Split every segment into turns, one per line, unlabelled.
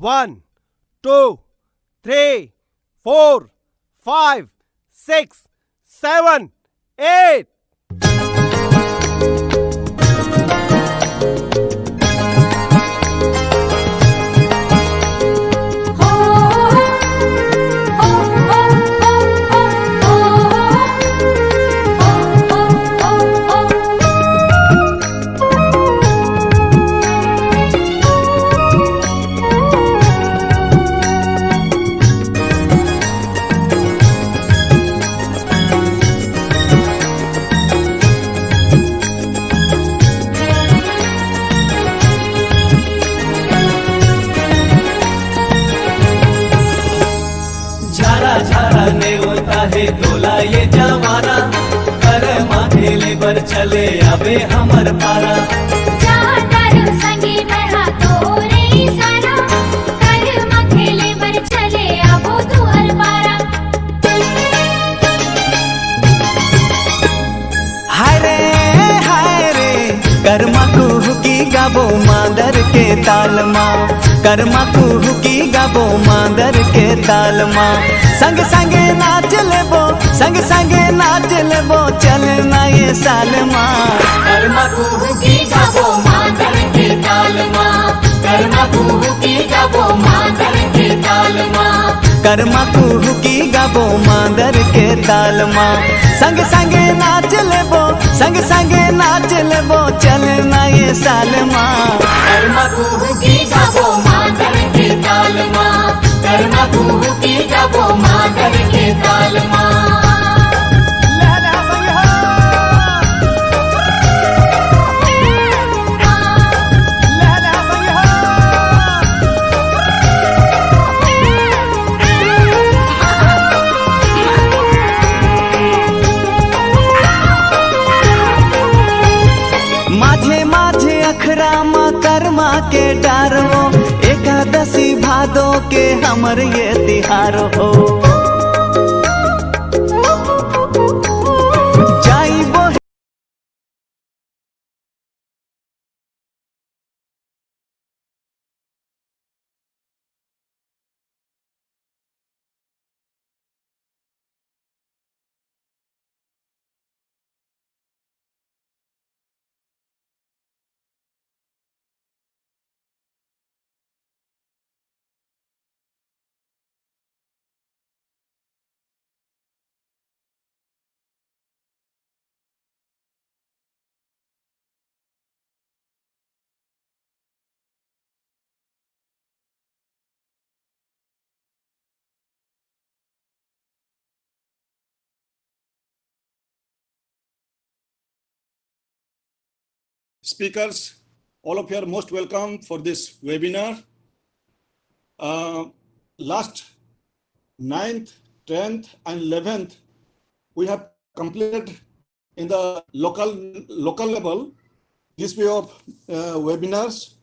1, 2, 3, 4, 5, 6, 7, 8.
तोला ये जवाना कर माथेले पर चले अबे हमर पारा
संगी बहा तोरे सारा कर माथेले पर चले आबो तुहर पारा
हाय रे कर्मा कुहुकी गाबो मांदर के ताल माँ कर्मा कुहुकी गाबो मांदर के ताल माँ संग संगे नाच लेबो चलना ये साल माँ
कर्मा कुहुकी गाबो मांदर के ताल माँ कर्मा कुहुकी गाबो मांदर के ताल माँ
कर्मा कुहुकी गाबो मांदर के ताल माँ संग संगे नाच लेबो चलना ये साल माँ
कर्मा कुहुकी गाबो मांदर के ताल माँ कर्मा कुहुकी गाबो मांदर के ताल माँ
कर्मा के डारो एकादशी भादो के हमर ये तिहार हो जाइबो
Speakers, all of you are most welcome for this webinar. Last 9th, 10th and 11th, we have completed in the local level this way of webinars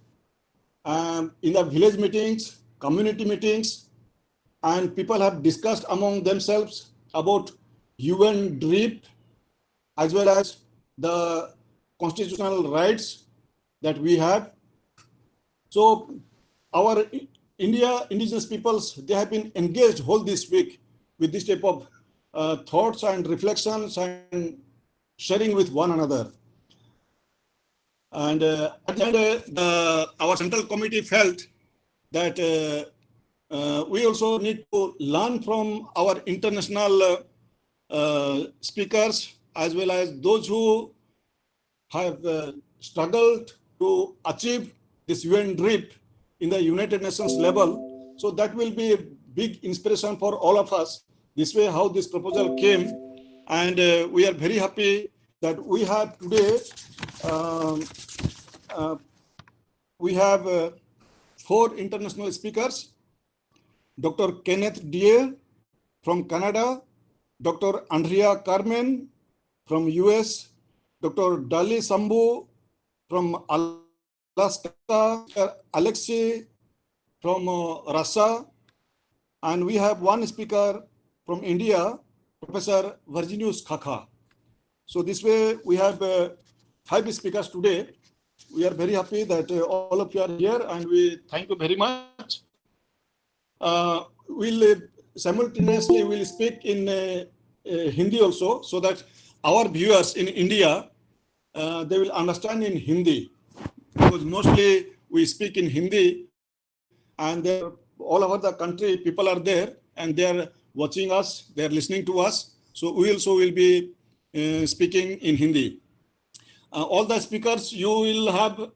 in the village meetings, community meetings, and people have discussed among themselves about UN DRIP as well as the constitutional rights that we have. So our indigenous peoples, they have been engaged whole this week with this type of thoughts and reflections and sharing with one another. And at the end, our central committee felt that we also need to learn from our international speakers as well as those who have struggled to achieve this UN DRIP in the United Nations level. So that will be a big inspiration for all of us. This way how this proposal came, and we are very happy that we have today, we have 4 international speakers. Dr. Kenneth Dier from Canada, Dr. Andrea Carmen from US, Dr. Dali Sambu from Alaska, Alexei from Russia, and we have one speaker from India, Professor Virginius Khakha. So this way we have 5 speakers today. We are very happy that all of you are here, and we thank you very much. we'll simultaneously will speak in Hindi also, so that our viewers in India they will understand in Hindi, because mostly we speak in Hindi, and there all over the country people are there and they are watching us, they are listening to us. So we also will be speaking in Hindi. All the speakers, you will have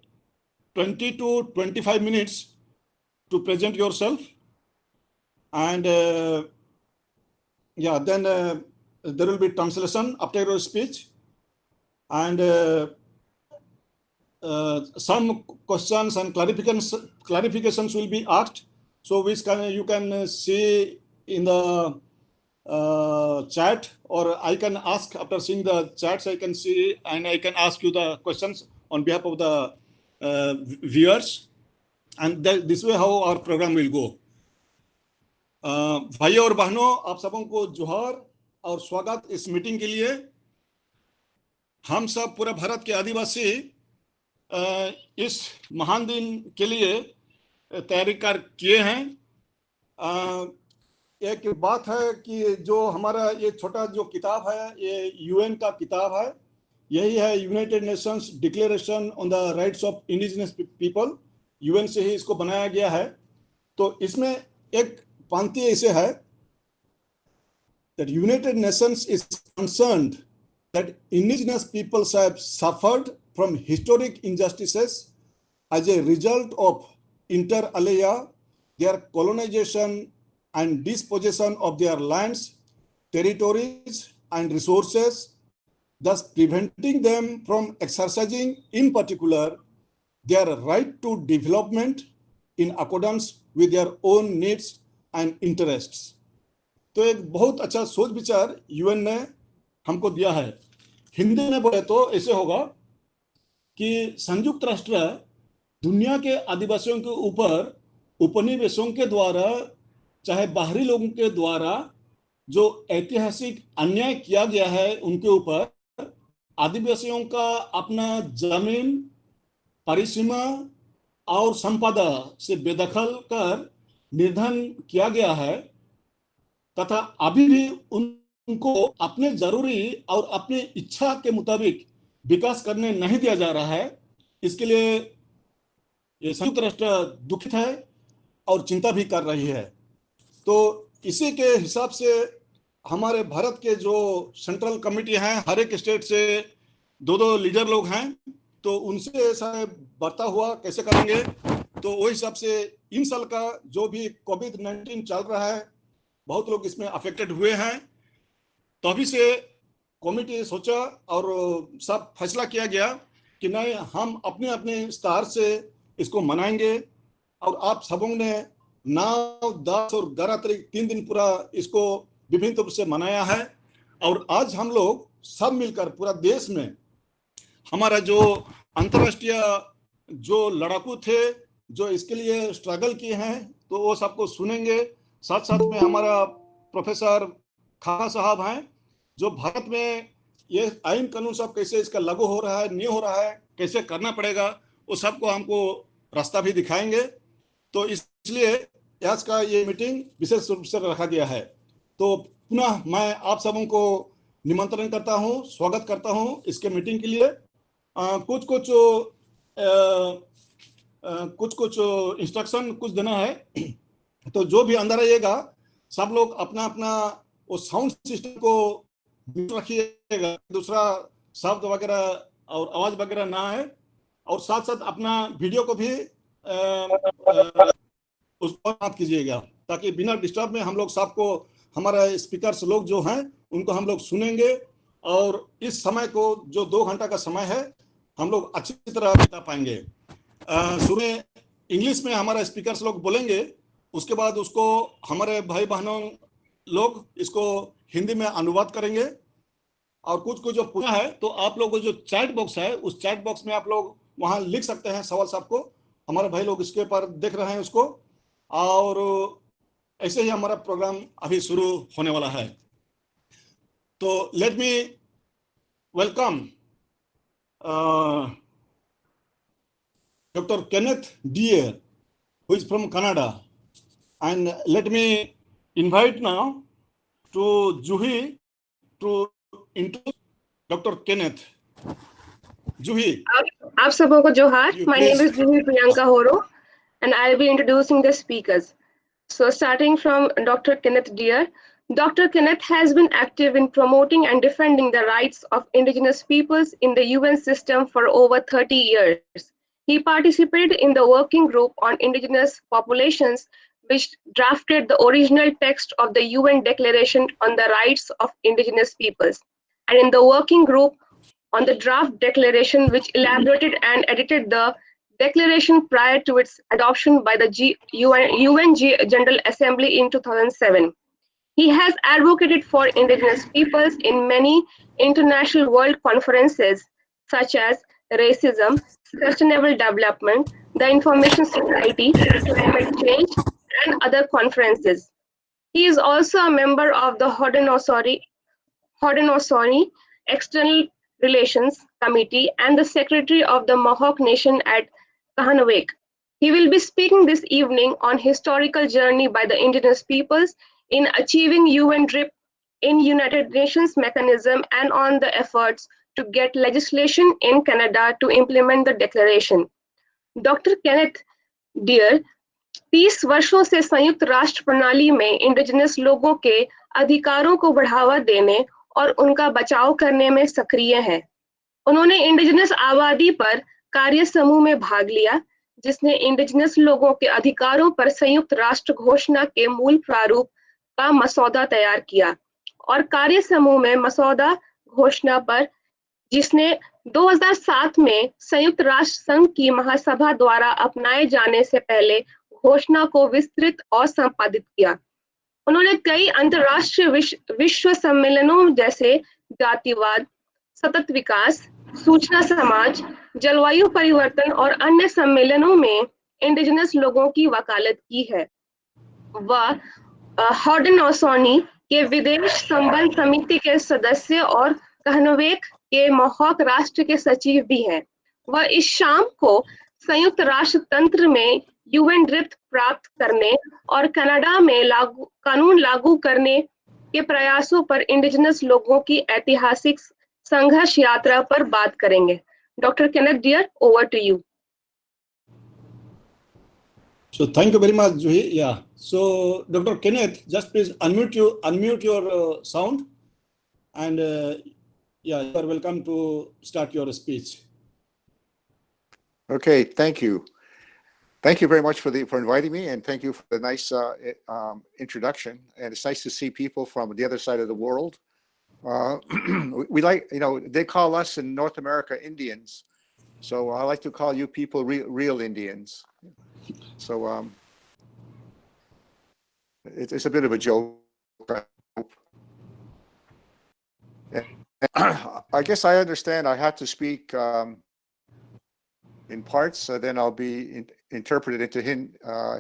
20 to 25 minutes to present yourself, and yeah, then there will be translation after your speech, and some questions and clarifications will be asked. So which you can see in the chat, or I can ask after seeing the chats. I can see and I can ask you the questions on behalf of the viewers, and this way how our program will go. भाइयों और बहनों, आप सबों को जोहार और स्वागत इस मीटिंग के लिए। हम सब पूरे भारत के आदिवासी इस महान दिन के लिए तैयारी कर किए हैं। एक बात है कि जो हमारा ये छोटा जो किताब है, ये यूएन का किताब है, यही है United Nations declaration on the rights of indigenous people, UN से ही इसको बनाया गया है। तो इसमें एक पंक्ति ऐसे है that United Nations is concerned that indigenous peoples have suffered from historic injustices as a result of inter alia, their colonization and dispossession of their lands, territories and resources, thus preventing them from exercising in particular their right to development in accordance with their own needs and interests. तो एक बहुत अच्छा सोच विचार UN ने हमको दिया है। हिंदी में बोले तो ऐसे होगा कि संयुक्त राष्ट्र दुनिया के आदिवासियों के ऊपर उपनिवेशों के द्वारा, चाहे बाहरी लोगों के द्वारा जो ऐतिहासिक अन्याय किया गया है उनके ऊपर, आदिवासियों का अपना जमीन, परिसीमा और संपदा से बेदखल कर निर्धन किया गया है, तथा अभी भी उनको अपने जरूरी और अपने इच्छा के मुताबिक विकास करने नहीं दिया जा रहा है। इसके लिए ये संयुक्त राष्ट्र दुखित है और चिंता भी कर रही है। तो इसी के हिसाब से हमारे भारत के जो सेंट्रल कमेटी हैं, हर एक स्टेट से दो लीडर लोग हैं, तो उनसे ऐसा बढ़ता हुआ कैसे करेंगे, तो वो हिसाब से इन साल का जो भी कोविड-19 चल रहा है, बहुत लोग इसमें अफेक्टेड हुए हैं। तो अभी से कमेटी सोचा और सब फैसला किया गया कि नहीं, हम अपने अपने स्तर से इसको मनाएंगे, और आप सबों ने 9, 10 और 11 तारीख 3 दिन पूरा इसको विभिन्न रूप से मनाया है। और आज हम लोग सब मिलकर पूरा देश में हमारा जो अंतर्राष्ट्रीय जो लड़ाकू थे, जो इसके लिए स्ट्रगल किए हैं, तो वो सबको सुनेंगे। साथ साथ में हमारा प्रोफेसर खाका साहब हैं, जो भारत में ये आइन कानून सब कैसे इसका लागू हो रहा है, नहीं हो रहा है, कैसे करना पड़ेगा, वो सबको हमको रास्ता भी दिखाएंगे। तो इसलिए आज का ये मीटिंग विशेष रूप से रखा गया है। तो पुनः मैं आप सबों को निमंत्रण करता हूँ, स्वागत करता हूँ इसके मीटिंग के लिए। कुछ इंस्ट्रक्शन कुछ देना है। तो जो भी अंदर आइएगा, सब लोग अपना अपना वो साउंड सिस्टम को म्यूट रखिएगा, दूसरा शब्द वगैरह और आवाज वगैरह ना है, और साथ साथ अपना वीडियो को भी उसको बात कीजिएगा, ताकि बिना डिस्टर्ब में हम लोग सबको, हमारा स्पीकर्स लोग जो हैं उनको हम लोग सुनेंगे, और इस समय को जो 2 घंटा का समय है हम लोग अच्छी तरह बिता पाएंगे। शुरू में इंग्लिश में हमारा स्पीकर्स लोग बोलेंगे, उसके बाद उसको हमारे भाई बहनों लोग इसको हिंदी में अनुवाद करेंगे। और कुछ जो पूछना है तो आप लोगों को जो चैट बॉक्स है, उस चैट बॉक्स में आप लोग वहां लिख सकते हैं सवाल सबको, हमारे भाई लोग इसके ऊपर देख रहे हैं उसको। और ऐसे ही हमारा प्रोग्राम अभी शुरू होने वाला है। तो let me welcome Dr. Kenneth Deere, who is from Canada. And let me invite now to Juhi to introduce Dr. Kenneth. Juhi,
आप सबों को जोहार.
you
My name
please.
is Diwas Priyanka Horo, and I'll be introducing the speakers. So, starting from Dr. Kenneth Deer. Dr. Kenneth has been active in promoting and defending the rights of indigenous peoples in the UN system for over 30 years. He participated in the working group on indigenous populations, which drafted the original text of the UN Declaration on the Rights of Indigenous Peoples, and in the working group on the draft declaration, which elaborated and edited the declaration prior to its adoption by the UN General Assembly in 2007. He has advocated for indigenous peoples in many international world conferences such as racism, sustainable development, the information society, climate change, and other conferences. He is also a member of the Haudenosaunee External Relations Committee and the Secretary of the Mohawk Nation at Kahanawake. He will be speaking this evening on historical journey by the indigenous peoples in achieving UN DRIP in United Nations mechanism and on the efforts to get legislation in Canada to implement the declaration. Dr. Kenneth Deer 30 वर्षों से संयुक्त राष्ट्र प्रणाली में indigenous लोगों के अधिकारों को बढ़ावा देने और उनका बचाव करने में सक्रिय हैं। उन्होंने इंडिजिनस आबादी पर कार्य समूह में भाग लिया, जिसने इंडिजिनस लोगों के अधिकारों पर संयुक्त राष्ट्र घोषणा के मूल प्रारूप का मसौदा तैयार किया और कार्य समूह में मसौदा घोषणा पर जिसने 2007 में संयुक्त राष्ट्र संघ की महासभा द्वारा अपनाए जाने से पहले घोषणा को विस्तृत और संपादित किया। उन्होंने कई अंतर्राष्ट्रीय विश्व सम्मेलनों जैसे जातिवाद, सतत विकास, सूचना समाज, जलवायु परिवर्तन और अन्य सम्मेलनों में इंडिजिनस लोगों की वकालत की है। वह हॉडनोसोनी के विदेश संबंध समिति के सदस्य और कहनवेक के मोहॉक राष्ट्र के सचिव भी हैं। वह इस शाम को संयुक्त राष्ट्र तंत्र में यूएन ड्रिफ्ट प्राप्त करने और कनाडा में कानून लागू करने के प्रयासों पर इंडिजिनस लोगों की ऐतिहासिक संघर्ष यात्रा पर बात करेंगे। Doctor Kenneth Dear, over to you.
So thank you very much, Juhi. Yeah. So Dr. Kenneth, just please unmute your sound, and yeah, you are welcome to start your speech.
Okay, thank you. Thank you very much for inviting me, and thank you for the nice introduction. And it's nice to see people from the other side of the world. We like, they call us in North America Indians, so I like to call you people real Indians. So it's a bit of a joke. I guess I understand I have to speak in parts, so then I'll be interpreted into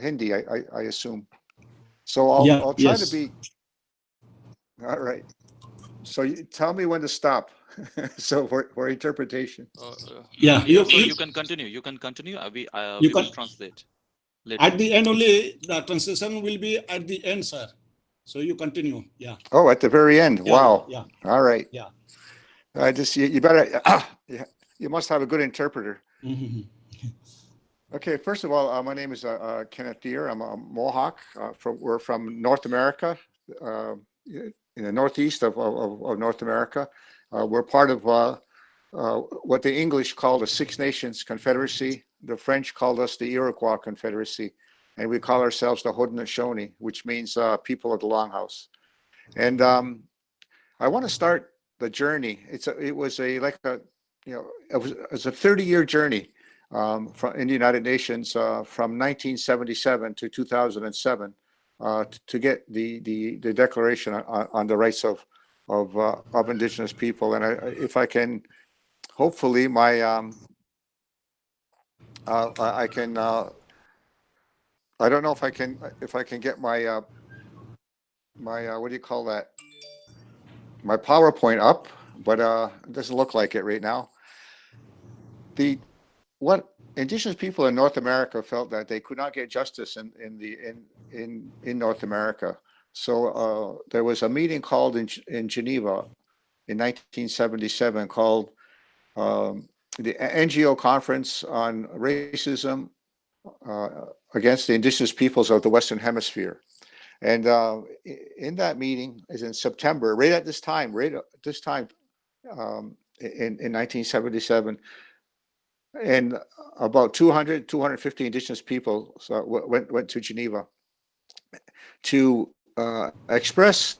Hindi, I assume. So I'll try to be. All right. So you tell me when to stop. So for interpretation.
Yeah, you can continue. You can continue. We will translate later.
At the end only, the translation will be at the end, sir. So you continue. Yeah.
Oh, at the very end.
Yeah,
wow.
Yeah.
All right.
Yeah.
You better. You must have a good interpreter.
Mm-hmm.
Okay. First of all, my name is Kenneth Deer. I'm a Mohawk. We're from North America, in the northeast of North America. We're part of what the English call the Six Nations Confederacy. The French called us the Iroquois Confederacy, and we call ourselves the Haudenosaunee, which means people of the Longhouse. And I want to start the journey. It was a 30-year journey in the United Nations from 1977 to 2007 to get the Declaration on the Rights of Indigenous People. And if I can, hopefully, I can. I don't know if I can get my what do you call that? My PowerPoint up, but it doesn't look like it right now. What indigenous people in North America felt that they could not get justice in North America. So there was a meeting called in Geneva in 1977 called the NGO Conference on Racism against the Indigenous Peoples of the Western Hemisphere. And in that meeting, is in September, right at this time, in 1977, and about 250 Indigenous people went to Geneva to express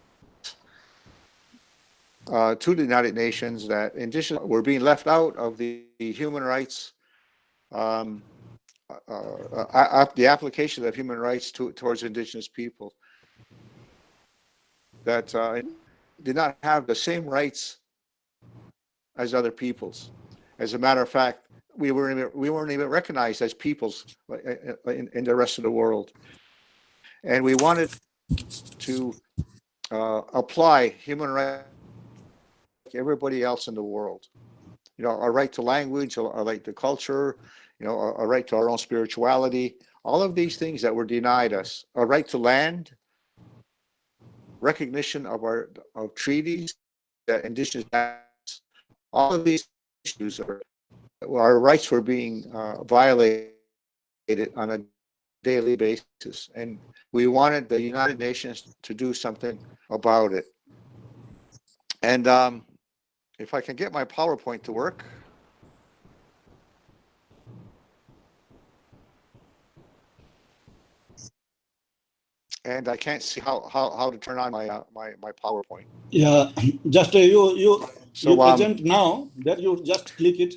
to the United Nations that Indigenous were being left out of the human rights, the application of human rights towards Indigenous people, that did not have the same rights as other peoples. As a matter of fact, we weren't even recognized as peoples in the rest of the world, and we wanted to apply human rights like everybody else in the world. You know, our right to language, our right to culture, you know, our right to our own spirituality, all of these things that were denied us, our right to land, recognition of treaties that indigenous have, all of these issues our rights were being violated on a daily basis, and we wanted the United Nations to do something about it. And if I can get my PowerPoint to work. And I can't see how to turn on my PowerPoint.
Yeah, just you present now. That you just click it.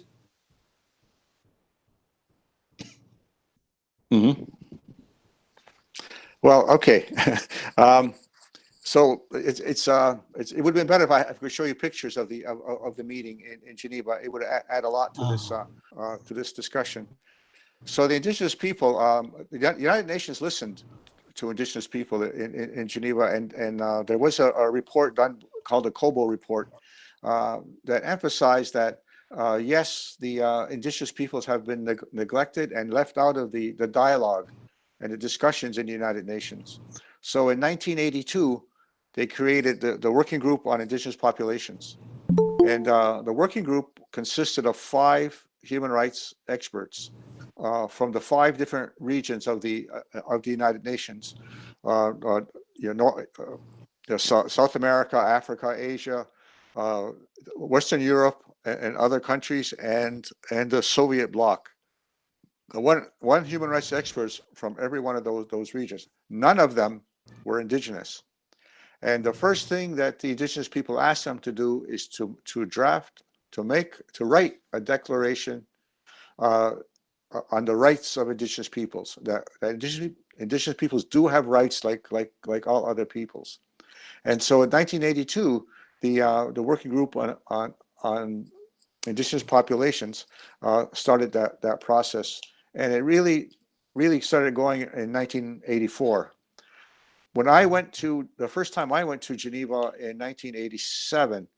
Mm-hmm. Well, okay. So it would have been better if I could show you pictures of the meeting in Geneva. It would add a lot to this discussion. So the indigenous people, the United Nations listened to indigenous people in Geneva, and there was a report done called the Cobo report that emphasized that yes, the indigenous peoples have been neglected and left out of the dialogue and the discussions in the United Nations. So in 1982, they created the Working Group on Indigenous Populations. And the working group consisted of 5 human rights experts from the 5 different regions of the United Nations, South America, Africa, Asia, Western Europe, and other countries, and the Soviet bloc. One human rights experts from every one of those regions. None of them were indigenous. And the first thing that the indigenous people asked them to do is to write a declaration on the rights of indigenous peoples. That indigenous peoples do have rights like all other peoples. And so in 1982, the working group on indigenous populations started that process, and it really started going in 1984. When the first time I went to Geneva in 1987,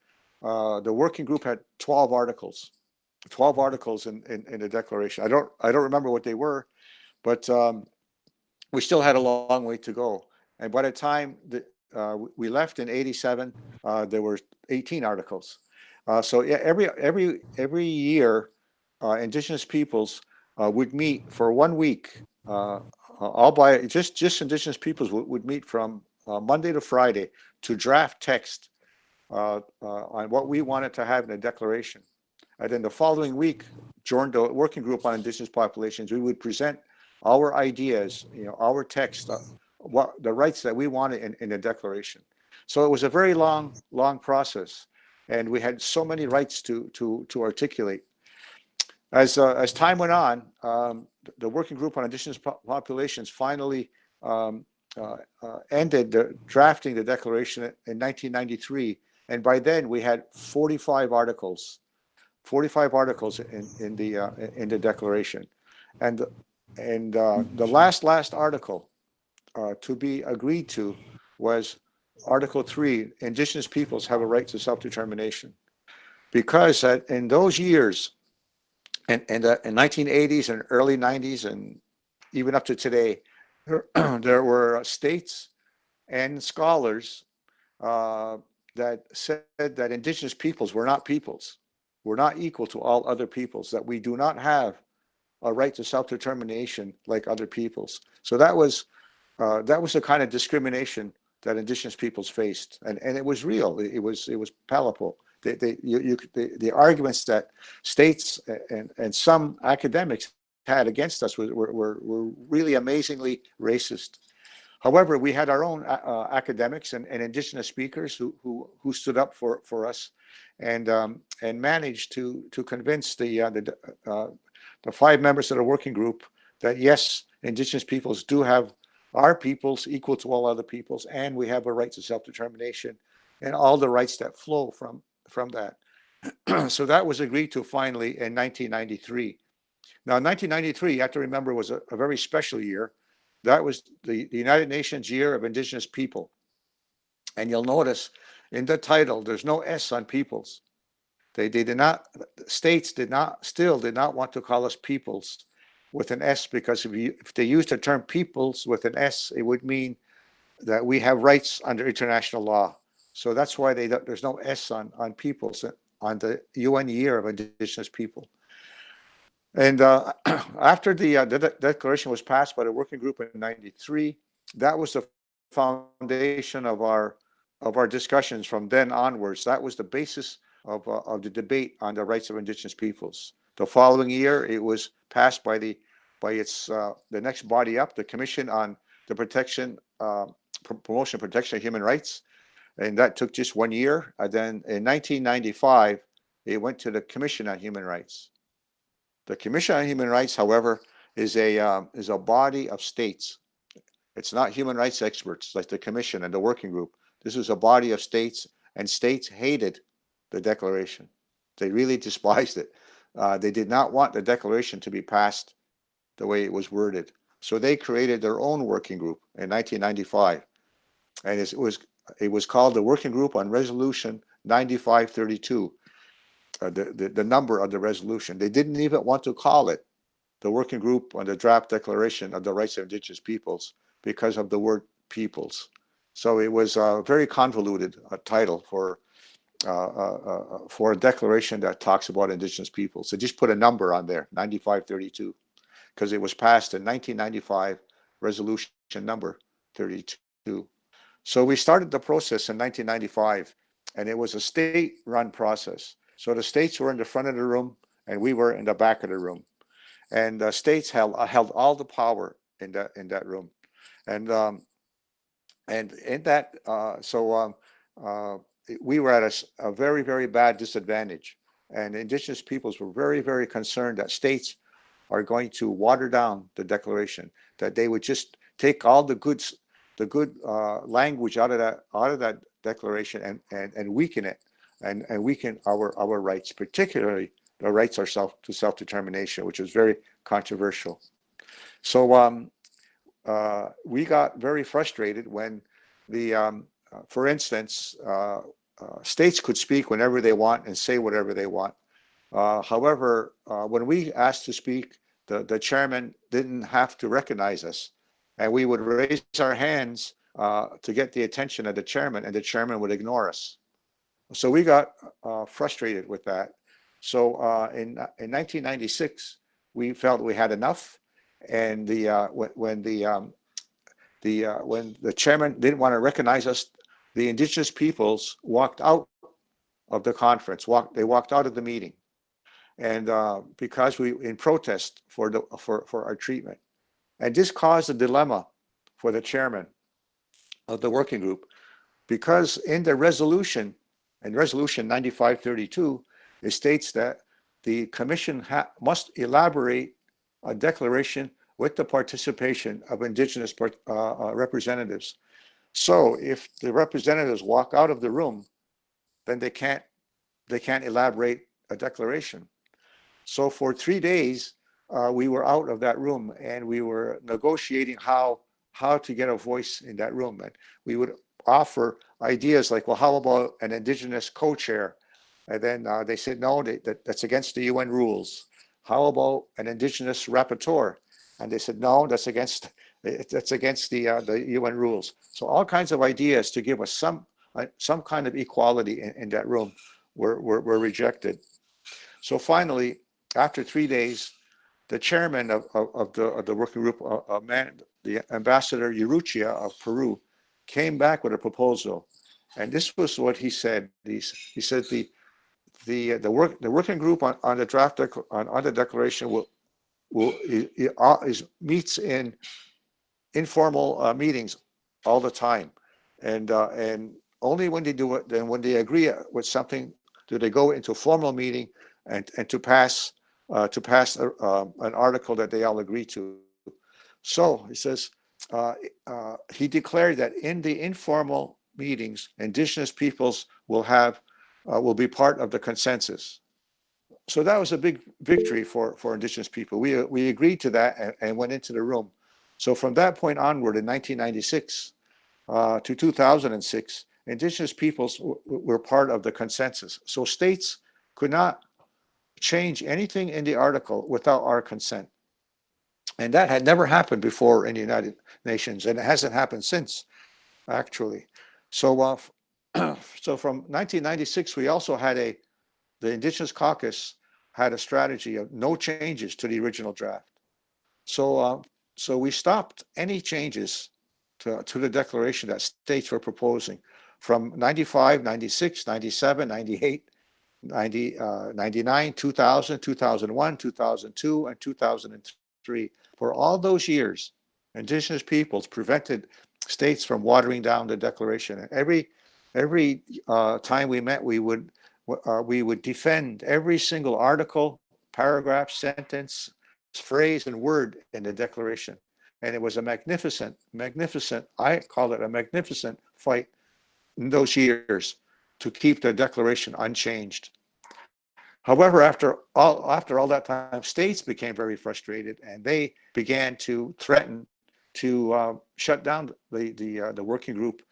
the working group had 12 articles in the declaration. I don't remember what they were, but we still had a long way to go. And by the time we left in 87, there were 18 articles. So yeah, every year, indigenous peoples would meet for 1 week. Just indigenous peoples would meet from Monday to Friday to draft text on what we wanted to have in a declaration. And then the following week, during the working group on indigenous populations, we would present our ideas, our text, what the rights that we wanted in the declaration. So it was a very long process, and we had so many rights to articulate. As time went on, the working group on indigenous populations finally ended drafting the declaration in 1993, and by then we had 45 articles in the declaration, and the last article to be agreed to was Article 3: Indigenous peoples have a right to self-determination, because in those years in the 1980s and early 90s and even up to today, there were states and scholars that said that indigenous peoples were not peoples, were not equal to all other peoples, that we do not have a right to self-determination like other peoples. So that was the kind of discrimination that indigenous peoples faced, and it was real. It was palpable. The arguments that states and some academics had against us were really amazingly racist. However, we had our own academics and indigenous speakers who stood up for us, and managed to convince the 5 members of the working group that yes, indigenous peoples do have our peoples equal to all other peoples, and we have a right to self-determination and all the rights that flow from that. So that was agreed to finally in 1993. Now, 1993, you have to remember, was a very special year. That was the United Nations Year of Indigenous People. And you'll notice in the title, there's no S on peoples. They did not, states still did not want to call us peoples with an S, because if they used the term peoples with an S, it would mean that we have rights under international law. So that's why there's no S on peoples on the UN Year of Indigenous People. And after the declaration was passed by the working group in '93, that was the foundation of our discussions from then onwards. That was the basis of the debate on the rights of indigenous peoples. The following year, it was passed by the next body up, the Commission on the Promotion and Protection of Human Rights, and that took just 1 year. And then in 1995, it went to the Commission on Human Rights. The Commission on Human Rights, however, is a body of states. It's not human rights experts like the Commission and the working group. This is a body of states, and states hated the declaration. They really despised it. They did not want the declaration to be passed the way it was worded. So they created their own working group in 1995, and it was called the Working Group on Resolution 9532. The number of the resolution. They didn't even want to call it the Working Group on the Draft Declaration of the Rights of Indigenous Peoples because of the word peoples. So it was a very convoluted title for a declaration that talks about indigenous peoples. So just put a number on there, 9532, because it was passed in 1995, resolution number 32. So we started the process in 1995, and it was a state-run process. So the states were in the front of the room, and we were in the back of the room. And the states held all the power in that room. And in that, we were at a very, very bad disadvantage. And indigenous peoples were very, very concerned that states are going to water down the declaration, that they would just take all the good language out of that declaration and weaken it, and weaken our rights, particularly the rights to self-determination, which was very controversial. So we got very frustrated when for instance, states could speak whenever they want and say whatever they want. However, when we asked to speak, the chairman didn't have to recognize us, and we would raise our hands to get the attention of the chairman, and the chairman would ignore us. So we got frustrated with that. So in 1996, we felt we had enough, and when the chairman didn't want to recognize us, the indigenous peoples walked out of the conference. They walked out of the meeting, and because we in protest for our treatment, and this caused a dilemma for the chairman of the working group, because in the resolution, in resolution 9532, it states that the commission must elaborate a declaration with the participation of indigenous representatives. So if the representatives walk out of the room, then they can't elaborate a declaration. So for 3 days, we were out of that room, and we were negotiating how to get a voice in that room. And we would offer ideas like, well, how about an indigenous co-chair? And then they said, no, that's against the UN rules. How about an indigenous rapporteur? And they said, no, that's against the UN rules. So all kinds of ideas to give us some kind of equality in that room were rejected. So finally, after 3 days, the chairman of the working group, the ambassador Urrutia of Peru, came back with a proposal, and this was what he said. He said the working group on the draft on the declaration meets in informal meetings all the time, and only when they do it, then when they agree with something, do they go into a formal meeting and to pass an article that they all agree to. So he says he declared that in the informal meetings, indigenous peoples will be part of the consensus. So that was a big victory for indigenous people. We agreed to that and went into the room. So from that point onward, in 1996 to 2006, indigenous peoples were part of the consensus. So states could not change anything in the article without our consent. And that had never happened before in the United Nations, and it hasn't happened since, actually. So, so from 1996, we also had the Indigenous Caucus had a strategy of no changes to the original draft. So, so we stopped any changes to the declaration that states were proposing from 95, 96, 97, 98, 90, 99, 2000, 2001, 2002, and 2003. For all those years, indigenous peoples prevented states from watering down the declaration. And every time we met, we would defend every single article, paragraph, sentence, phrase, and word in the declaration. And it was a magnificent, I call it a magnificent fight in those years to keep the declaration unchanged. However, after all that time, states became very frustrated, and they began to threaten to shut down the working group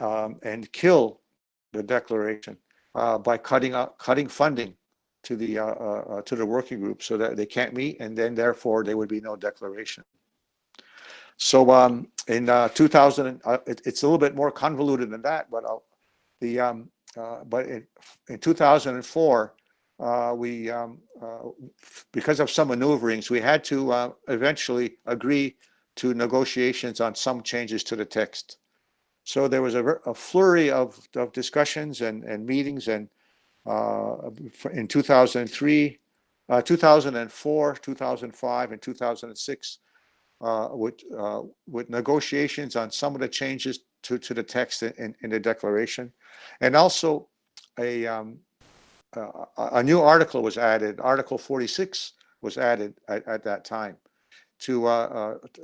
and kill the declaration by cutting funding to the working group, so that they can't meet, and then therefore there would be no declaration. So in 2000, it's a little bit more convoluted than that, but in 2004. Because of some maneuverings, we had to eventually agree to negotiations on some changes to the text. So there was a flurry of discussions and meetings, and in 2003, 2004, 2005, and 2006, with negotiations on some of the changes to the text in the declaration, and also a new article was added. Article 46 was added at that time to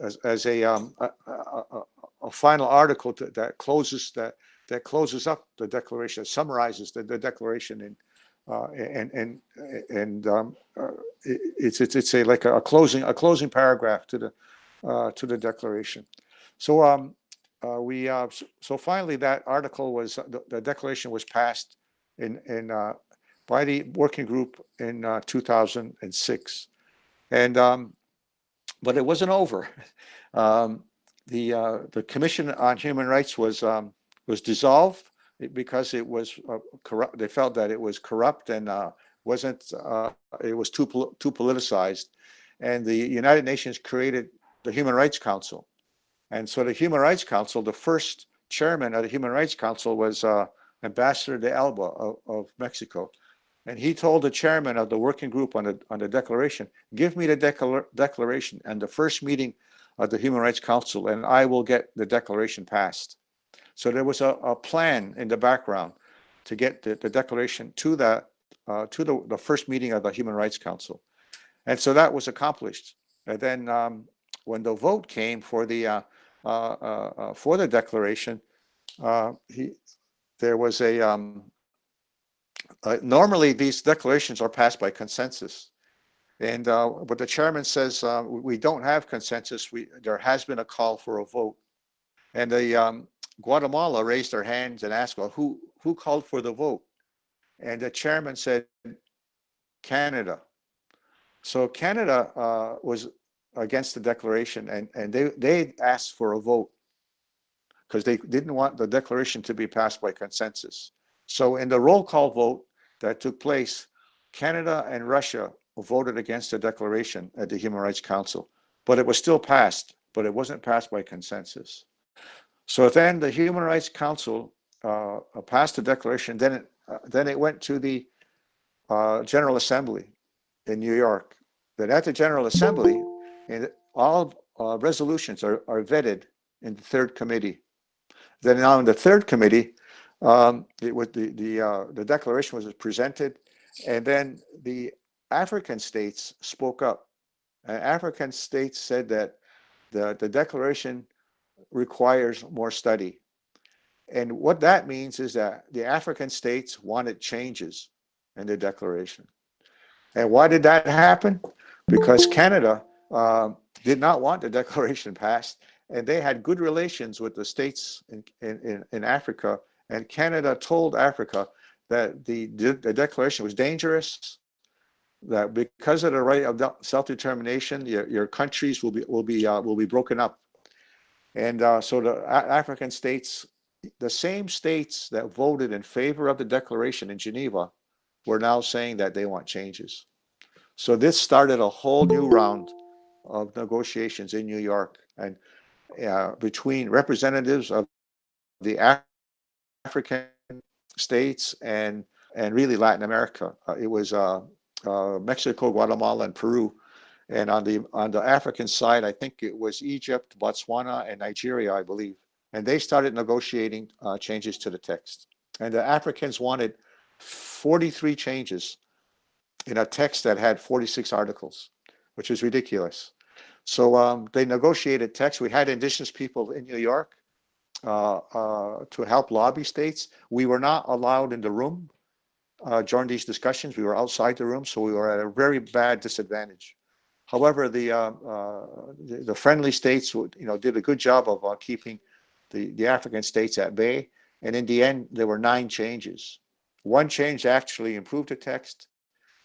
as a final article that closes up the declaration, declaration, summarizes the declaration, it's like a closing paragraph to the declaration. So so finally that article was the declaration was passed by the working group in 2006, and but it wasn't over. The Commission on Human Rights was dissolved because it was corrupt. They felt that it was corrupt and wasn't. It was too politicized, and the United Nations created the Human Rights Council, and so the Human Rights Council, the first chairman of the Human Rights Council was Ambassador de Alba of Mexico. And he told the chairman of the working group on the declaration, give me the declaration and the first meeting of the Human Rights Council, and I will get the declaration passed. So there was a plan in the background to get the declaration to the first meeting of the Human Rights Council. And so that was accomplished. And then when the vote came for the declaration, there was normally these declarations are passed by consensus, and but the chairman says we don't have consensus. There has been a call for a vote, and the Guatemala raised their hands and asked, well, who called for the vote? And the chairman said, Canada. So Canada was against the declaration, and they asked for a vote because they didn't want the declaration to be passed by consensus. So in the roll call vote that took place, Canada and Russia voted against the declaration at the Human Rights Council, but it was still passed, but it wasn't passed by consensus. So then the Human Rights Council passed the declaration. Then it went to the General Assembly in New York. Then at the General Assembly, and all resolutions are vetted in the third committee. Then now in the third committee, the declaration was presented, and then the African states spoke up. And African states said that the declaration requires more study. And what that means is that the African states wanted changes in the declaration. And why did that happen? Because Canada did not want the declaration passed, and they had good relations with the states in Africa. And Canada told Africa that the declaration was dangerous, that because of the right of self-determination, your countries will be broken up. And so the African states, the same states that voted in favor of the declaration in Geneva, were now saying that they want changes. So this started a whole new round of negotiations in New York, and between representatives of the African states and really Latin America. It was Mexico, Guatemala, and Peru. And on the African side, I think it was Egypt, Botswana, and Nigeria, I believe. And they started negotiating changes to the text. And the Africans wanted 43 changes in a text that had 46 articles, which is ridiculous. So they negotiated text. We had indigenous people in New York to help lobby states. We were not allowed in the room during these discussions. We were outside the room, so we were at a very bad disadvantage. However, the friendly states, did a good job of keeping the African states at bay. And in the end, there were 9 changes. 1 change actually improved the text.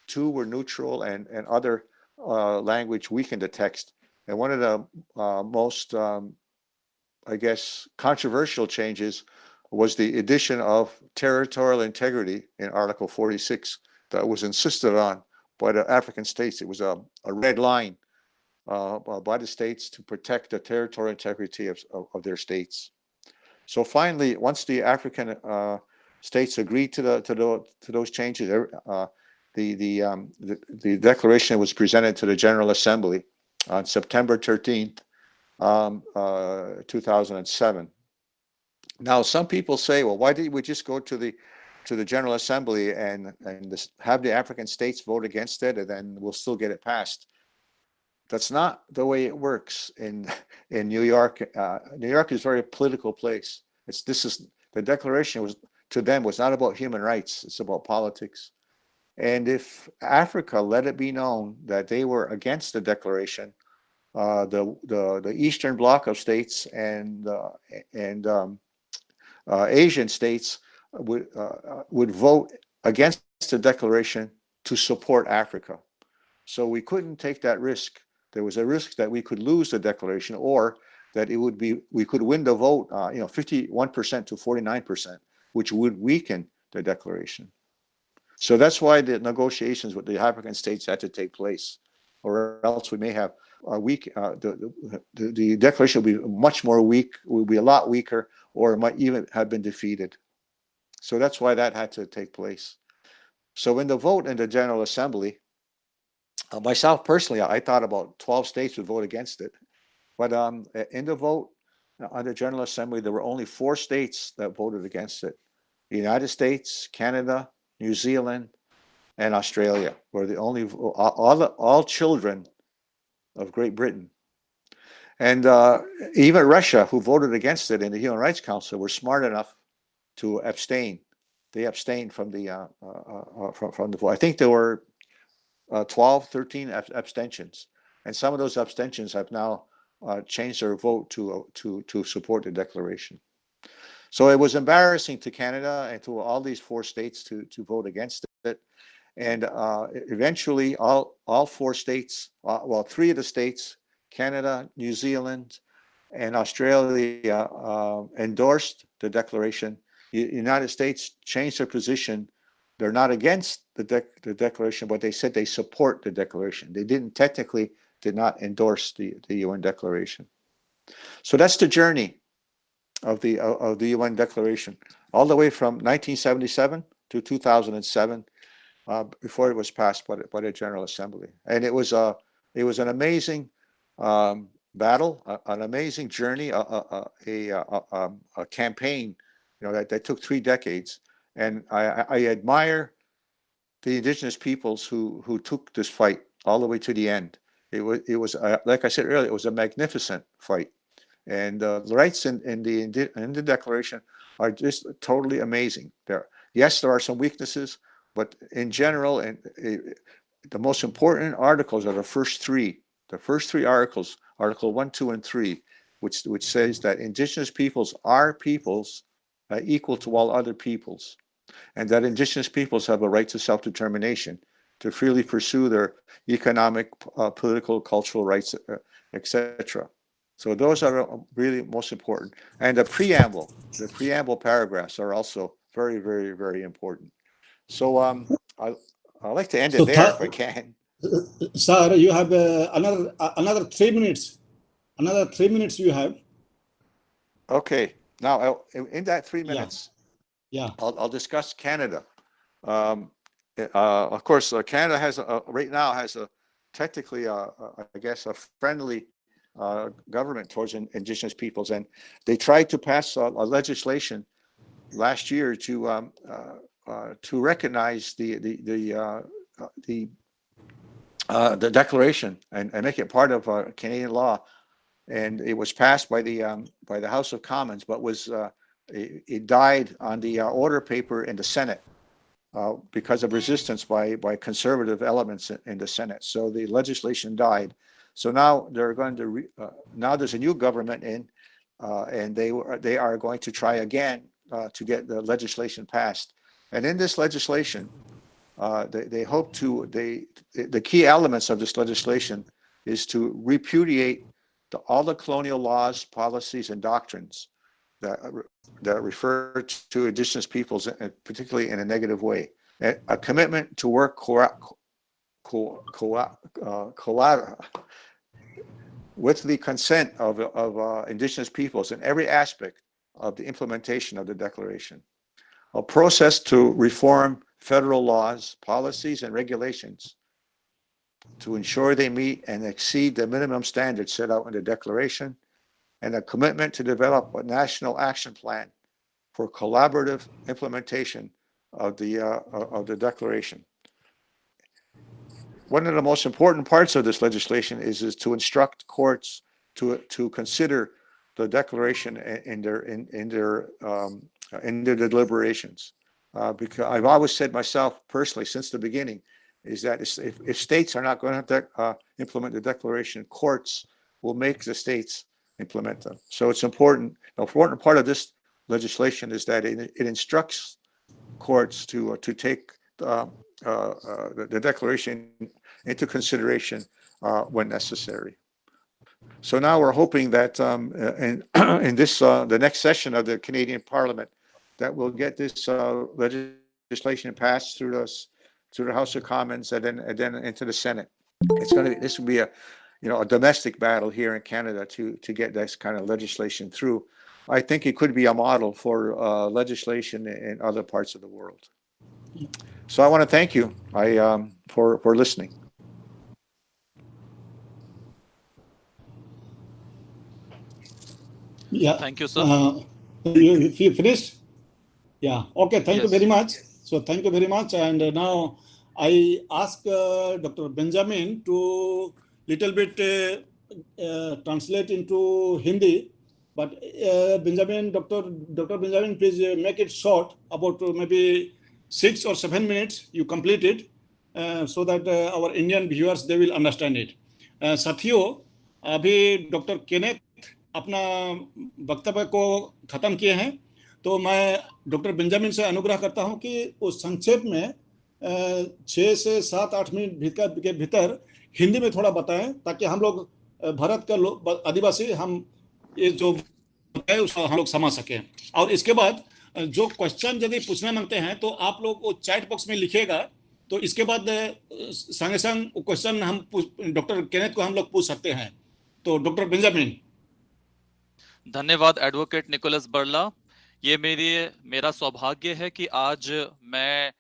2 were neutral, and other language weakened the text. And one of the most, I guess, controversial changes was the addition of territorial integrity in Article 46 that was insisted on by the African states. It was a red line by the states to protect the territorial integrity of their states. So finally, once the African states agreed to those changes, the declaration was presented to the General Assembly on September 13th, 2007. Now, some people say, well, why didn't we just go to the General Assembly and have the African states vote against it, and then we'll still get it passed? That's not the way it works in New York. New York is a very political place. The declaration to them was not about human rights. It's about politics. And if Africa let it be known that they were against the declaration, the Eastern Bloc of states and Asian states would vote against the declaration to support Africa. So we couldn't take that risk. There was a risk that we could lose the declaration, or that we could win the vote, 51% to 49%, which would weaken the declaration. So that's why the negotiations with the African states had to take place, or else we may have a weak. The declaration will be much more weak. Will be a lot weaker, or it might even have been defeated. So that's why that had to take place. So in the vote in the General Assembly, myself personally, I thought about 12 states would vote against it, but in the vote on the General Assembly, there were only 4 states that voted against it: the United States, Canada, New Zealand, and Australia were the only all children of Great Britain. And even Russia, who voted against it in the Human Rights Council, were smart enough to abstain. They abstained from the vote. I think there were 12, 13 abstentions, and some of those abstentions have now changed their vote to support the declaration. So it was embarrassing to Canada and to all these 4 states to vote against it. And eventually, all four states, well, three of the states, Canada, New Zealand, and Australia, endorsed the declaration. United States changed their position. They're not against the declaration, but they said they support the declaration. They did not endorse the UN declaration. So that's the journey of the UN declaration, all the way from 1977 to 2007, before it was passed by the General Assembly. And it was an amazing battle, an amazing journey, a campaign, that took 3 decades. And I admire the indigenous peoples who took this fight all the way to the end. It was like I said earlier, it was a magnificent fight. And the rights in the declaration are just totally amazing. Yes, there are some weaknesses, but in general, and the most important articles are the first three. The first three articles, Article 1, 2, and 3, which says that indigenous peoples are peoples equal to all other peoples, and that indigenous peoples have a right to self-determination, to freely pursue their economic, political, cultural rights, etc. So those are really most important. And the preamble paragraphs are also very, very, very important. So I'd like to end it there if I can.
Sir, you have another 3 minutes. Another 3 minutes you have.
Okay. Now, in that 3 minutes,
yeah,
I'll discuss Canada. Of course, Canada has right now has technically, I guess, a friendly government towards indigenous peoples, and they tried to pass a legislation last year to recognize the declaration and make it part of Canadian law. And it was passed by the House of Commons, but it died on the order paper in the Senate because of resistance by conservative elements in the Senate. So the legislation died. So now they're going to now there's a new government in, and they are going to try again to get the legislation passed. And in this legislation, they hope to the key elements of this legislation is to repudiate all the colonial laws, policies, and doctrines that refer to indigenous peoples, particularly in a negative way. A commitment to work with the consent of indigenous peoples in every aspect of the implementation of the declaration. A process to reform federal laws, policies, and regulations to ensure they meet and exceed the minimum standards set out in the declaration, and a commitment to develop a national action plan for collaborative implementation of the declaration. One of the most important parts of this legislation is to instruct courts to consider the declaration in their deliberations. Because I've always said myself personally since the beginning is that if states are not going to implement the declaration, courts will make the states implement them. So it's important. An important part of this legislation is that it instructs courts to take the declaration into consideration when necessary. So now we're hoping that in this the next session of the Canadian Parliament, that we'll get this legislation passed through the House of Commons and then into the Senate. This will be a domestic battle here in Canada to get this kind of legislation through. I think it could be a model for legislation in other parts of the world. So I want to thank you for listening.
Yeah.
Thank you, sir.
You finished? Yeah. Okay. Thank you
Yes.
very much. So thank you very much. And now I ask Dr. Benjamin to little bit translate into Hindi. But Benjamin, Dr. Benjamin, please make it short, about maybe 6 or 7 minutes. You complete it so that our Indian viewers, they will understand it. साथियों, अभी doctor Kenneth अपना वक्तव्य को खत्म किए हैं, तो मैं डॉक्टर बेंजामिन से अनुग्रह करता हूं कि वो संक्षेप में 6 से 7-8 मिनट के भीतर हिंदी में थोड़ा बताएं, ताकि हम लोग भारत का आदिवासी हम ये जो है उसको हम लोग समझ सकें। और इसके बाद जो क्वेश्चन यदि पूछना मांगते हैं तो आप लोग वो चैट बॉक्स में लिखिएगा, तो इसके बाद संगे संग क्वेश्चन हम डॉक्टर केनेथ को हम लोग पूछ सकते हैं। तो डॉक्टर बेंजामिन।
धन्यवाद एडवोकेट निकोलस बर्ला। ये मेरा सौभाग्य है कि आज मैं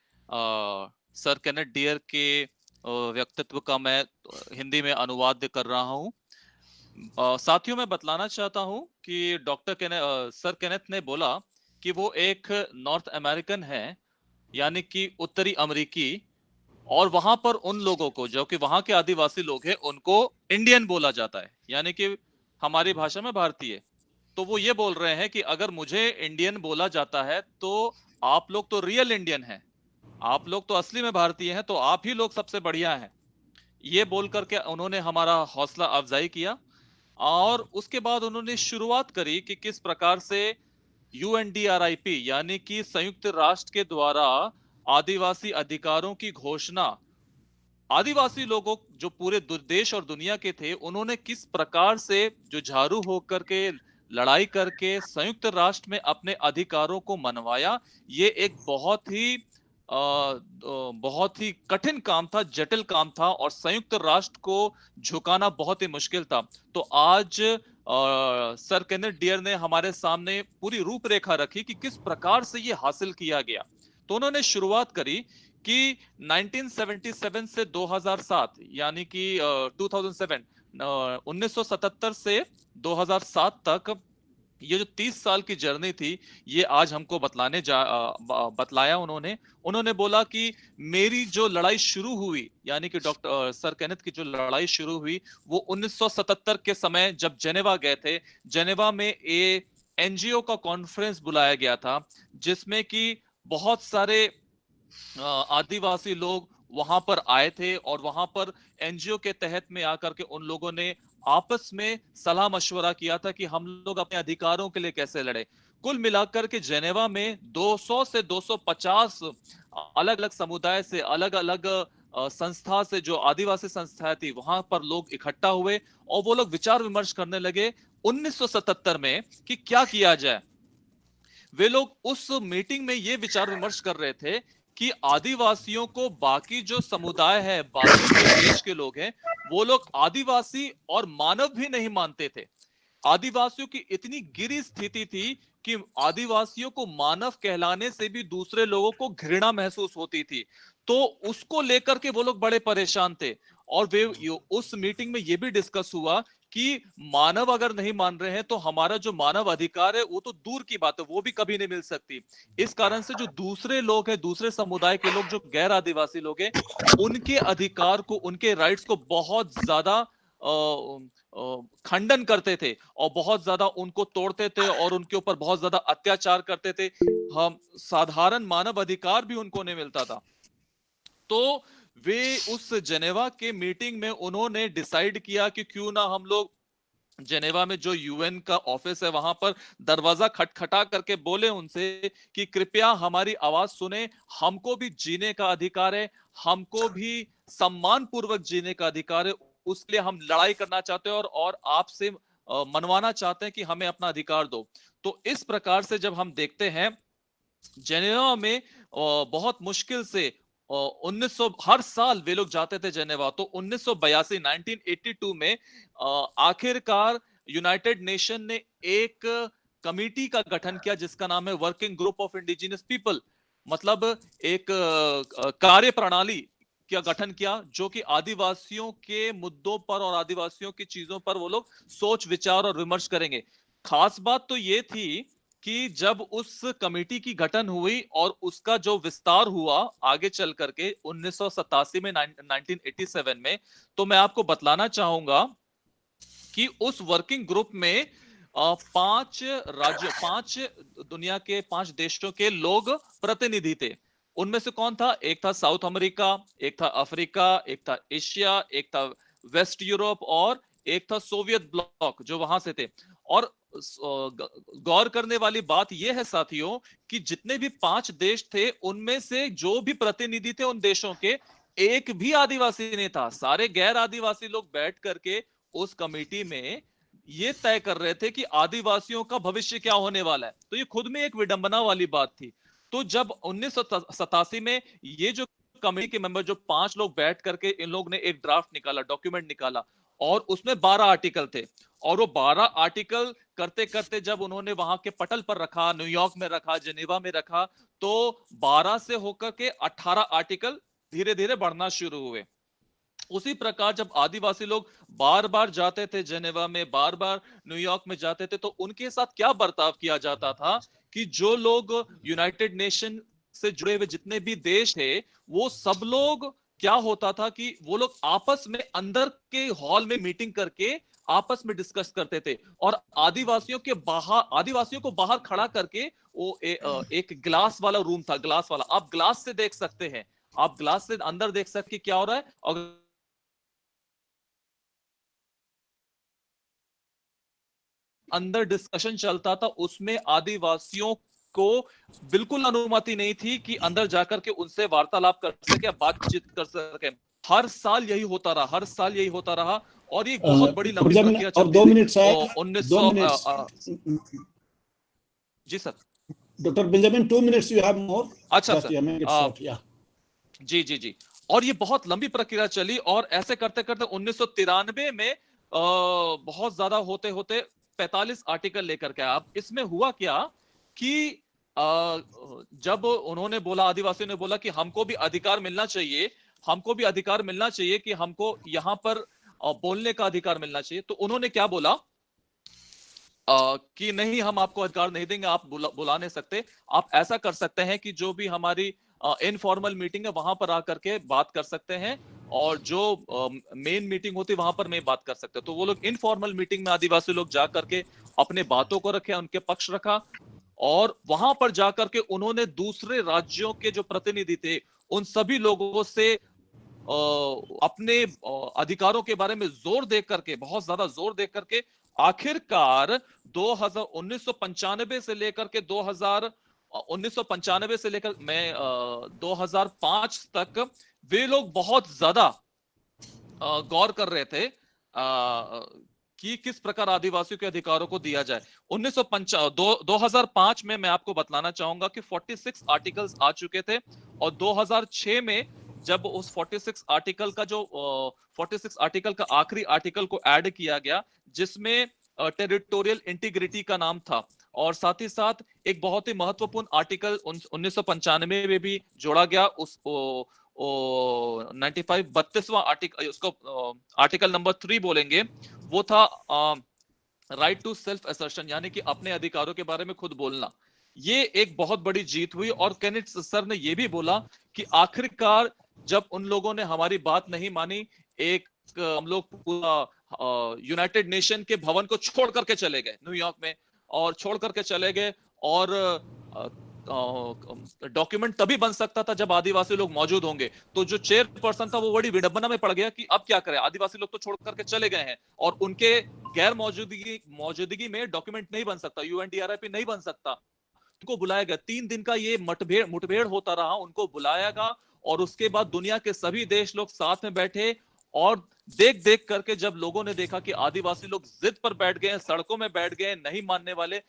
सर केनेथ डियर के व्यक्तित्व का मैं हिंदी में अनुवाद कर रहा हूँ। साथियों, मैं बतलाना चाहता हूं कि सर केनेथ ने बोला कि वो एक नॉर्थ अमेरिकन है, यानी कि उत्तरी अमेरिकी, और वहां पर उन लोगों को जो कि वहां के आदिवासी लोग हैं उनको इंडियन बोला जाता है, यानी कि हमारी भाषा में भारतीय। तो वो ये बोल रहे हैं कि अगर मुझे इंडियन बोला जाता है तो आप लोग तो रियल इंडियन हैं, आप लोग तो असली में भारतीय हैं, तो आप ही लोग सबसे बढ़िया हैं। ये बोल करके उन्होंने हमारा हौसला अफजाई किया, और उसके बाद उन्होंने शुरुआत करी कि किस प्रकार से यूएनडीआरआईपी यानी कि संयुक्त राष्ट्र के द्वारा आदिवासी अधिकारों की घोषणा आदिवासी लोगों जो पूरे देश और दुनिया के थे, उन्होंने किस प्रकार से जुझारू होकर के लड़ाई करके संयुक्त राष्ट्र में अपने अधिकारों को मनवाया। ये एक बहुत ही कठिन काम था, जटिल काम था, और संयुक्त राष्ट्र को झुकाना बहुत ही मुश्किल था। तो आज सर केनेथ डियर ने हमारे सामने पूरी रूपरेखा रखी कि किस प्रकार से ये हासिल किया गया। तो उन्होंने शुरुआत करी कि 1977 से 2007, यानी कि 2007 1977 से 2007 तक ये जो 30 साल की जर्नी थी, ये आज हमको बतलाया उन्होंने बोला कि मेरी जो लड़ाई शुरू हुई, यानी कि डॉक्टर सर केनेथ की जो लड़ाई शुरू हुई वो 1977 के समय जब जेनेवा गए थे। जेनेवा में एनजीओ का कॉन्फ्रेंस बुलाया गया था, जिसमें कि बहुत सारे आदिवासी लोग वहां पर आए थे, और वहां पर एनजीओ के तहत में आकर के उन लोगों ने आपस में सलाह मशवरा किया था कि हम लोग अपने अधिकारों के लिए कैसे लड़े। कुल मिलाकर के जेनेवा में 200 से 250 अलग अलग समुदाय से, अलग अलग संस्था से, जो आदिवासी संस्थाएं थी, वहां पर लोग इकट्ठा हुए और वो लोग विचार विमर्श करने लगे 1977 में कि क्या किया जाए। वे लोग उस मीटिंग में ये विचार विमर्श कर रहे थे कि आदिवासियों को बाकी जो समुदाय है, बाकी जो देश के लोग हैं, वो लोग आदिवासी और मानव भी नहीं मानते थे। आदिवासियों की इतनी गिरी स्थिति थी कि आदिवासियों को मानव कहलाने से भी दूसरे लोगों को घृणा महसूस होती थी। तो उसको लेकर के वो लोग बड़े परेशान थे, और उस मीटिंग में ये भी डिस्कस हुआ कि मानव अगर नहीं मान रहे हैं तो हमारा जो मानव अधिकार है वो तो दूर की बात है, वो भी कभी नहीं मिल सकती। इस कारण से जो दूसरे लोग हैं, दूसरे समुदाय के लोग जो गैर आदिवासी लोग हैं, उनके अधिकार को, उनके राइट्स को बहुत ज्यादा खंडन करते थे और बहुत ज्यादा उनको तोड़ते थे और उनके ऊपर बहुत ज्यादा अत्याचार करते थे। हम साधारण मानव अधिकार भी उनको नहीं मिलता था। तो वे उस जेनेवा के मीटिंग में उन्होंने डिसाइड किया कि क्यों ना हम लोग जेनेवा में जो यूएन का ऑफिस है वहां पर दरवाजा खटखटा करके बोले उनसे कि कृपया हमारी आवाज सुने, हमको भी जीने का अधिकार है, हमको भी सम्मान पूर्वक जीने का अधिकार है, उसके लिए हम लड़ाई करना चाहते हैं और आपसे मनवाना चाहते हैं कि हमें अपना अधिकार दो। तो इस प्रकार से जब हम देखते हैं जेनेवा में बहुत मुश्किल से 1900 हर साल वे लोग जाते थे जेनेवा। तो 1982 में आखिरकार यूनाइटेड नेशन ने एक कमिटी का गठन किया जिसका नाम है working group of indigenous people, मतलब एक कार्य प्रणाली का गठन किया जो कि आदिवासियों के मुद्दों पर और आदिवासियों की चीजों पर वो लोग सोच विचार और विमर्श करेंगे। खास बात तो ये थी कि जब उस कमेटी की गठन हुई और उसका जो विस्तार हुआ आगे चल करके 1987 में 1987 में, तो मैं आपको बतलाना चाहूंगा कि उस वर्किंग ग्रुप में 5 दुनिया के 5 देशों के लोग प्रतिनिधि थे। उनमें से कौन था? एक था साउथ अमेरिका, एक था अफ्रीका, एक था एशिया, एक था वेस्ट यूरोप और एक था सोवियत ब्लॉक जो वहां से थे। और गौर करने वाली बात यह है साथियों कि जितने भी 5 देश थे उनमें से जो भी प्रतिनिधि थे उन देशों के, एक भी आदिवासी नहीं था। सारे गैर आदिवासी लोग बैठ करके उस कमेटी में ये तय कर रहे थे कि आदिवासियों का भविष्य क्या होने वाला है। तो ये खुद में एक विडंबना वाली बात थी। तो जब 1987 में ये जो कमेटी के मेंबर जो 5 लोग बैठ करके इन लोग ने एक ड्राफ्ट निकाला, डॉक्यूमेंट निकाला, और उसमें 12 आर्टिकल थे, और वो 12 आर्टिकल करते करते जब उन्होंने वहां के पटल पर रखा, न्यूयॉर्क में रखा, जेनेवा में रखा, तो 12 से होकर के 18 आर्टिकल धीरे धीरे बढ़ना शुरू हुए। उसी प्रकार जब आदिवासी लोग बार बार जाते थे जेनेवा में, बार बार न्यूयॉर्क में जाते थे, तो उनके साथ क्या बर्ताव किया जाता था कि जो लोग यूनाइटेड नेशन से जुड़े हुए जितने भी देश थे, वो सब लोग क्या होता था कि वो लोग आपस में अंदर के हॉल में मीटिंग करके आपस में डिस्कस करते थे, और आदिवासियों को बाहर खड़ा करके वो एक ग्लास वाला रूम था, ग्लास वाला, आप ग्लास से देख सकते हैं, आप ग्लास से अंदर देख सकते क्या हो रहा है, और अंदर डिस्कशन चलता था। उसमें आदिवासियों को बिल्कुल अनुमति नहीं थी कि अंदर जाकर के उनसे वार्तालाप कर सके, बातचीत कर सके। हर साल यही होता रहा, हर साल यही होता रहा, और ये बहुत बड़ी लंबी प्रक्रिया
और
चलती
2
थी।
Minute sir, 2
1900
minute.
जी sir.
Dr. Benjamin, 2 minutes you have more.
अच्छा
Just,
sir,
yeah, make it short, yeah.
जी जी जी। और ये बहुत लंबी प्रक्रिया चली, और ऐसे करते करते 1993 में बहुत ज्यादा होते होते 45 आर्टिकल लेकर के आया। अब इसमें हुआ क्या कि जब उन्होंने बोला, आदिवासियों ने बोला कि हमको भी अधिकार मिलना चाहिए, हमको भी अधिकार मिलना चाहिए, कि हमको यहाँ पर बोलने का अधिकार मिलना चाहिए, तो उन्होंने क्या बोला कि नहीं, हम आपको अधिकार नहीं देंगे, आप बुला नहीं सकते। आप ऐसा कर सकते हैं कि जो भी हमारी इनफॉर्मल मीटिंग है वहां पर आकर के बात कर सकते हैं, और जो मेन मीटिंग होती है वहां पर मैं बात कर सकते हैं। तो वो लोग इनफॉर्मल मीटिंग में आदिवासी लोग जा करके अपने बातों को रखे, उनके पक्ष रखा, और वहां पर जाकर के उन्होंने दूसरे राज्यों के जो प्रतिनिधि थे उन सभी लोगों से अपने अधिकारों के बारे में जोर दे करके, बहुत ज्यादा जोर दे करके, आखिरकार 1995 से लेकर के 1995 से लेकर 2005 तक वे लोग बहुत ज्यादा गौर कर रहे थे कि किस प्रकार आदिवासियों के अधिकारों को दिया जाए। 2005 में मैं आपको बतलाना चाहूंगा कि 46 आर्टिकल्स आ चुके थे, और 2006 में जब उस 46 आर्टिकल का जो 46 आर्टिकल का आखिरी आर्टिकल को ऐड किया गया, जिसमें टेरिटोरियल इंटीग्रिटी का नाम था, और साथ ही साथ एक बहुत ही महत्वपूर्ण आर्टिकल 1995 में भी जोड़ा गया, उस 32वां आर्टिकल, उसको आर्टिकल नंबर 3 बोलेंगे, वो था राइट टू सेल्फ असर्शन, यानी कि अपने अधिकारों के बारे में खुद बोलना। ये एक बहुत बड़ी जीत हुई, और केनेथ सर ने यह भी बोला कि आखिरकार जब उन लोगों ने हमारी बात नहीं मानी, एक हम लोग पूरा यूनाइटेड नेशन के भवन को छोड़ करके चले गए न्यूयॉर्क में, और छोड़ करके चले गए, और डॉक्यूमेंट तभी बन सकता था जब आदिवासी लोग मौजूद होंगे। तो जो चेयरपर्सन था वो बड़ी विडंबना में पड़ गया कि अब क्या करें, आदिवासी लोग तो छोड़ करके चले गए हैं, और उनके गैर मौजूदगी में डॉक्यूमेंट नहीं बन सकता, यूएनडीआरआईपी नहीं बन सकता। उनको बुलाया गया, 3 दिन का ये मुठभेड़ होता रहा, उनको बुलाया गया, और उसके बाद दुनिया के सभी देश लोग साथ में बैठे, और देख देख करके जब लोगों ने देखा कि आदिवासी लोग जिद पर बैठ गए, सड़कों में बैठ गए, नहीं मानने वाले,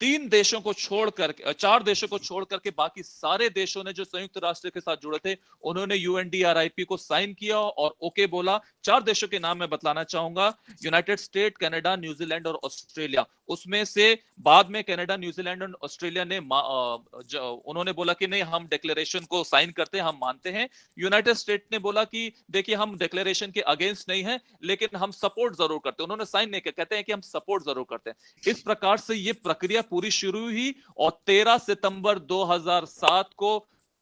3 देशों को छोड़ करके, 4 देशों को छोड़ करके बाकी सारे देशों ने जो संयुक्त राष्ट्र के साथ जुड़े थे, उन्होंने यूएनडीआरआईपी को साइन किया और ओके बोला। 4 देशों के नाम मैं बतलाना चाहूंगा, यूनाइटेड स्टेट, कनाडा, न्यूजीलैंड और ऑस्ट्रेलिया। उसमें से बाद में कनाडा, न्यूजीलैंड और ऑस्ट्रेलिया ने उन्होंने बोला कि नहीं, हम डिक्लेरेशन को साइन करते हैं, हम मानते हैं। यूनाइटेड स्टेट ने बोला कि देखिए, हम डिक्लेरेशन के अगेंस्ट नहीं है, लेकिन हम सपोर्ट जरूर करते हैं। उन्होंने साइन नहीं किया, कहते हैं कि हम सपोर्ट जरूर करते हैं। इस प्रकार से ये प्रक्रिया पूरी शुरू हुई, और 13 सितंबर 2007 को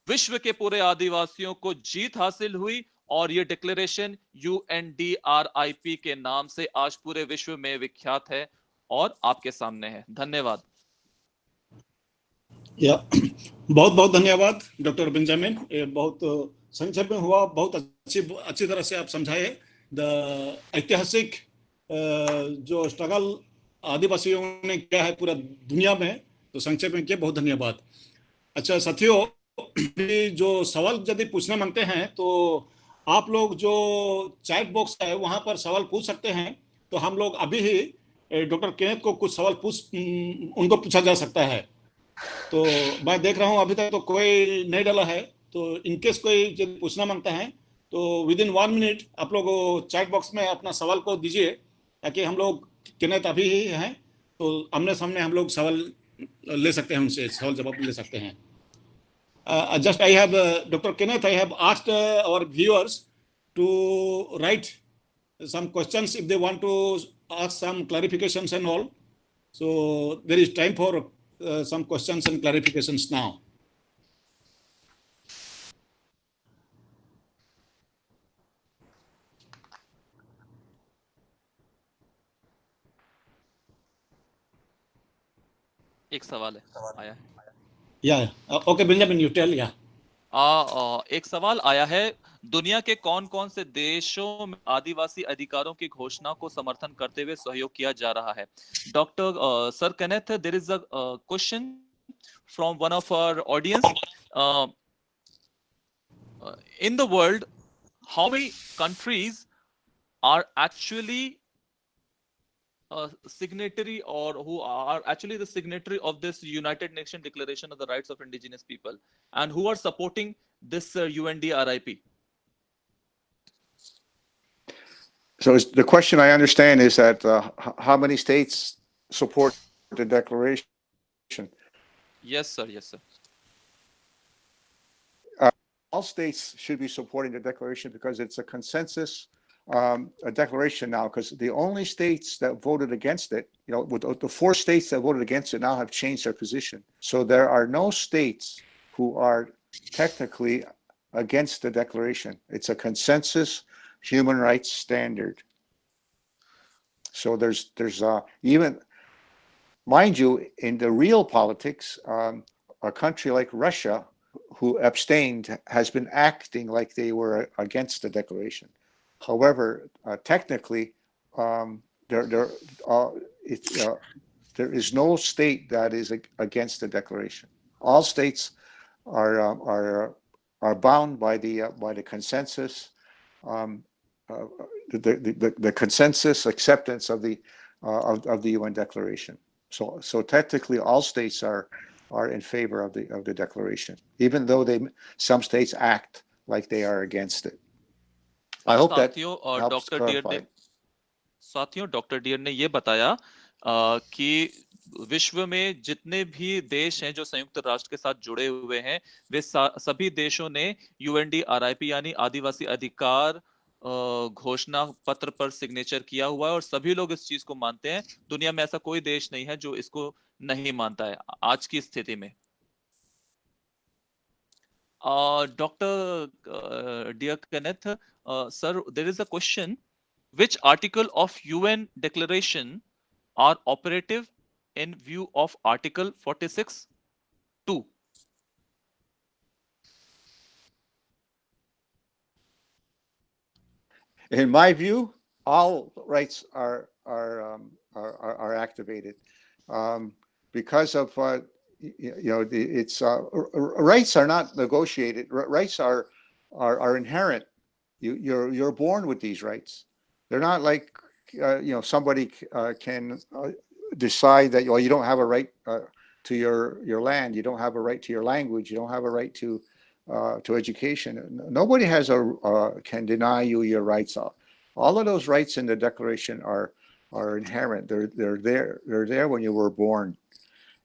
विश्व के पूरे आदिवासियों को जीत हासिल हुई, और ये डिक्लेरेशन यूएनडीआरआईपी के नाम से आज पूरे विश्व में विख्यात है और आपके सामने है। धन्यवाद।
बहुत बहुत धन्यवाद डॉक्टर बेंजामिन, ये बहुत संक्षेप में हुआ, बहुत अच्छी तरह से आप समझाए द ऐतिहासिक जो स्ट्रगल आदिवासियों ने किया है पूरा दुनिया में, तो संक्षेप में किया। बहुत धन्यवाद। अच्छा साथियों, जो सवाल यदि पूछना मांगते हैं तो आप लोग जो चैट बॉक्स है वहां पर सवाल पूछ सकते हैं। तो हम लोग अभी ही डॉक्टर केनेथ को कुछ सवाल उनको पूछा जा सकता है। तो मैं देख रहा हूँ अभी तक तो कोई नहीं डाला है। तो इनकेस कोई यदि पूछना मांगता है तो विद इन 1 मिनट आप लोग चैट बॉक्स में अपना सवाल को दीजिए, ताकि हम लोग केनेथ अभी ही हैं तो आमने सामने हम लोग सवाल ले सकते हैं, उनसे सवाल जवाब ले सकते हैं। Just I have, Dr. Kenneth, I have asked our viewers to write some questions if they want to ask some clarifications and all. So there is time for some questions and clarifications now.
एक सवाल है आया है।
Yeah. Okay, Benjamin, you tell. Yeah.
एक सवाल आया है, दुनिया के कौन कौन से देशों में आदिवासी अधिकारों की घोषणा को समर्थन करते हुए सहयोग किया जा रहा है? Doctor sir Kenneth, there is a question from one of our audience. In the world, how many countries are actually signatory, or who are actually the signatory of this United Nations Declaration of the Rights of Indigenous People, and who are supporting this UNDRIP?
So the question I understand is that how many states support the declaration?
Yes, sir. Yes, sir.
All states should be supporting the declaration because it's a consensus a declaration now, because the only states that voted against it, with the 4 states that voted against it now have changed their position. So there are no states who are technically against the declaration. It's a consensus human rights standard. So there's even, mind you, in the real politics, a country like Russia, who abstained, has been acting like they were against the declaration. However, technically, there is no state that is against the declaration. All states are bound by the consensus, the consensus acceptance of the UN declaration. So technically, all states are in favor of the declaration, even though some states act like they are against it. I hope that helps clarify.
साथियों, doctor dear ने ये बताया कि विश्व में जितने भी देश हैं जो संयुक्त राष्ट्र के साथ जुड़े हुए हैं, वे सभी देशों ने UNDRIP यानी आदिवासी अधिकार घोषणा पत्र पर सिग्नेचर किया हुआ है, और सभी लोग इस चीज को मानते हैं। दुनिया में ऐसा कोई देश नहीं है जो इसको नहीं मानता है आज की स्थिति में। Dr. Dear Kenneth, sir, there is a question: which article of UN declaration are operative in view of Article 46(2)?
In my view, all rights are activated because of it's rights are not negotiated. Rights are inherent. You're born with these rights. They're not like somebody can decide that you don't have a right to your land. You don't have a right to your language. You don't have a right to education. Nobody can deny you your rights. All of those rights in the Declaration are inherent. They're there. They're there when you were born,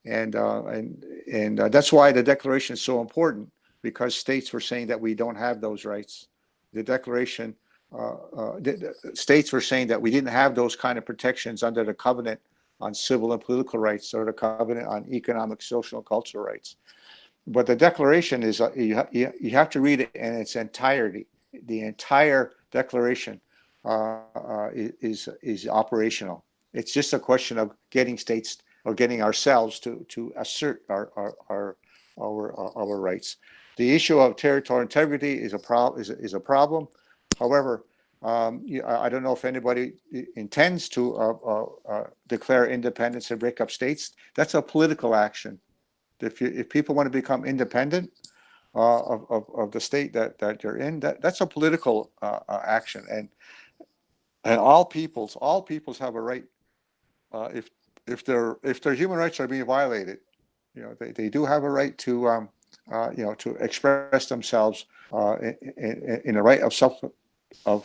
and that's why the Declaration is so important, because states were saying that we don't have those rights. The Declaration, states were saying that we didn't have those kind of protections under the Covenant on Civil and Political Rights, or the Covenant on Economic, Social, and Cultural Rights. But the Declaration is, you have to read it in its entirety. The entire Declaration is operational. It's just a question of getting states, or getting ourselves to assert our rights. The issue of territorial integrity is a problem. However, I don't know if anybody intends to declare independence and break up states. That's a political action. If people want to become independent of the state that you're in, that's a political action, and all peoples have a right, if their human rights are being violated, they do have a right to to express themselves in a right of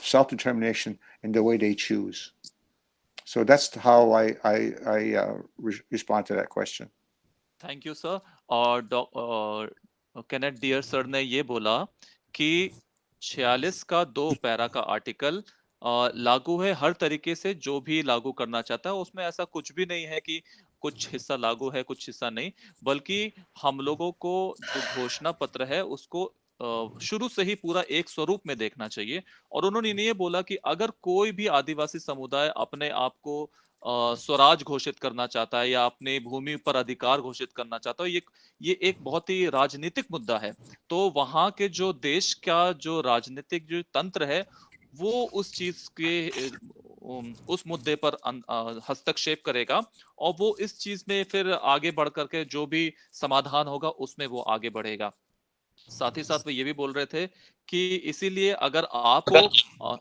self-determination in the way they choose. So that's how I respond to that question.
Thank you sir. और Kenneth dear sir ने ये बोला कि 46 का 2 para का article लागू है हर तरीके से, जो भी लागू करना चाहता है उसमें ऐसा कुछ भी नहीं है कि कुछ हिस्सा लागू है कुछ हिस्सा नहीं, बल्कि हम लोगों को जो घोषणा पत्र है उसको शुरू से ही पूरा एक स्वरूप में देखना चाहिए। और उन्होंने ये बोला कि अगर कोई भी आदिवासी समुदाय अपने आप को स्वराज घोषित करना चाहता है या अपने भूमि पर अधिकार घोषित करना चाहता है, ये एक बहुत ही राजनीतिक मुद्दा है। तो वहां के जो देश का जो राजनीतिक जो तंत्र है वो उस चीज के उस मुद्दे पर हस्तक्षेप करेगा, और वो इस चीज में फिर आगे बढ़ करके जो भी समाधान होगा उसमें वो आगे बढ़ेगा। साथ ही साथ वो ये भी बोल रहे थे कि इसीलिए अगर आपको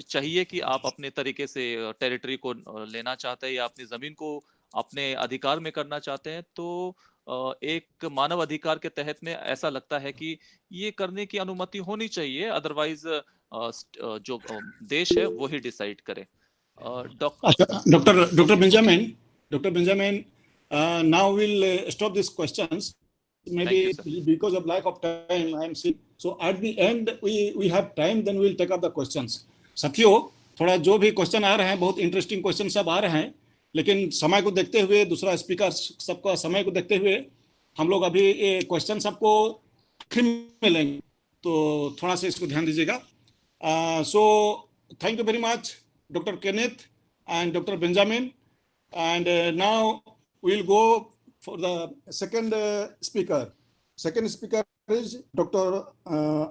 चाहिए कि आप अपने तरीके से टेरिटरी को लेना चाहते हैं या अपनी जमीन को अपने अधिकार में करना चाहते हैं, तो एक मानव अधिकार के तहत में ऐसा लगता है कि ये करने की अनुमति होनी चाहिए, अदरवाइज जो देश है वो ही डिसाइड करे।
Dr. Benjamin, now we'll stop these questions. Maybe because of lack of time, I am sick. So at the end, we have time, then we'll take up the questions. साथियों, थोड़ा जो भी question आ रहे हैं, बहुत interesting question सब आ रहे हैं, लेकिन समय को देखते हुए, दूसरा स्पीकर सबका समय को देखते हुए, हम लोग अभी ये क्वेश्चन सबको आखिर में लेंगे, तो थोड़ा सा इसको ध्यान दीजिएगा। So thank you very much, Dr. Kenneth and Dr. Benjamin, and now we'll go for the second speaker. Second speaker is Dr.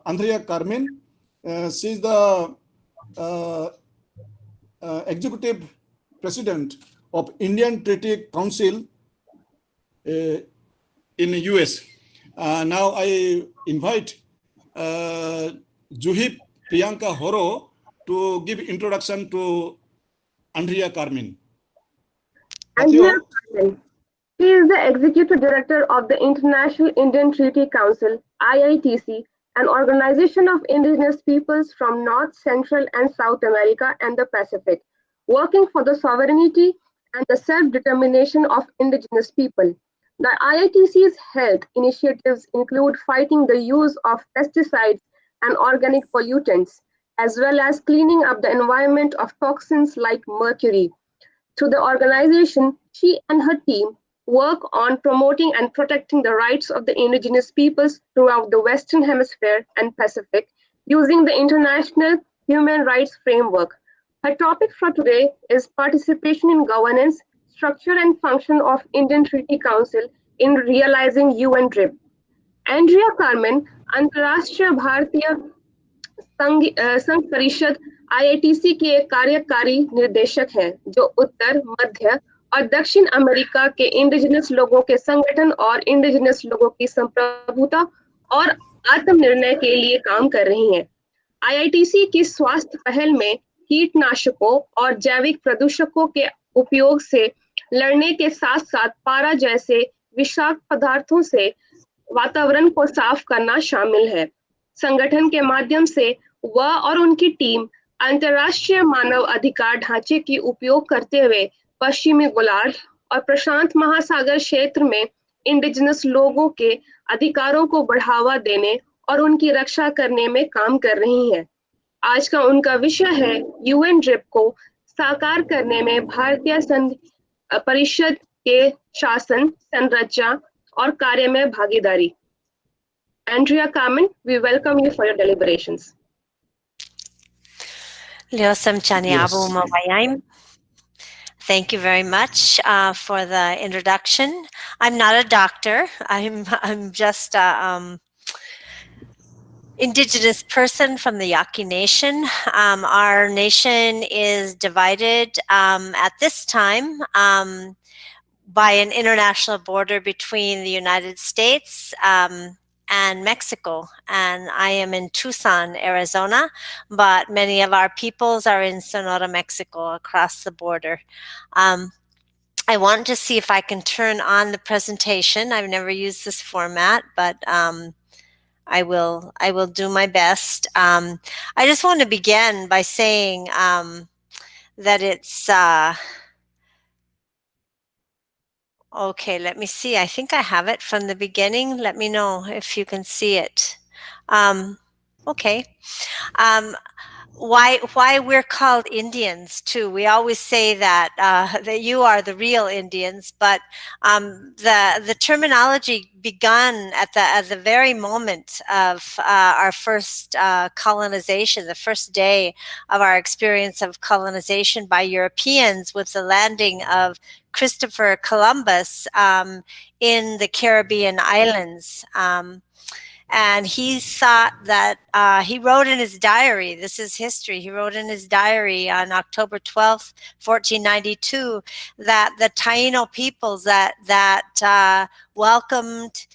Andrea Carmen. She is the Executive President of Indian Treaty Council in the US. Now I invite Juhip Priyanka Horo to give introduction to Andrea Carmen.
Andrea Carmen. She is the Executive Director of the International Indian Treaty Council, IITC, an organization of indigenous peoples from North, Central, and South America and the Pacific, working for the sovereignty and the self-determination of indigenous people. The IITC's health initiatives include fighting the use of pesticides and organic pollutants, as well as cleaning up the environment of toxins like mercury. Through the organization, she and her team work on promoting and protecting the rights of the indigenous peoples throughout the Western Hemisphere and Pacific using the international human rights framework. Her topic for today is participation in governance, structure and function of Indian Treaty Council in realizing UN DRIP. Andrea Carmen, अंतर्राष्ट्रीय भारतीय संघ परिषद IITC के एक कार्यकारी निर्देशक हैं, जो उत्तर, मध्य और दक्षिण अमेरिका के इंडिजिनस लोगों के संगठन और इंडिजिनस लोगों की संप्रभुता और आत्मनिर्णय के लिए काम कर रही हैं। IITC की स्वास्थ्य पहल में कीटनाशकों और जैविक प्रदूषकों के उपयोग से लड़ने के साथ साथ पारा जैसे विषाक्त पदार्थों से वातावरण को साफ करना शामिल है। संगठन के माध्यम से वह और उनकी टीम अंतर्राष्ट्रीय मानव अधिकार ढांचे की उपयोग करते हुए पश्चिमी गोलार्ध और प्रशांत महासागर क्षेत्र में इंडिजिनस लोगों के अधिकारों को बढ़ावा देने और उनकी रक्षा करने में काम कर रही है। आज का उनका विषय है यूएन ड्रिप को साकार करने में भारतीय संघ परिषद के शासन, संरचना और कार्य में भागीदारी। Andrea Carmen, we welcome you for your deliberations.
Liosam Chaniabu Mawayim. Thank you very much for the introduction. I'm not a doctor. I'm just indigenous person from the Yaqui Nation. Our nation is divided at this time by an international border between the United States and Mexico. And I am in Tucson, Arizona, but many of our peoples are in Sonora, Mexico, across the border. I want to see if I can turn on the presentation. I've never used this format, but I will do my best. I just want to begin by saying that it's okay. Let me see. I think I have it from the beginning. Let me know if you can see it. Okay. Um, why we're called Indians too. We always say that that you are the real Indians, but the terminology begun at the very moment of our first colonization, the first day of our experience of colonization by Europeans with the landing of Christopher Columbus in the Caribbean islands. And he thought that he wrote in his diary, this is history, he wrote in his diary on October 12th, 1492, that the Taino peoples that welcomed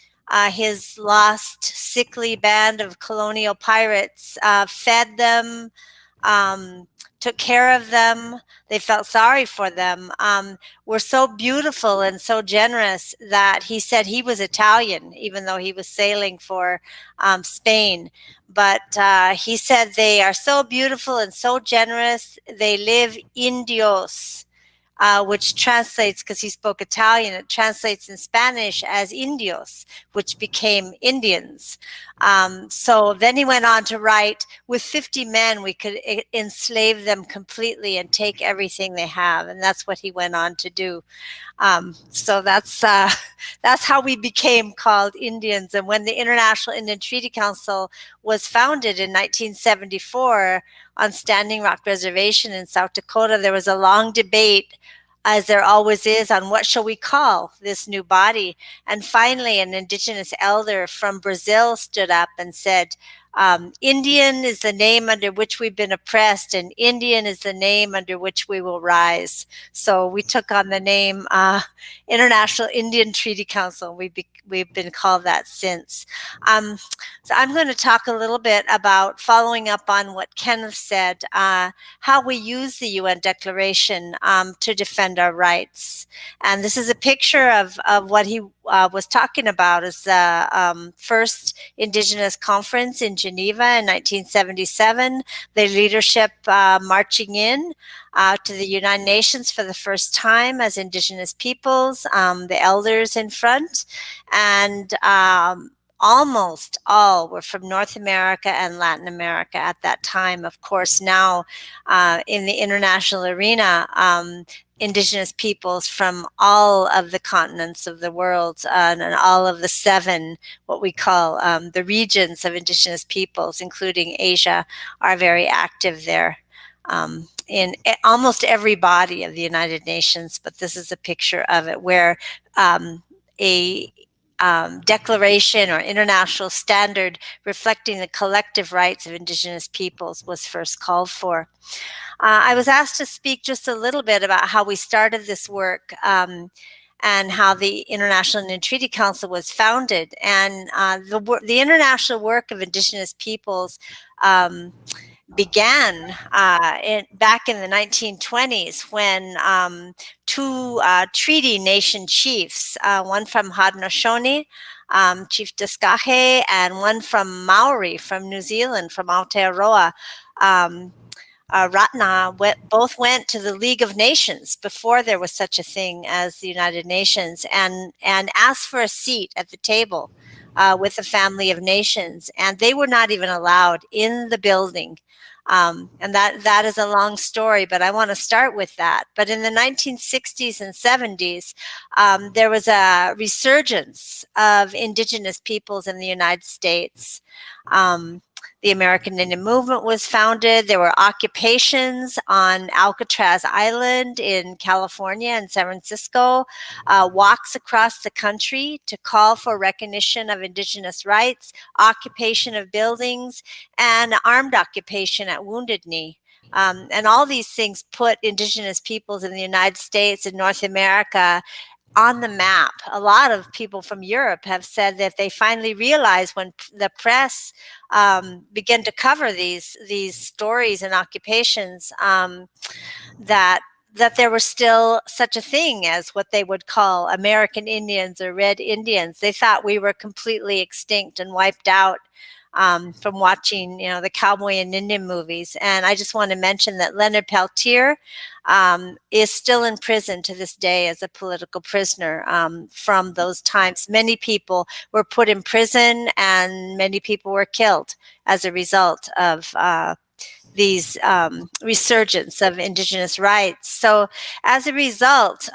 his lost sickly band of colonial pirates fed them, took care of them, they felt sorry for them, were so beautiful and so generous that he said he was Italian, even though he was sailing for Spain. But he said they are so beautiful and so generous, they live in Dios. Which translates, because he spoke Italian, it translates in Spanish as Indios, which became Indians. So then he went on to write, with 50 men, we could enslave them completely and take everything they have. And that's what he went on to do. So that's how we became called Indians. And when the International Indian Treaty Council was founded in 1974 on Standing Rock Reservation in South Dakota, there was a long debate, as there always is, on what shall we call this new body. And finally, an indigenous elder from Brazil stood up and said, Indian is the name under which we've been oppressed, and Indian is the name under which we will rise. So we took on the name International Indian Treaty Council. We've been called that since. So I'm going to talk a little bit about, following up on what Kenneth said, how we use the UN Declaration to defend our rights. And this is a picture of what he was talking about, as the first Indigenous conference in Geneva in 1977, the leadership marching in to the United Nations for the first time as Indigenous peoples, the elders in front, and almost all were from North America and Latin America at that time. Of course, now in the international arena, Indigenous peoples from all of the continents of the world and all of the 7, what we call the regions of Indigenous peoples, including Asia, are very active there. In almost every body of the United Nations, but this is a picture of it where a declaration or international standard reflecting the collective rights of Indigenous peoples was first called for. I was asked to speak just a little bit about how we started this work and how the International Indian Treaty Council was founded. And the international work of Indigenous peoples began back in the 1920s when 2 treaty nation chiefs, one from Haudenosaunee, Chief Diskahe, and one from Maori from New Zealand, from Aotearoa, Ratna, both went to the League of Nations before there was such a thing as the United Nations, and asked for a seat at the table with the family of nations, and they were not even allowed in the building. And that is a long story, but I want to start with that. But in the 1960s and 70s, there was a resurgence of Indigenous peoples in the United States. The American Indian Movement was founded. There were occupations on Alcatraz Island in California and San Francisco, walks across the country to call for recognition of Indigenous rights, occupation of buildings, and armed occupation at Wounded Knee. And all these things put Indigenous peoples in the United States and North America on the map. A lot of people from Europe have said that they finally realized when the press began to cover these stories and occupations that there was still such a thing as what they would call American Indians or Red Indians. They thought we were completely extinct and wiped out from watching, the cowboy and Indian movies. And I just want to mention that Leonard Peltier is still in prison to this day as a political prisoner from those times. Many people were put in prison and many people were killed as a result of these resurgence of Indigenous rights. So as a result,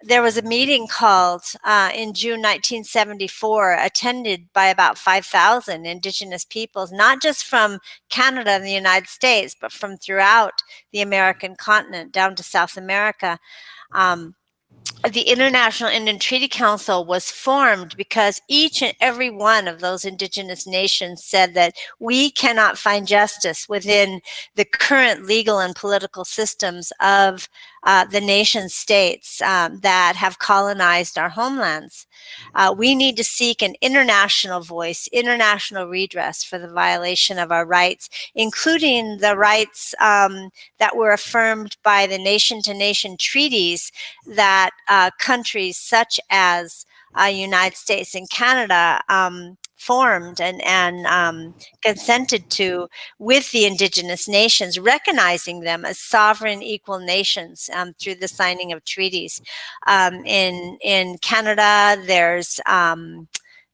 there was a meeting called in June 1974, attended by about 5,000 Indigenous peoples, not just from Canada and the United States, but from throughout the American continent down to South America. The International Indian Treaty Council was formed because each and every one of those Indigenous nations said that we cannot find justice within the current legal and political systems of the nation states that have colonized our homelands. We need to seek an international voice, international redress for the violation of our rights, including the rights that were affirmed by the nation-to-nation treaties that countries such as United States and Canada formed and consented to with the Indigenous nations, recognizing them as sovereign equal nations through the signing of treaties. In Canada, there's I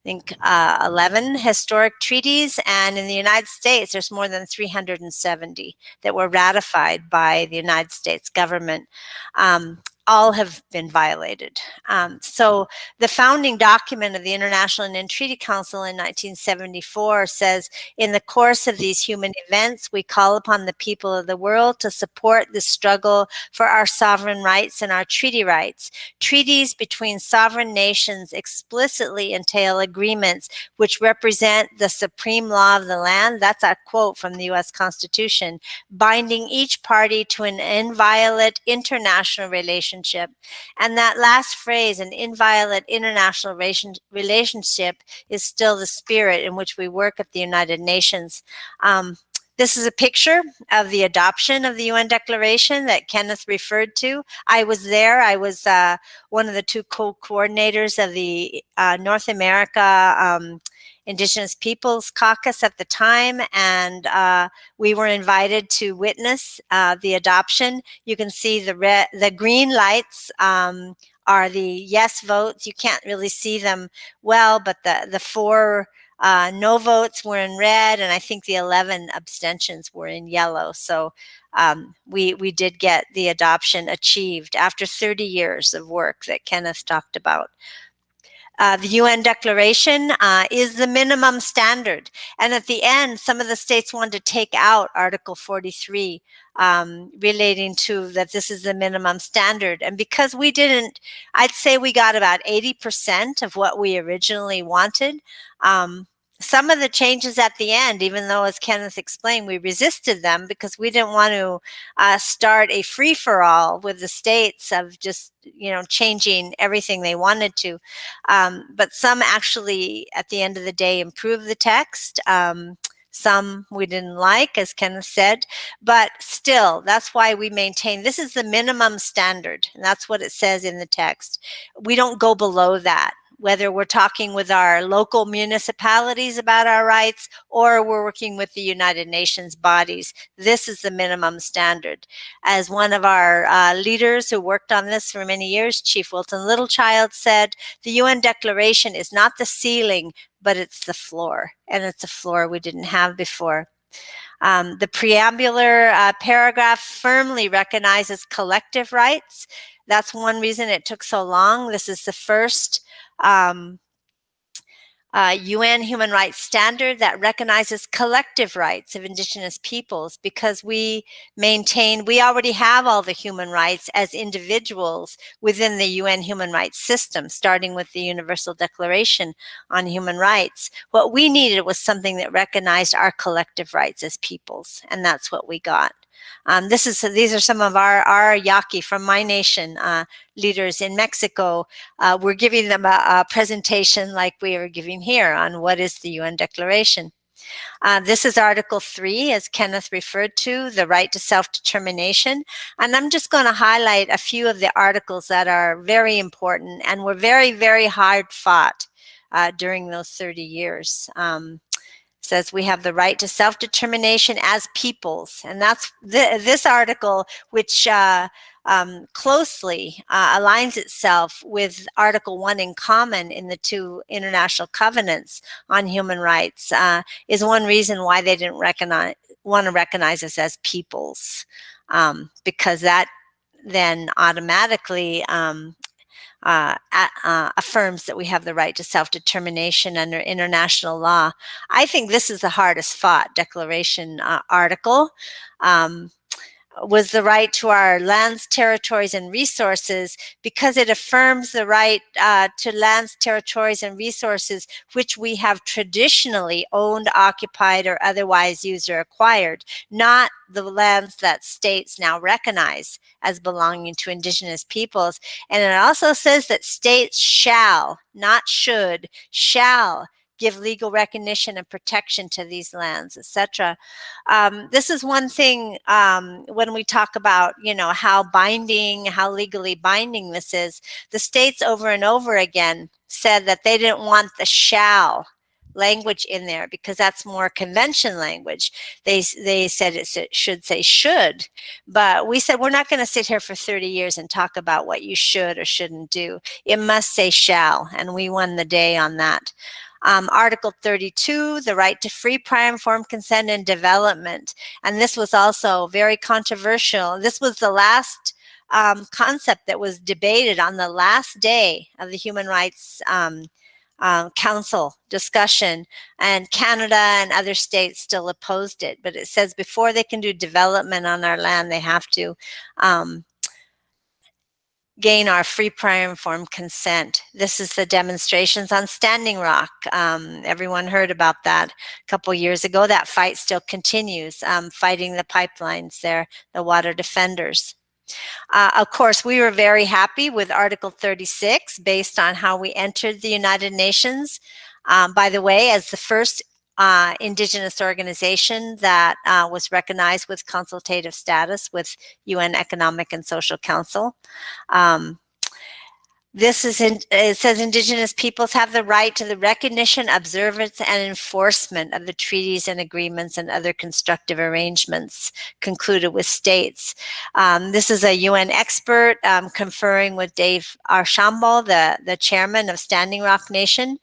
think 11 historic treaties, and in the United States, there's more than 370 that were ratified by the United States government. All have been violated. So the founding document of the International Indian Treaty Council in 1974 says, in the course of these human events, we call upon the people of the world to support the struggle for our sovereign rights and our treaty rights. Treaties between sovereign nations explicitly entail agreements which represent the supreme law of the land. That's a quote from the US Constitution, binding each party to an inviolate international relationship. And that last phrase, an inviolate international relationship, is still the spirit in which we work at the United Nations. This is a picture of the adoption of the UN Declaration that Kenneth referred to. I was there. I was one of the two co-coordinators of the North America Indigenous Peoples Caucus at the time, and we were invited to witness the adoption. You can see the green lights are the yes votes. You can't really see them well, but the 4 no votes were in red, and I think the 11 abstentions were in yellow. So we did get the adoption achieved after 30 years of work that Kenneth talked about. The UN Declaration is the minimum standard. And at the end, some of the states wanted to take out Article 43 relating to that this is the minimum standard. And because we didn't, I'd say we got about 80% of what we originally wanted. Some of the changes at the end, even though, as Kenneth explained, we resisted them because we didn't want to start a free-for-all with the states of just, changing everything they wanted to. But some actually, at the end of the day, improved the text. Some we didn't like, as Kenneth said, but still, that's why we maintain this is the minimum standard, and that's what it says in the text. We don't go below that, whether we're talking with our local municipalities about our rights or we're working with the United Nations bodies. This is the minimum standard. As one of our leaders who worked on this for many years, Chief Wilton Littlechild, said, the UN Declaration is not the ceiling, but it's the floor, and it's a floor we didn't have before. The preambular paragraph firmly recognizes collective rights. That's one reason it took so long. This is the first UN human rights standard that recognizes collective rights of indigenous peoples, because we already have all the human rights as individuals within the UN human rights system, starting with the Universal Declaration on Human Rights. What we needed was something that recognized our collective rights as peoples, and that's what we got. These are some of our Yaqui from my nation leaders in Mexico. We're giving them a presentation like we are giving here on what is the UN Declaration. This is Article 3, as Kenneth referred to, the right to self-determination. And I'm just going to highlight a few of the articles that are very important and were very, very hard fought during those 30 years. Says we have the right to self-determination as peoples. And that's this article, which closely aligns itself with Article 1 in common in the two international covenants on human rights, is one reason why they didn't want to recognize us as peoples, because that then automatically affirms that we have the right to self-determination under international law. I think this is the hardest fought declaration article. Was the right to our lands, territories, and resources, because it affirms the right to lands, territories, and resources which we have traditionally owned, occupied, or otherwise used or acquired, not the lands that states now recognize as belonging to indigenous peoples. And it also says that states shall, not should, shall give legal recognition and protection to these lands, etc. This is one thing when we talk about, how legally binding this is. The states over and over again said that they didn't want the shall language in there because that's more convention language. They said it should say should, but we said we're not going to sit here for 30 years and talk about what you should or shouldn't do. It must say shall, and we won the day on that. Article 32, the right to free, prior, informed consent and development. And this was also very controversial. This was the last concept that was debated on the last day of the Human Rights Council discussion, and Canada and other states still opposed it. But it says before they can do development on our land, they have to gain our free, prior, informed consent. This is the demonstrations on Standing Rock. Everyone heard about that a couple years ago. That fight still continues, fighting the pipelines there, the water defenders. Of course, we were very happy with Article 36 based on how we entered the United Nations. By the way, as the first indigenous organization that was recognized with consultative status with UN Economic and Social Council. It says indigenous peoples have the right to the recognition, observance, and enforcement of the treaties and agreements and other constructive arrangements concluded with states. This is a UN expert conferring with Dave Archambault, the chairman of Standing Rock Nation,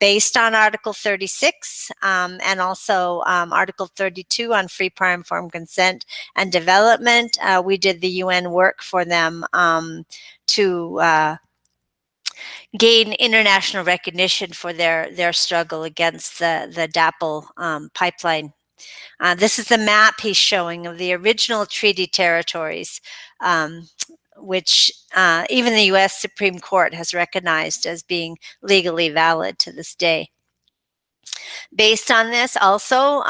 based on Article 36 and also Article 32 on free, prior, informed consent and development. We did the UN work for them to gain international recognition for their struggle against the DAPL pipeline. This is the map he's showing of the original treaty territories, which even the US Supreme Court has recognized as being legally valid to this day. Based on this, also,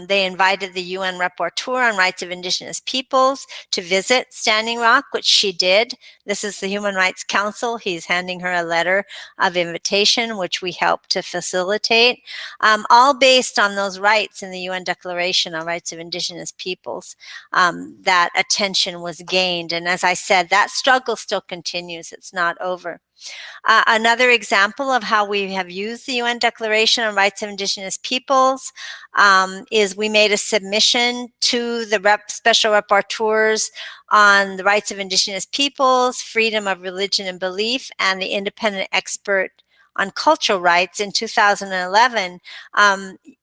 they invited the UN Rapporteur on Rights of Indigenous Peoples to visit Standing Rock, which she did. This is the Human Rights Council. He's handing her a letter of invitation, which we helped to facilitate, all based on those rights in the UN Declaration on Rights of Indigenous Peoples. That attention was gained. And as I said, that struggle still continues. It's not over. Another example of how we have used the UN Declaration on Rights of Indigenous Peoples is we made a submission to the special rapporteurs on the rights of Indigenous peoples, freedom of religion and belief, and the independent expert on cultural rights in 2011,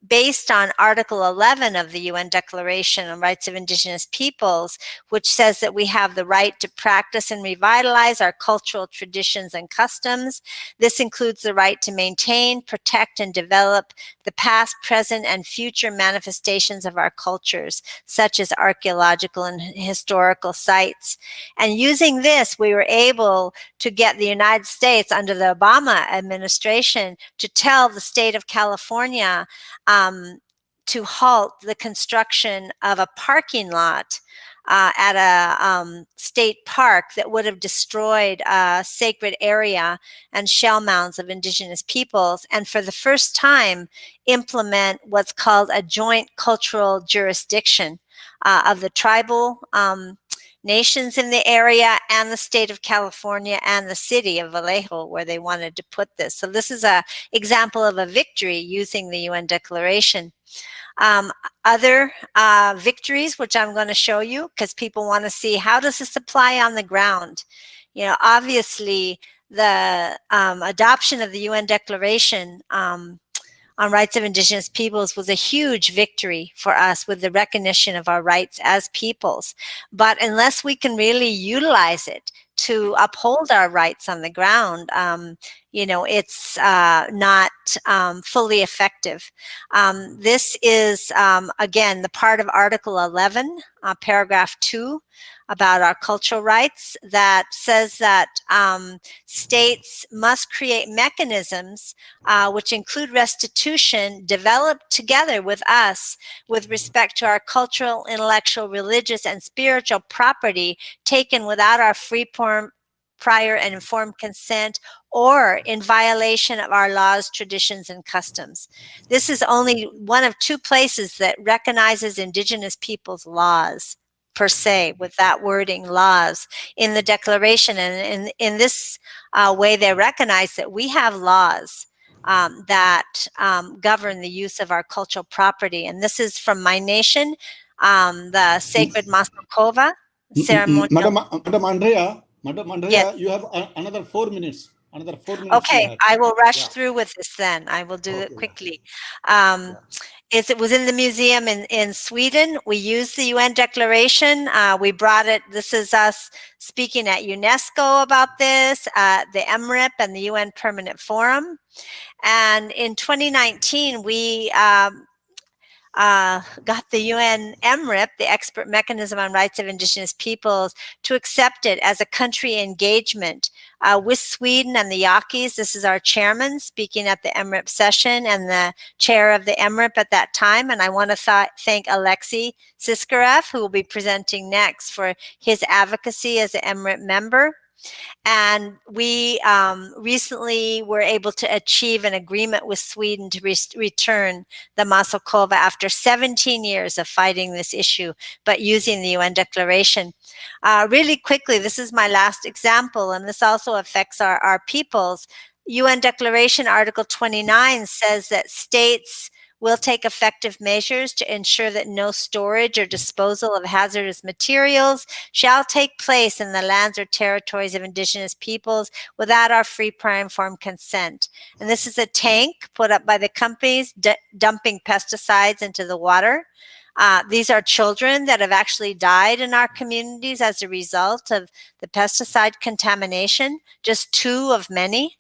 based on Article 11 of the UN Declaration on Rights of Indigenous Peoples, which says that we have the right to practice and revitalize our cultural traditions and customs. This includes the right to maintain, protect, and develop the past, present, and future manifestations of our cultures, such as archaeological and historical sites. And using this, we were able to get the United States under the Obama administration to tell the state of California to halt the construction of a parking lot at a state park that would have destroyed a sacred area and shell mounds of indigenous peoples, and for the first time implement what's called a joint cultural jurisdiction of the tribal nations in the area and the state of California and the city of Vallejo, where they wanted to put this. So this is an example of a victory using the UN Declaration. Other victories, which I'm going to show you, because people want to see how does this apply on the ground. You know, obviously the adoption of the UN Declaration on Rights of Indigenous Peoples was a huge victory for us with the recognition of our rights as peoples. But unless we can really utilize it to uphold our rights on the ground, you know, it's not fully effective. This is, again, the part of Article 11, paragraph 2, about our cultural rights, that says that states must create mechanisms which include restitution developed together with us with respect to our cultural, intellectual, religious, and spiritual property taken without our free prior and informed consent or in violation of our laws, traditions, and customs. This is only one of 2 places that recognizes Indigenous peoples' laws per se, with that wording, laws, in the Declaration. And in this way, they recognize that we have laws that govern the use of our cultural property. And this is from my nation, the sacred Masakova ceremonial.
Madam Andrea,
Yes.
you have another 4 minutes. Another 4 minutes.
Okay, I will rush through with this then. I will do it quickly. It was in the museum in Sweden. We used the UN Declaration. We brought it. This is us speaking at UNESCO about this, the MRIP and the UN Permanent Forum. And in 2019, we got the UN MRIP, the Expert Mechanism on Rights of Indigenous Peoples, to accept it as a country engagement with Sweden and the Yaquis. This is our chairman speaking at the MRIP session and the chair of the MRIP at that time. And I want to thank Alexei Siskarev, who will be presenting next, for his advocacy as an MRIP member. And we recently were able to achieve an agreement with Sweden to return the Masakova after 17 years of fighting this issue, but using the UN Declaration. Really quickly, this is my last example, and this also affects our peoples. UN Declaration Article 29 says that states will take effective measures to ensure that no storage or disposal of hazardous materials shall take place in the lands or territories of Indigenous peoples without our free, prior, informed consent. And this is a tank put up by the companies dumping pesticides into the water. These are children that have actually died in our communities as a result of the pesticide contamination, just 2 of many.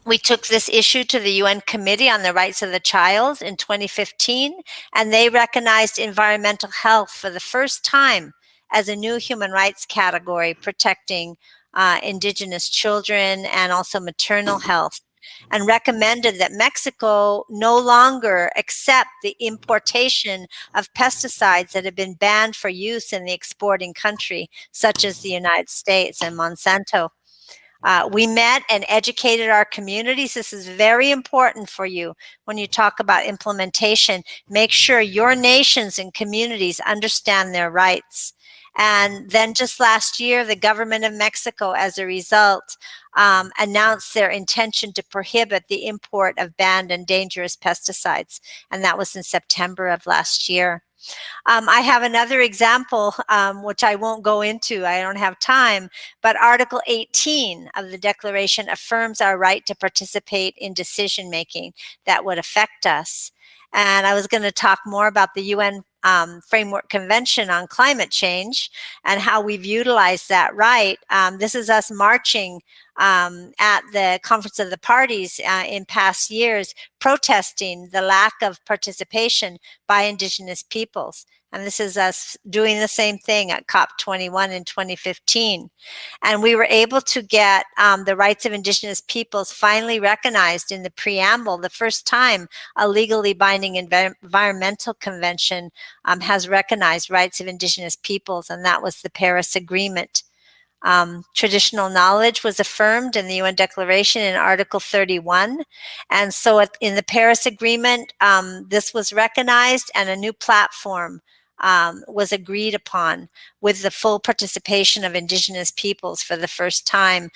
We took this issue to the UN Committee on the Rights of the Child in 2015, and they recognized environmental health for the first time as a new human rights category, protecting Indigenous children and also maternal health, and recommended that Mexico no longer accept the importation of pesticides that have been banned for use in the exporting country, such as the United States and Monsanto. We met and educated our communities. This is very important for you when you talk about implementation. Make sure your nations and communities understand their rights. And then just last year, the government of Mexico, as a result, announced their intention to prohibit the import of banned and dangerous pesticides. And that was in September of last year. I have another example, which I won't go into, I don't have time, but Article 18 of the Declaration affirms our right to participate in decision making that would affect us. And I was going to talk more about the UN Framework Convention on Climate Change and how we've utilized that right. This is us marching at the Conference of the Parties in past years, protesting the lack of participation by Indigenous peoples. And this is us doing the same thing at COP21 in 2015. And we were able to get the rights of Indigenous peoples finally recognized in the preamble. The first time a legally binding environmental convention has recognized rights of Indigenous peoples, and that was the Paris Agreement. Traditional knowledge was affirmed in the UN Declaration in Article 31. And so in the Paris Agreement, this was recognized and a new platform was agreed upon with the full participation of Indigenous peoples for the first time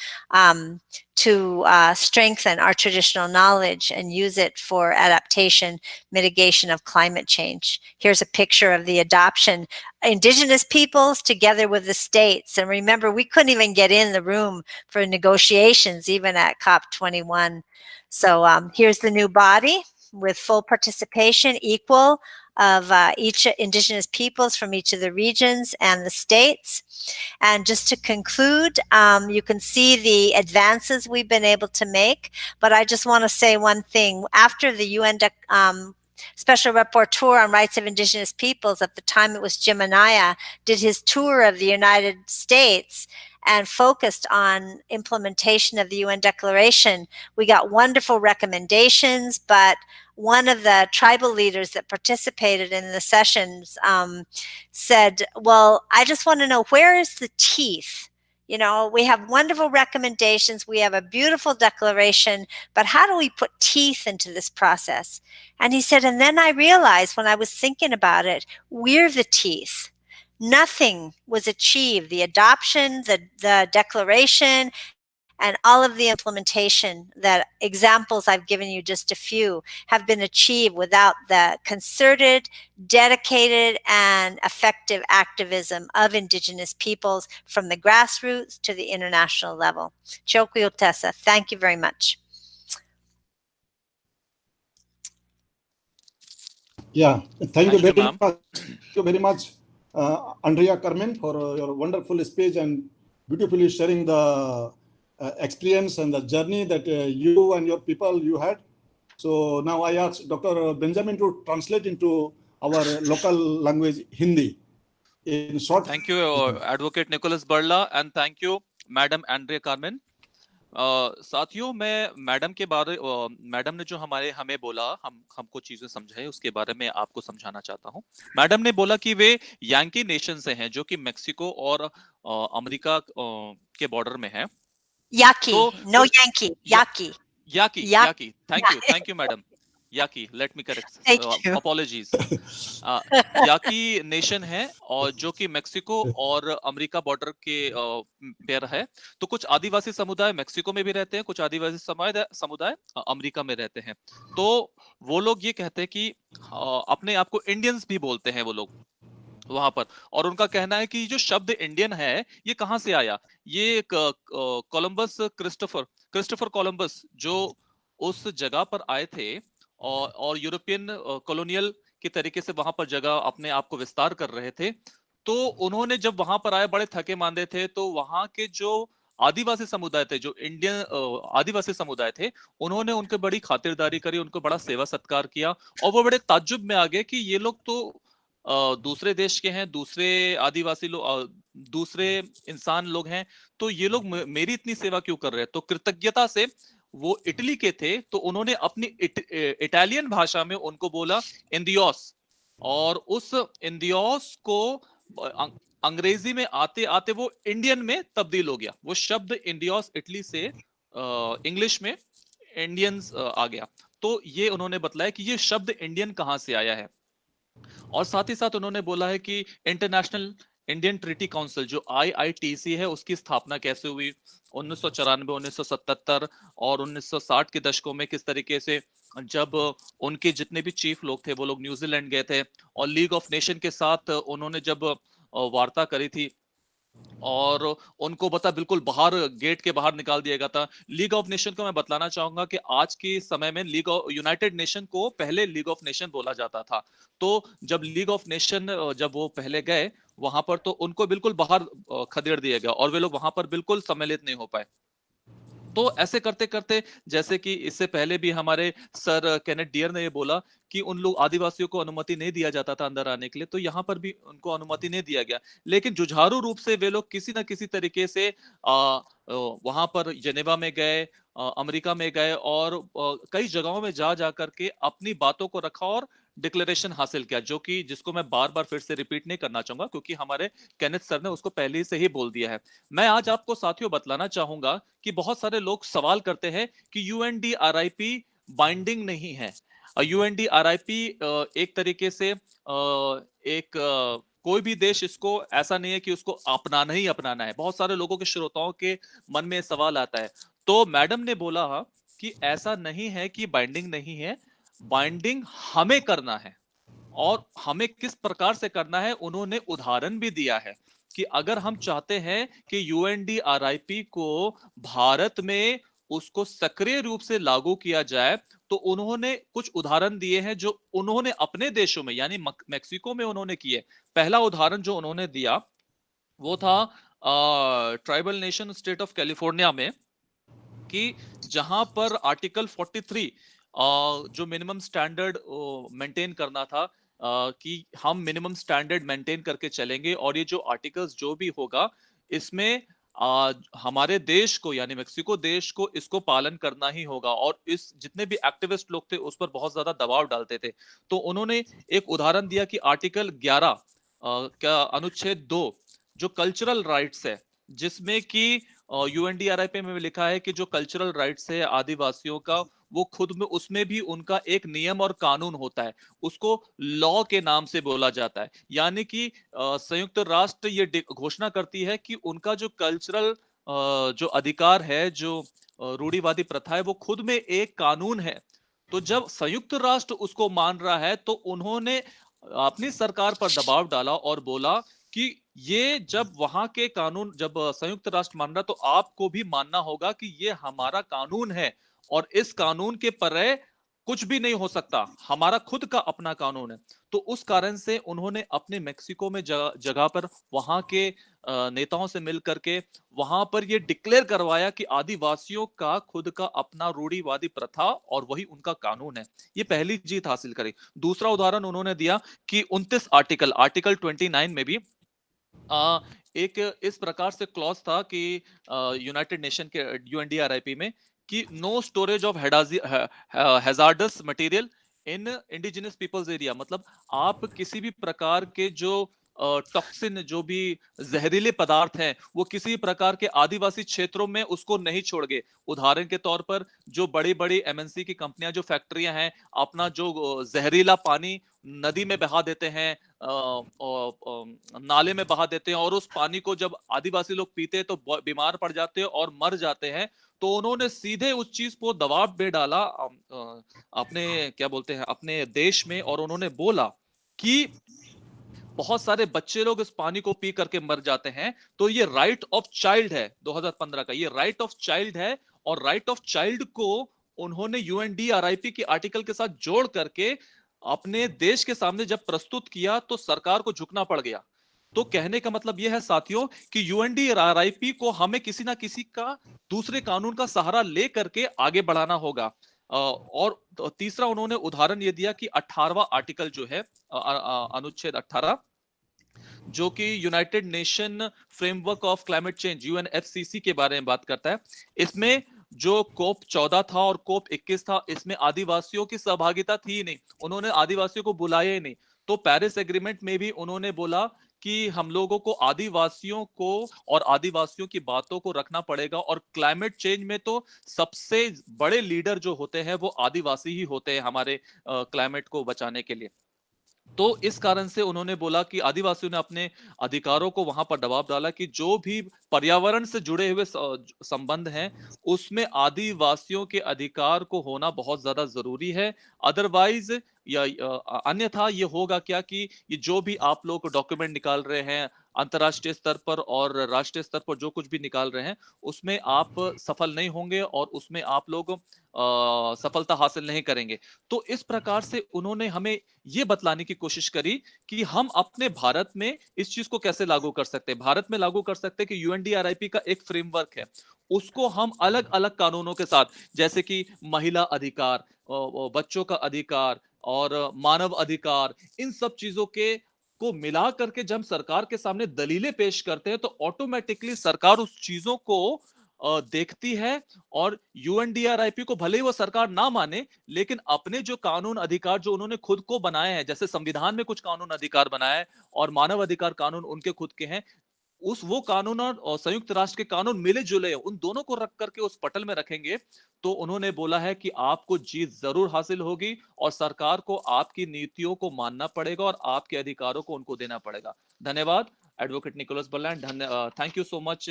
to strengthen our traditional knowledge and use it for adaptation, mitigation of climate change. Here's a picture of the adoption. Indigenous peoples together with the states. And remember, we couldn't even get in the room for negotiations, even at COP21. So here's the new body with full participation, equal of each Indigenous peoples from each of the regions and the states. And just to conclude, you can see the advances we've been able to make, but I just want to say one thing. After the UN Special Rapporteur on Rights of Indigenous Peoples, at the time it was Jim Anaya, did his tour of the United States and focused on implementation of the UN Declaration, we got wonderful recommendations, but one of the tribal leaders that participated in the sessions said, well, I just want to know, where is the teeth? You know, we have wonderful recommendations, we have a beautiful declaration, but how do we put teeth into this process? And he said, and then I realized when I was thinking about it, we're the teeth. Nothing was achieved. The adoption, the declaration, and all of the implementation, that examples I've given you just a few, have been achieved without the concerted, dedicated, and effective activism of Indigenous peoples from the grassroots to the international level. Chokwe Otessa, thank you very much.
Yeah, thank you
Thank you,
very
ma'am.
much. Thank you very much, Andrea Carmen, for your wonderful speech and beautifully sharing the experience and the journey that you and your people you had. So now I ask Dr. Benjamin to translate into our local language, Hindi, in short.
Thank you, Advocate Nicholas Barla, and thank you, Madam Andrea Carmen. साथियों, मैं madam के बारे madam ने जो हमें बोला, हमको चीजें समझाई, उसके बारे में आपको समझाना चाहता हूं। मैडम ने बोला कि वे यांकी नेशन से हैं, जो कि मेक्सिको और अमेरिका के बॉर्डर में है।
Yaki, no Yankee, Yaki.
Yaki. Thank you, madam. Yaki, let me correct. Apologies. याकी नेशन है और जो कि मेक्सिको और अमेरिका बॉर्डर के पेयर है। तो कुछ आदिवासी समुदाय मेक्सिको में भी रहते हैं, कुछ आदिवासी समुदाय अमेरिका में रहते हैं। तो वो लोग ये कहते हैं कि अपने आप को इंडियंस भी बोलते हैं वो लोग वहां पर, और उनका कहना है कि जो शब्द इंडियन है ये कहां से आया। ये क्रिस्टोफर कोलंबस जो उस जगह पर आए थे और यूरोपियन कॉलोनियल के तरीके से वहां पर जगह अपने आप को विस्तार कर रहे थे। तो उन्होंने जब वहां पर आए, बड़े थके मांदे थे, तो वहां के जो आदिवासी समुदाय थे, जो इंडियन आदिवासी समुदाय थे, उन्होंने उनके बड़ी खातिरदारी करी, उनको बड़ा सेवा सत्कार किया, और वो बड़े ताज्जुब में आ गए कि ये लोग तो दूसरे देश के हैं, दूसरे आदिवासी लोग, दूसरे इंसान लोग हैं, तो ये लोग मेरी इतनी सेवा क्यों कर रहे हैं। तो कृतज्ञता से, वो इटली के थे, तो उन्होंने अपनी इटालियन भाषा में उनको बोला इंदियोस, और उस इंदियोस को अंग्रेजी में आते आते वो इंडियन में तब्दील हो गया। वो शब्द इंडियोस इटली से इंग्लिश में इंडियंस आ गया। तो ये उन्होंने बतलाया कि ये शब्द इंडियन कहां से आया है। और साथ ही साथ उन्होंने बोला है कि इंटरनेशनल इंडियन ट्रीटी काउंसिल जो आईआईटीसी है उसकी स्थापना कैसे हुई, 1994, 1977 और 1960 के दशकों में किस तरीके से जब उनके जितने भी चीफ लोग थे वो लोग न्यूजीलैंड गए थे और लीग ऑफ नेशन के साथ उन्होंने जब वार्ता करी थी और उनको बता बिल्कुल बाहर गेट के बाहर निकाल दिया गया था। लीग ऑफ नेशन को मैं बतलाना चाहूंगा कि आज के समय में लीग ऑफ यूनाइटेड नेशन को पहले लीग ऑफ नेशन बोला जाता था। तो जब लीग ऑफ नेशन जब वो पहले गए वहां पर तो उनको बिल्कुल बाहर खदेड़ दिया गया और वे लोग वहां पर बिल्कुल सम्मिलित नहीं हो पाए। तो ऐसे करते करते जैसे कि इससे पहले भी हमारे सर केनेथ डियर ने ये बोला कि उन लोग आदिवासियों को अनुमति नहीं दिया जाता था अंदर आने के लिए, तो यहाँ पर भी उनको अनुमति नहीं दिया गया। लेकिन जुझारू रूप से वे लोग किसी ना किसी तरीके से वहां पर जेनेवा में गए, अमेरिका में गए और कई जगहों में जा जा करके अपनी बातों को रखा और डिक्लेरेशन हासिल किया, जो कि जिसको मैं बार बार फिर से रिपीट नहीं करना चाहूंगा क्योंकि हमारे केनेथ सर ने उसको पहले से ही बोल दिया है। मैं आज आपको साथियों बतलाना चाहूंगा कि बहुत सारे लोग सवाल करते हैं कि यूएनडीआरआईपी बाइंडिंग नहीं है। यूएनडीआरआईपी एक तरीके से एक कोई भी देश इसको ऐसा नहीं है कि उसको अपनाना ही अपनाना है। बहुत सारे लोगों के श्रोताओं के मन में सवाल आता है। तो मैडम ने बोला कि ऐसा नहीं है कि बाइंडिंग नहीं है, बाइंडिंग हमें करना है और हमें किस प्रकार से करना है उन्होंने उदाहरण भी दिया है कि अगर हम चाहते हैं कि यूएनडीआरआईपी को भारत में उसको सक्रिय रूप से लागू किया जाए, तो उन्होंने कुछ उदाहरण दिए हैं जो उन्होंने अपने देशों में यानी मेक्सिको में उन्होंने किए। पहला उदाहरण जो उन्होंने दिया वो था tribal nation state of California में कि जहां पर आर्टिकल 43 जो मिनिमम स्टैंडर्ड मेंटेन करना था कि हम मिनिमम स्टैंडर्ड मेंटेन करके चलेंगे और ये जो आर्टिकल्स जो भी होगा इसमें हमारे देश को यानी मेक्सिको देश को इसको पालन करना ही होगा और इस जितने भी एक्टिविस्ट लोग थे उस पर बहुत ज्यादा दबाव डालते थे। तो उन्होंने एक उदाहरण दिया कि आर्टिकल 11 का अनुच्छेद 2 जो कल्चरल राइट्स है, जिसमें कि यूएनडीआरआईपी में लिखा है कि जो कल्चरल राइट्स है आदिवासियों का वो खुद में उसमें भी उनका एक नियम और कानून होता है, उसको लॉ के नाम से बोला जाता है। यानी कि संयुक्त राष्ट्र ये घोषणा करती है कि उनका जो कल्चरल जो अधिकार है, जो रूढ़िवादी प्रथा है वो खुद में एक कानून है। तो जब संयुक्त राष्ट्र उसको मान रहा है तो उन्होंने अपनी सरकार पर दबाव डाला और बोला कि ये जब वहां के कानून जब संयुक्त राष्ट्र मान रहा तो आपको भी मानना होगा कि ये हमारा कानून है और इस कानून के परे कुछ भी नहीं हो सकता, हमारा खुद का अपना कानून है। तो उस कारण से उन्होंने अपने मेक्सिको में जगह पर वहां के नेताओं से मिल करके वहां पर ये डिक्लेयर करवाया कि आदिवासियों का खुद का अपना रूढ़िवादी प्रथा और वही उनका कानून है। ये पहली जीत हासिल करी। दूसरा उदाहरण उन्होंने दिया कि 29 आर्टिकल 29 में भी एक इस प्रकार से क्लॉज था कि यूनाइटेड नेशन के यूएनडीआरआईपी में कि no storage of hazardous material in indigenous peoples area, मतलब आप किसी भी प्रकार के जो टॉक्सिन जो भी जहरीले पदार्थ हैं वो किसी प्रकार के आदिवासी क्षेत्रों में उसको नहीं छोड़ गए। उदाहरण के तौर पर जो बड़ी बड़ी एमएनसी की कंपनियां जो फैक्ट्रियां हैं अपना जो जहरीला पानी नदी में बहा देते हैं, नाले में बहा देते हैं और उस पानी को जब आदिवासी लोग पीते हैं तो बीमार पड़ जाते हैं और मर जाते हैं। तो उन्होंने सीधे उस चीज को दबाव में डाला अपने क्या बोलते हैं अपने देश में और उन्होंने बोला कि बहुत सारे बच्चे लोग इस पानी को पी करके मर जाते हैं, तो ये राइट ऑफ चाइल्ड है 2015 का, ये राइट ऑफ चाइल्ड है। और राइट ऑफ चाइल्ड को उन्होंने यूएनडीआरआईपी के आर्टिकल के साथ जोड़ करके अपने देश के सामने जब प्रस्तुत किया तो सरकार को झुकना पड़ गया। तो कहने का मतलब यह है साथियों कि यूएनडीआरआईपी को हमें किसी ना किसी का दूसरे कानून का सहारा ले करके आगे बढ़ाना होगा। और तीसरा उन्होंने उदाहरण ये दिया कि 18वां आर्टिकल जो है अनुच्छेद 18 जो कि United nation framework of climate change UNFCCC के बारे में बात करता है। इसमें जो कोप 14 था और कोप 21 था इसमें आदिवासियों की सहभागिता थी ही नहीं, उन्होंने आदिवासियों को बुलाया ही नहीं। तो पेरिस एग्रीमेंट में भी उन्होंने बोला कि हम लोगों को आदिवासियों को और आदिवासियों की बातों को रखना पड़ेगा और क्लाइमेट चेंज में तो सबसे बड़े लीडर जो होते हैं वो आदिवासी ही होते हैं हमारे क्लाइमेट को बचाने के लिए। तो इस कारण से उन्होंने बोला कि आदिवासियों ने अपने अधिकारों को वहां पर दबाव डाला कि जो भी पर्यावरण से जुड़े हुए संबंध हैं उसमें आदिवासियों के अधिकार को होना बहुत ज्यादा जरूरी है। अदरवाइज या अन्यथा ये होगा क्या कि ये जो भी आप लोग डॉक्यूमेंट निकाल रहे हैं अंतर्राष्ट्रीय स्तर पर और राष्ट्रीय स्तर पर जो कुछ भी निकाल रहे हैं उसमें आप सफल नहीं होंगे और उसमें आप लोग सफलता हासिल नहीं करेंगे। तो इस प्रकार से उन्होंने हमें ये बतलाने की कोशिश करी कि हम अपने भारत में इस चीज को कैसे लागू कर सकते हैं। भारत में लागू कर सकते हैं कि यूएनडीआरआईपी का एक फ्रेमवर्क है, उसको हम अलग अलग कानूनों के साथ, जैसे कि महिला अधिकार, बच्चों का अधिकार और मानव अधिकार, इन सब चीजों के को मिला करके जब हम सरकार के सामने दलीलें पेश करते हैं तो ऑटोमेटिकली सरकार उस चीजों को देखती है और यूएनडीआरआईपी को भले ही वो सरकार ना माने लेकिन अपने जो कानून अधिकार जो उन्होंने खुद को बनाए हैं, जैसे संविधान में कुछ कानून अधिकार बनाए हैं और मानव अधिकार कानून उनके खुद के हैं, उस वो कानून और संयुक्त राष्ट्र के कानून मिले जुले उन दोनों को रख करके उस पटल में रखेंगे तो उन्होंने बोला है कि आपको जीत जरूर हासिल होगी और सरकार को आपकी नीतियों को मानना पड़ेगा और आपके अधिकारों को उनको देना पड़ेगा। धन्यवाद advocate Nicholas Berland. Thank you so much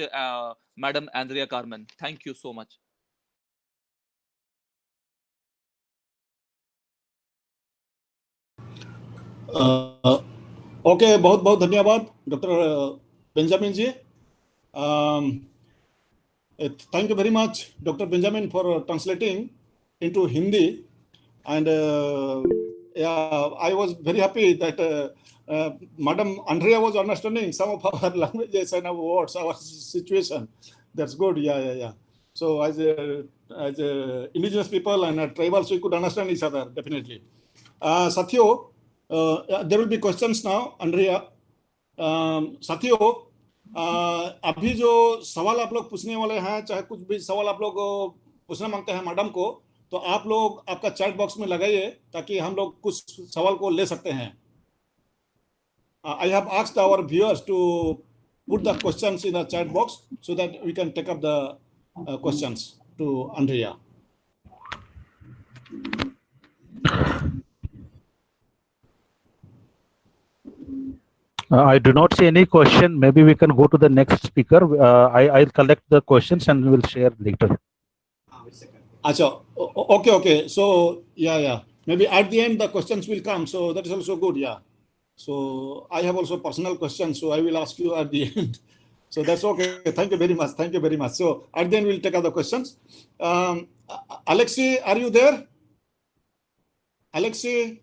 madam Andrea Carmen, thank you so much.
Okay, बहुत बहुत धन्यवाद doctor Benjamin ji. Thank you very much, Dr. Benjamin, for translating into Hindi. And yeah, I was very happy that Madam Andrea was understanding some of our languages and our words, our situation. That's good. Yeah. So as indigenous people and tribals, we could understand each other, definitely. Satyo, there will be questions now, Andrea. Satyo, अभी जो सवाल आप लोग पूछने वाले हैं, चाहे कुछ भी सवाल आप लोग पूछना मांगते हैं मैडम को, तो आप लोग आपका चैट बॉक्स में लगाइए ताकि हम लोग कुछ सवाल को ले सकते हैं। I have asked our viewers to put the questions in the chat box so that we can take up the questions to Andrea.
I do not see any question. Maybe we can go to the next speaker. I'll collect the questions and we will share later.
Acha, okay. So yeah. Maybe at the end the questions will come. So that is also good. Yeah. So I have also personal questions. So I will ask you at the end. So that's okay. Thank you very much. So at the end we'll take other questions. Alexei, are you there? Alexei?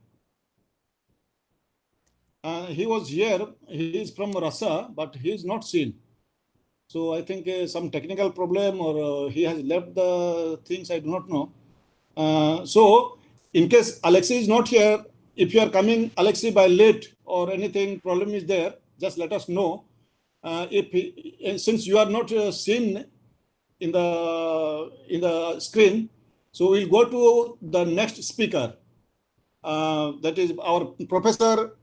He was here. He is from Russia, but he is not seen. So I think some technical problem or he has left the things. I do not know. So in case Alexei is not here, if you are coming, Alexei, by late or anything problem is there, just let us know. Since you are not seen in the screen, so we'll go to the next speaker. That is our Professor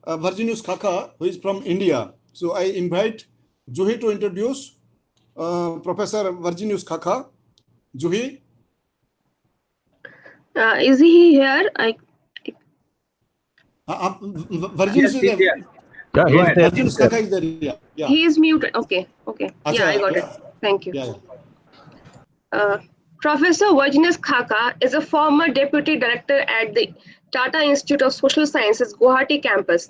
Virginius Khaka, who is from India. So I invite Juhi to introduce Professor Virginius Khaka. Juhi?
Is he here?
Virginius is there.
Yeah, he's there.
Virginius Khaka is there. Yeah.
He is muted. Okay.
Achha,
Yeah, I got it. Thank you.
Yeah.
Professor Virginius Khaka is a former deputy director at the Tata Institute of Social Sciences, Guwahati campus.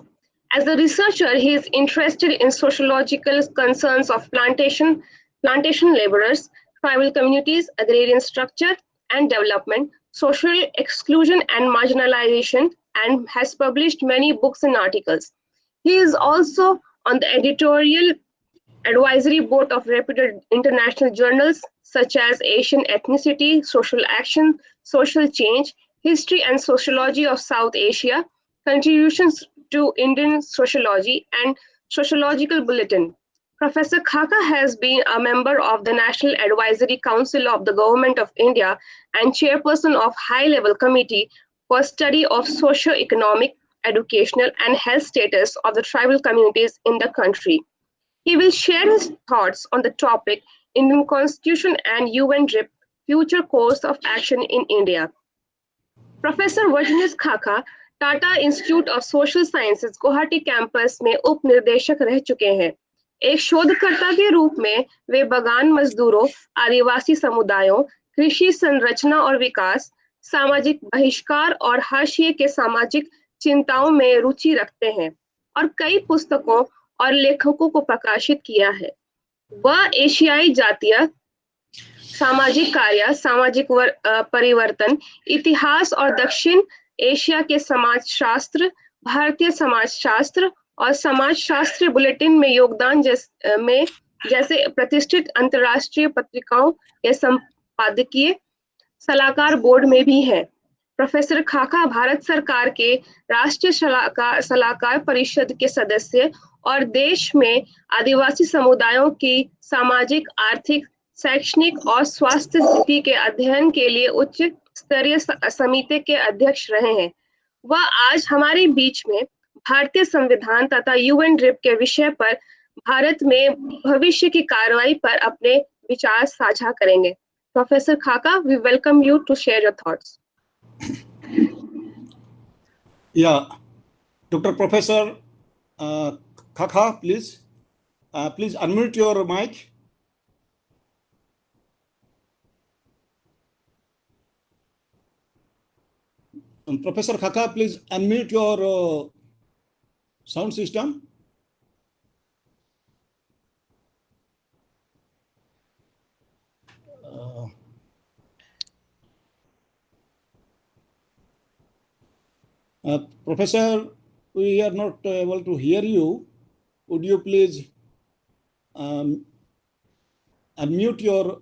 As a researcher, he is interested in sociological concerns of plantation laborers, tribal communities, agrarian structure and development, social exclusion and marginalization, and has published many books and articles. He is also on the editorial advisory board of reputed international journals such as Asian Ethnicity, Social Action, Social Change, History and Sociology of South Asia, Contributions to Indian Sociology, and Sociological Bulletin. Professor Khaka has been a member of the National Advisory Council of the Government of India and chairperson of High-Level Committee for Study of Socio-Economic, Educational, and Health Status of the Tribal Communities in the country. He will share his thoughts on the topic Indian Constitution and UN-DRIP Future Course of Action in India. Professor Virginius Khaka Tata institute of social sciences Guwahati campus में उप निर्देशक रह चुके हैं। एक शोधकर्ता के रूप में वे बागान मजदूरों, आदिवासी समुदायों, कृषि संरचना और विकास, सामाजिक बहिष्कार और हाशिए के सामाजिक चिंताओं में रुचि रखते हैं और कई पुस्तकों और लेखकों को प्रकाशित किया है। वह एशियाई जातीय सामाजिक कार्य, सामाजिक परिवर्तन, इतिहास और दक्षिण एशिया के समाजशास्त्र, भारतीय समाजशास्त्र और समाजशास्त्र बुलेटिन में योगदान जैसे प्रतिष्ठित अंतर्राष्ट्रीय पत्रिकाओं के संपादकीय सलाहकार बोर्ड में भी है। प्रोफेसर खाका भारत सरकार के राष्ट्रीय सलाहकार परिषद के सदस्य और देश में आदिवासी समुदायों की सामाजिक, आर्थिक, शैक्षणिक और स्वास्थ्य स्थिति के अध्ययन के लिए उच्च स्तरीय समिति के अध्यक्ष रहे हैं। वह आज हमारे बीच में भारतीय संविधान तथा यूएन ड्रिप के विषय पर भारत में भविष्य की कार्रवाई पर अपने विचार साझा करेंगे। प्रोफेसर खाका, we welcome you to share your thoughts.
Yeah, Dr. Professor Khaka, please unmute your mic. Professor Khaka, please unmute your sound system. Professor, we are not able to hear you. Would you please unmute your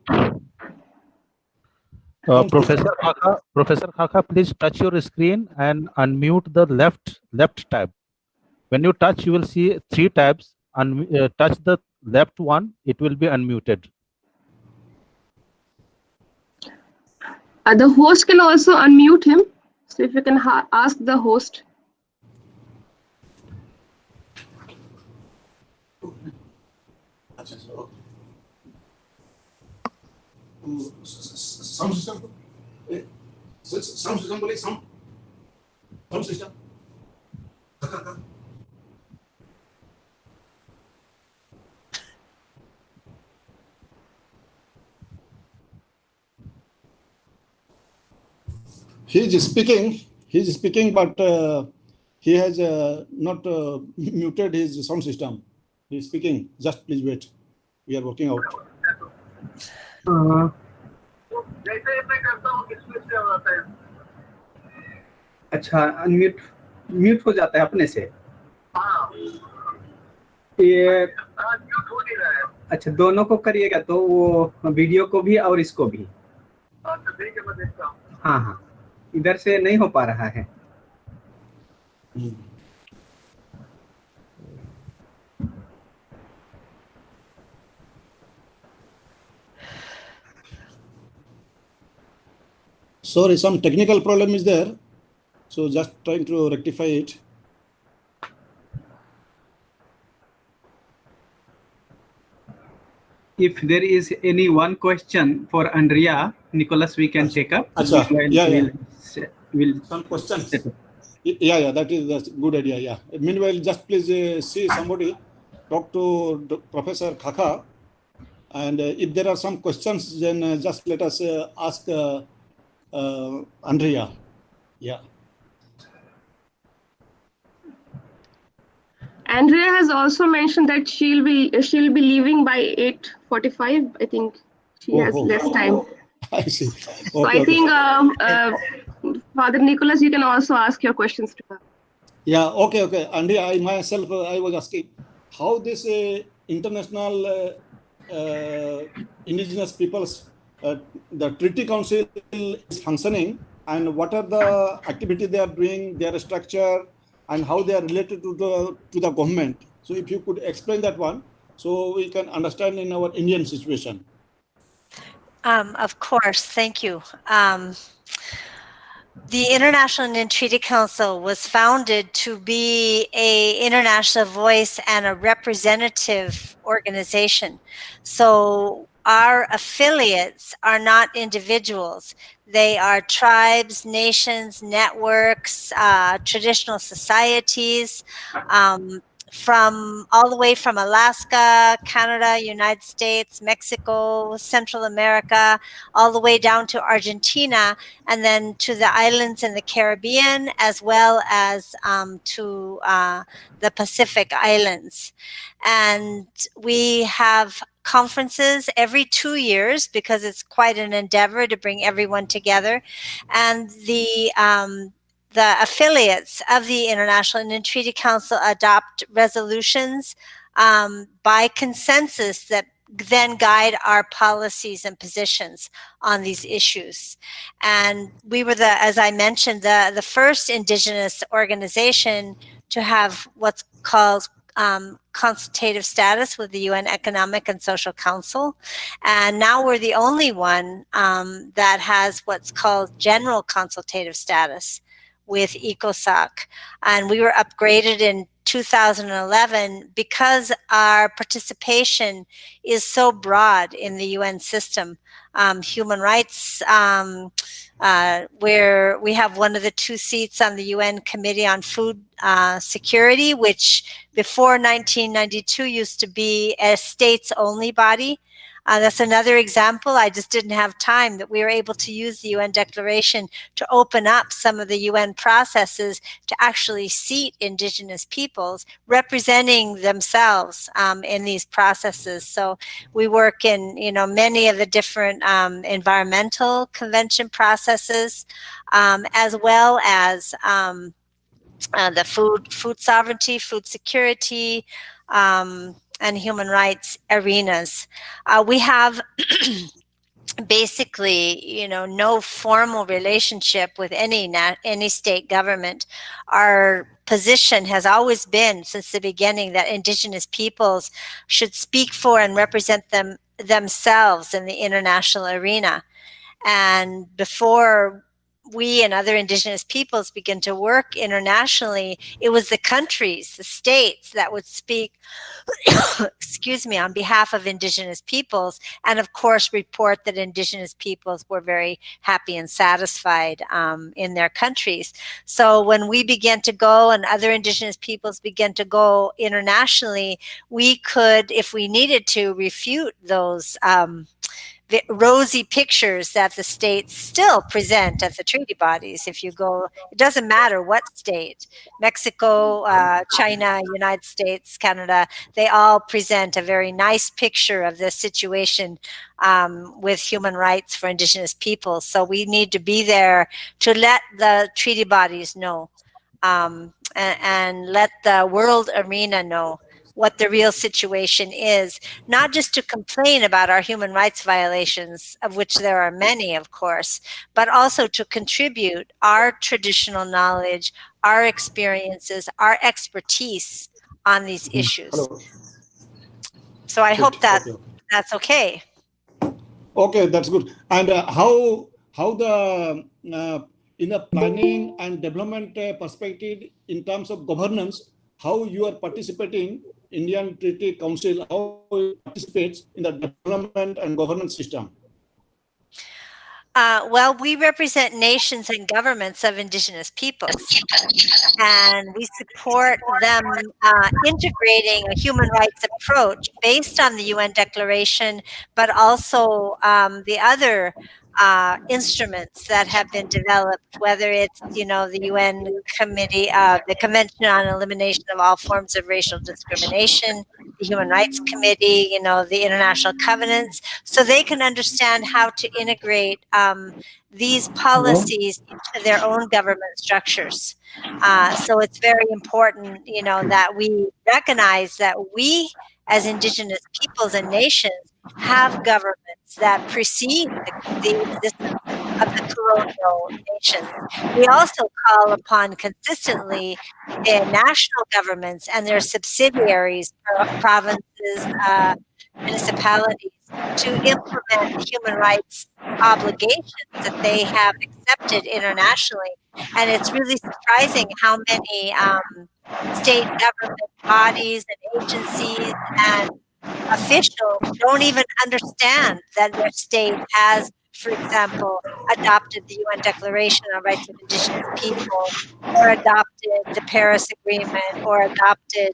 Professor Khaka, please touch your screen and unmute the left tab. When you touch, you will see 3 tabs. Touch the left one, it will be unmuted.
The host can also unmute him. So if you can ask the host.
Sound system. Sound system, बोले sound system. He is speaking, but he has not muted his sound system. He is speaking. Just please wait. We are working out.
अच्छा, mute हो जाता है अपने से। ये अच्छा, दोनों को करिएगा तो वो वीडियो को भी और इसको भी। हाँ, इधर से नहीं हो पा रहा है।
Sorry, some technical problem is there. So just trying to rectify it.
If there is any one question for Andrea, Nicholas, we can take up.
Achha,
We'll
some questions. Yeah, that's a good idea. Yeah. Meanwhile, just please see somebody, talk to Professor Khaka, and if there are some questions, then just let us ask Andrea. Yeah.
Andrea has also mentioned that she'll be leaving by 8:45. I think she has less time.
I see.
So I think Father Nicholas, you can also ask your questions to her.
Yeah. Okay. Andrea, I myself, I was asking how this international indigenous peoples, the Treaty Council is functioning, and what are the activities they are doing, their structure, and how they are related to the government. So if you could explain that one, so we can understand in our Indian situation.
Of course, thank you. The International Indian Treaty Council was founded to be an international voice and a representative organization. So our affiliates are not individuals. They are tribes, nations, networks, traditional societies, from all the way from Alaska, Canada, United States, Mexico, Central America, all the way down to Argentina, and then to the islands in the Caribbean, as well as to the Pacific Islands. And we have conferences every 2 years because it's quite an endeavor to bring everyone together. And the affiliates of the International Indian Treaty Council adopt resolutions by consensus that then guide our policies and positions on these issues. And we were as I mentioned, the first Indigenous organization to have what's called consultative status with the UN Economic and Social Council. And now we're the only one that has what's called general consultative status with ECOSOC. And we were upgraded in 2011 because our participation is so broad in the UN system. Human rights, where we have one of the 2 seats on the UN Committee on Food Security, which before 1992 used to be a states-only body. That's another example. I just didn't have time that we were able to use the UN Declaration to open up some of the UN processes to actually seat Indigenous peoples representing themselves in these processes. So we work in, many of the different environmental convention processes, as well as the food sovereignty, food security, and human rights arenas. We have basically, no formal relationship with any state government. Our position has always been since the beginning that Indigenous peoples should speak for and represent themselves in the international arena. And before we and other Indigenous peoples begin to work internationally, it was the countries, the states that would speak, excuse me, on behalf of Indigenous peoples, and of course report that Indigenous peoples were very happy and satisfied in their countries. So when we began to go and other Indigenous peoples began to go internationally, we could, if we needed to, refute those the rosy pictures that the states still present at the treaty bodies. If you go, it doesn't matter what state, Mexico, China, United States, Canada, they all present a very nice picture of the situation with human rights for Indigenous peoples. So we need to be there to let the treaty bodies know and let the world arena know what the real situation is, not just to complain about our human rights violations, of which there are many, of course, but also to contribute our traditional knowledge, our experiences, our expertise on these issues.
Hello.
So I hope that that's okay.
Okay, that's good. And how the in a planning and development perspective in terms of governance, how you are participating Indian Treaty Council, how it participates in the development and governance system?
Well, we represent nations and governments of Indigenous peoples, and we support them integrating a human rights approach based on the UN Declaration, but also the other instruments that have been developed, whether it's, the UN Committee, the Convention on Elimination of All Forms of Racial Discrimination, the Human Rights Committee, the international covenants, so they can understand how to integrate these policies into their own government structures. So it's very important, that we recognize that we, as Indigenous peoples and nations, have governments that precede the existence of the colonial nations. We also call upon consistently the national governments and their subsidiaries, provinces, municipalities, to implement human rights obligations that they have accepted internationally. And it's really surprising how many state government bodies and agencies and officials don't even understand that their state has, for example, adopted the UN Declaration on Rights of Indigenous People, or adopted the Paris Agreement, or adopted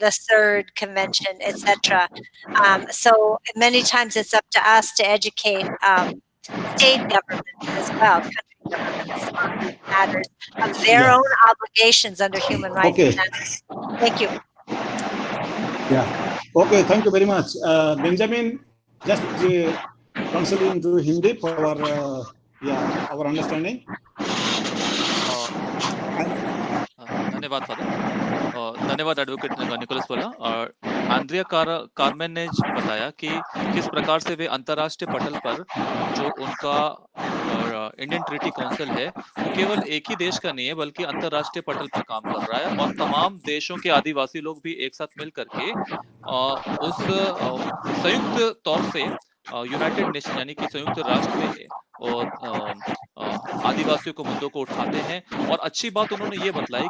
the Third Convention, etc. So many times it's up to us to educate state governments as well, country governments, on these matters of their
Yeah.
own obligations under human rights
Okay.
standards. Thank you.
Yeah. Okay. Thank you very much. Benjamin, just translate into Hindi for our our understanding.
धन्यवाद father. धन्यवाद advocate Nicholas बोला। और Andrea Carmen ने बताया कि किस प्रकार से वे अंतर्राष्ट्रीय पटल पर जो उनका इंडियन ट्रीटी काउंसिल है वो केवल एक ही देश का नहीं है बल्कि अंतर्राष्ट्रीय पटल पर काम कर रहा है और तमाम देशों के आदिवासी लोग भी एक साथ मिल करके उस संयुक्त तौर से यूनाइटेड नेशन यानी कि संयुक्त राष्ट्र में और आदिवासियों को मुद्दों को उठाते हैं। और अच्छी बात उन्होंने ये बतलाई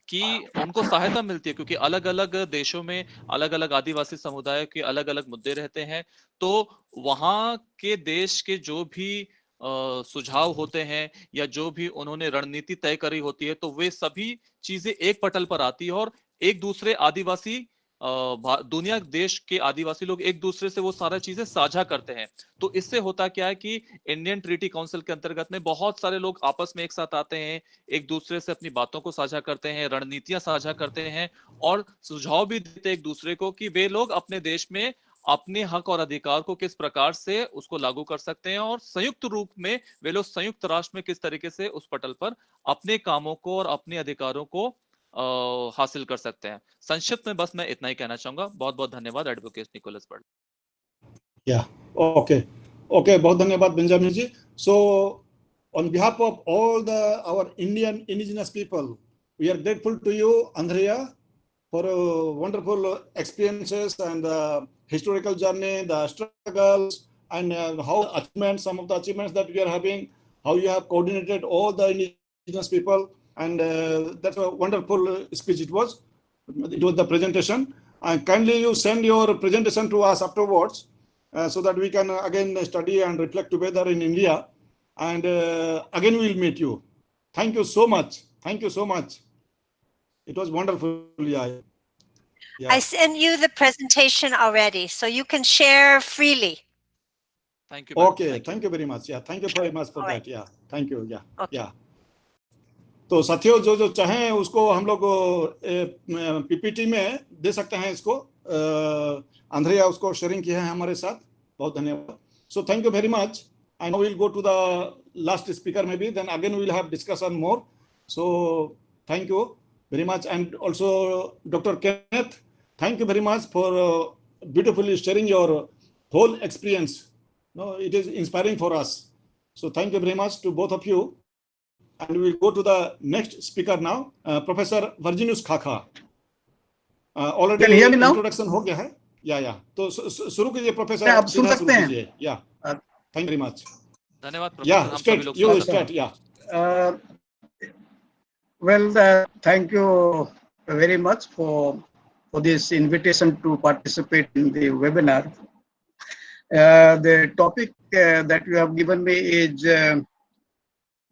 कि उनको सहायता मिलती है क्योंकि अलग-अलग देशों में अलग-अलग आदिवासी समुदाय के अलग-अलग मुद्दे रहते हैं। तो वहाँ के देश के जो भी सुझाव होते हैं या जो भी उन्होंने रणनीति तय करी होती है तो वे सभी चीजें एक पटल पर आती है और एक दूसरे आदिवासी दुनिया देश के आदिवासी लोग एक दूसरे से वो सारा चीजें साझा करते हैं। तो इससे होता क्या है कि इंडियन ट्रीटी काउंसिल के अंतर्गत में बहुत सारे लोग आपस में एक साथ आते हैं, एक दूसरे से अपनी बातों को साझा करते हैं, रणनीतियां साझा करते हैं और सुझाव भी देते हैं एक दूसरे को कि वे लोग अपने देश में अपने हक और अधिकार को किस प्रकार से उसको लागू कर सकते हैं और संयुक्त रूप में वे लोग संयुक्त राष्ट्र में किस तरीके से उस पटल पर अपने कामों को और अपने अधिकारों को हासिल कर सकते हैं। संक्षिप्त में बस मैं इतना ही कहना चाहूंगा। बहुत बहुत धन्यवाद advocate Nicholas Bird.
Yeah. Okay. Okay. बहुत धन्यवाद Benjamin ji. So on behalf of all our Indian indigenous people, we are grateful to you, Andrea, for wonderful experiences and historical journey, the struggles, and how achievements, some of the achievements that we are having, how you have coordinated all the indigenous people, and that's a wonderful speech it was. It was the presentation. And kindly you send your presentation to us afterwards so that we can again study and reflect together in India. And again we'll meet you. Thank you so much. Thank you so much. It was wonderful. Yeah.
I sent you the presentation already, so you can share freely.
Thank you.
Okay. Thank you very much. Yeah. Thank you very much for that. Yeah. Thank you. Yeah.
Okay.
Yeah. तो साथियों जो चाहें उसको हम लोग PPT में दे सकते हैं। इसको आंद्रिया उसको शेयरिंग किया है हमारे साथ। बहुत धन्यवाद। So thank you very much. And now we'll go to the last speaker maybe. Then again we'll have discussion more. So thank you very much. And also Dr. Kenneth, thank you very much for beautifully sharing your whole experience. No, it is inspiring for us. So thank you very much to both of you. And we'll go to the next speaker now, Professor Virginius Khaka. Already
Can you hear me now?
introduction हो गया है? या तो शुरू कीजिए professor.
आप सुन सकते हैं?
या थैंक यू वेरी मच।
धन्यवाद
या
प्रोफेसर। हम सभी लोग
you start. Yeah.
Well, thank you very much for this invitation to participate in the webinar. The topic that you have given me is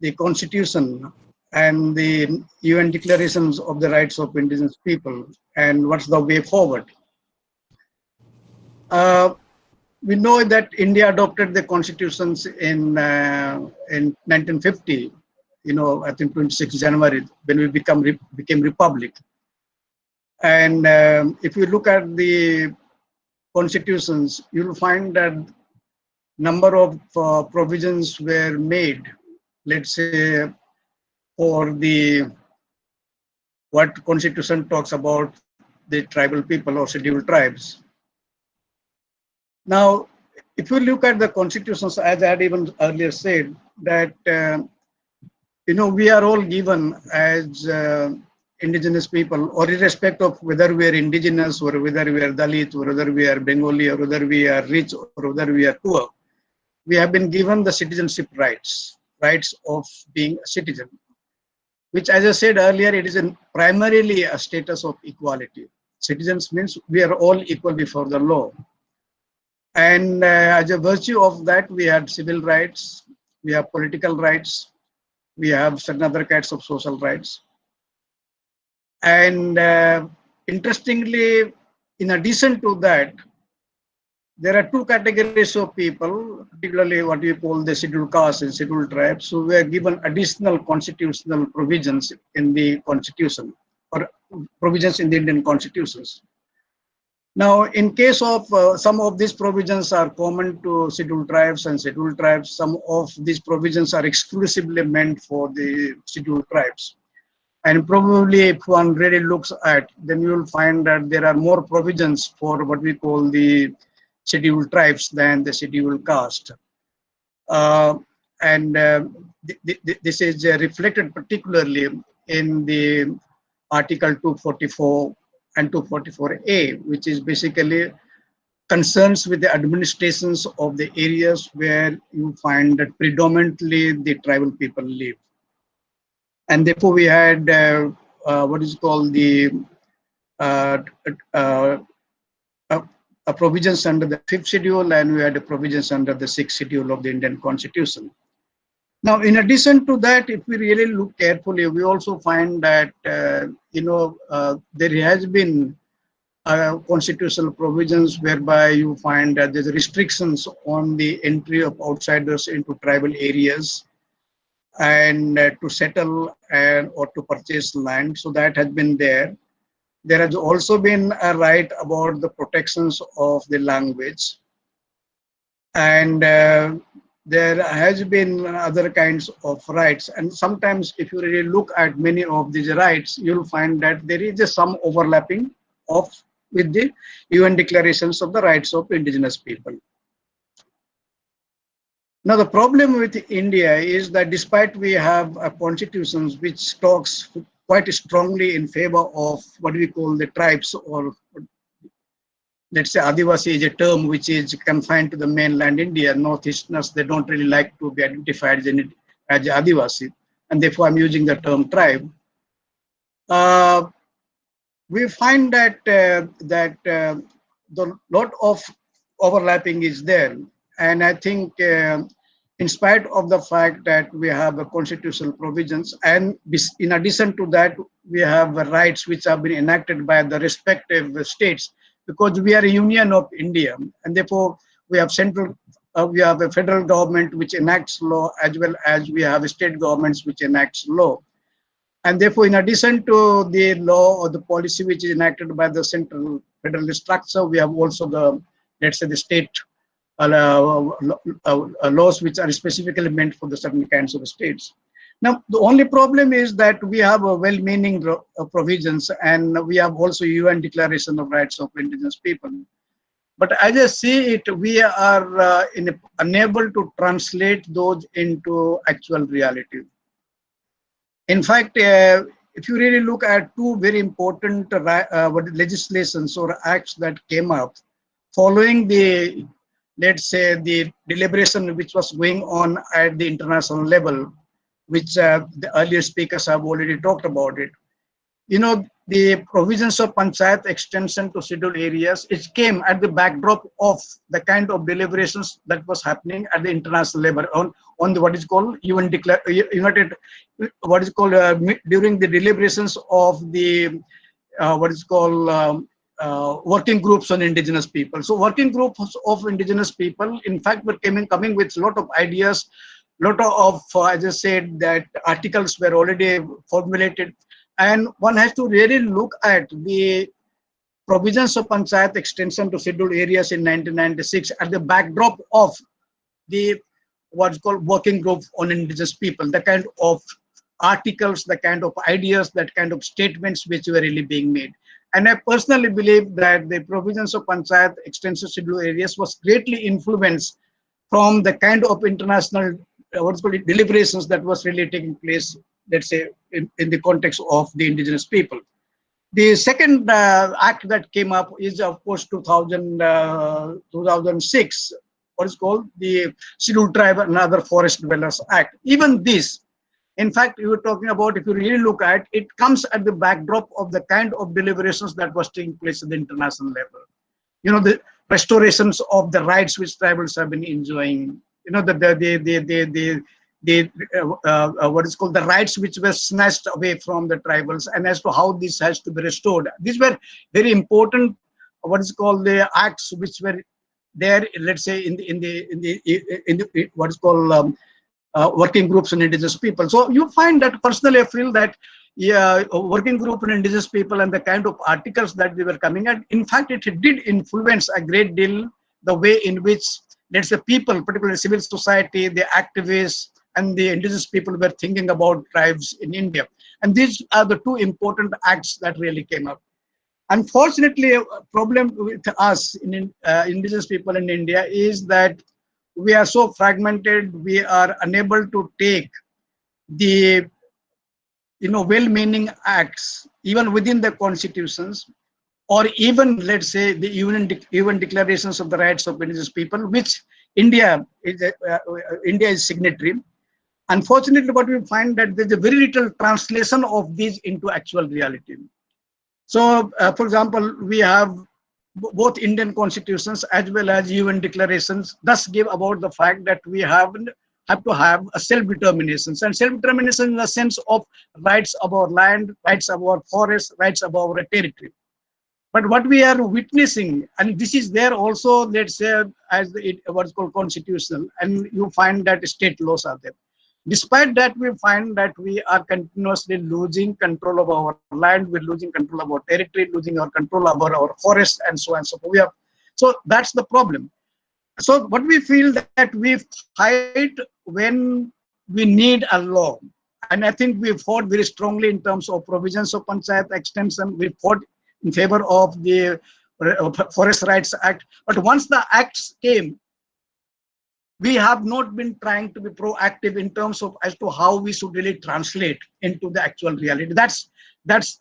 the Constitution and the UN declarations of the rights of indigenous people and what's the way forward. We know that India adopted the constitutions in 1950. I think 26 January when we became republic. And if you look at the constitutions, you'll find that number of provisions were made. Let's say for what constitution talks about the tribal people or scheduled tribes. Now, if you look at the constitutions, as I had even earlier said, that we are all given as indigenous people, or irrespective of whether we are indigenous or whether we are Dalit or whether we are Bengali or whether we are rich or whether we are poor, we have been given the citizenship rights of being a citizen, which, as I said earlier, it is primarily a status of equality. Citizens means we are all equal before the law. And as a virtue of that, we had civil rights, we have political rights, we have certain other kinds of social rights. And interestingly, in addition to that, there are two categories of people, particularly what we call the scheduled castes and scheduled tribes, who were given additional constitutional provisions in the constitution or provisions in the Indian constitutions. Now, in case of some of these provisions are common to scheduled tribes and scheduled tribes, some of these provisions are exclusively meant for the scheduled tribes. And probably if one really looks at, then you will find that there are more provisions for what we call the scheduled tribes than the scheduled caste. And this is reflected particularly in the Article 244 and 244A, which is basically concerns with the administrations of the areas where you find that predominantly the tribal people live. And therefore we had what is called the provisions under the 5th schedule, and we had provisions under the 6th schedule of the Indian Constitution. Now, in addition to that, if we really look carefully, we also find that there has been constitutional provisions whereby you find that there's restrictions on the entry of outsiders into tribal areas and to settle and or to purchase land. So that has been there. There has also been a right about the protections of the language, and there has been other kinds of rights. And sometimes if you really look at many of these rights, you'll find that there is some overlapping of with the UN declarations of the rights of indigenous people. Now, the problem with India is that despite we have constitutions which talks quite strongly in favor of what we call the tribes, or let's say Adivasi is a term which is confined to the mainland India. Northeasterners, they don't really like to be identified as Adivasi, and therefore I'm using the term tribe. We find that the lot of overlapping is there, and I think in spite of the fact that we have constitutional provisions, and in addition to that, we have rights which have been enacted by the respective states, because we are a union of India, and therefore we have we have a federal government which enacts law, as well as we have state governments which enacts law. And therefore, in addition to the law or the policy which is enacted by the central federal structure, we have also the, let's say, the state laws which are specifically meant for the certain kinds of states. Now, the only problem is that we have a well-meaning provisions, and we have also UN Declaration of Rights of Indigenous People. But as I see it, we are unable to translate those into actual reality. In fact, if you really look at two very important legislations or acts that came up following the, let's say, the deliberation which was going on at the international level, which the earlier speakers have already talked about it. The provisions of panchayat extension to scheduled areas, it came at the backdrop of the kind of deliberations that was happening at the international level on the what is called during the deliberations of the working groups on indigenous people. So working groups of indigenous people, in fact, were coming with a lot of ideas, lot of, as I said, that articles were already formulated. And one has to really look at the provisions of panchayat extension to scheduled areas in 1996 at the backdrop of the what's called working group on indigenous people, the kind of articles, the kind of ideas, that kind of statements which were really being made. And I personally believe that the provisions of panchayat extension to scheduled areas was greatly influenced from the kind of international deliberations that was really taking place, let's say, in the context of the indigenous people. The second act that came up is, of course, 2006, what is called the Scheduled Tribe and Other Forest Dwellers Act. Even this, In fact, you were talking about, if you really look at it, comes at the backdrop of the kind of deliberations that was taking place at the international level. The restorations of the rights which tribals have been enjoying. What is called the rights which were snatched away from the tribals, and as to how this has to be restored. These were very important, what is called the acts which were there, let's say, in the what is called working groups and indigenous people. So you find that, personally I feel that, yeah, working group and indigenous people and the kind of articles that they were coming at, in fact it did influence a great deal the way in which, let's say, people, particularly civil society, the activists and the indigenous people were thinking about tribes in India. And these are the two important acts that really came up. Unfortunately, a problem with us in indigenous people in India is that we are so fragmented, we are unable to take the well-meaning acts even within the constitutions, or even, let's say, the UN declarations of the rights of indigenous people, which India is signatory. Unfortunately, what we find that there's a very little translation of these into actual reality. So, for example, we have both Indian constitutions as well as UN declarations thus give about the fact that we have to have a self-determination, and self-determination in the sense of rights of our land, rights of our forests, rights of our territory. But what we are witnessing, and this is there also, let's say, as what's called constitutional, and you find that state laws are there. Despite that, we find that we are continuously losing control of our land, we're losing control of our territory, losing our control over our forests, and so on and so forth. So that's the problem. So what we feel that we fight when we need a law. And I think we fought very strongly in terms of provisions of Panchayat extension. We fought in favor of the Forest Rights Act. But once the acts came, we have not been trying to be proactive in terms of as to how we should really translate into the actual reality. That's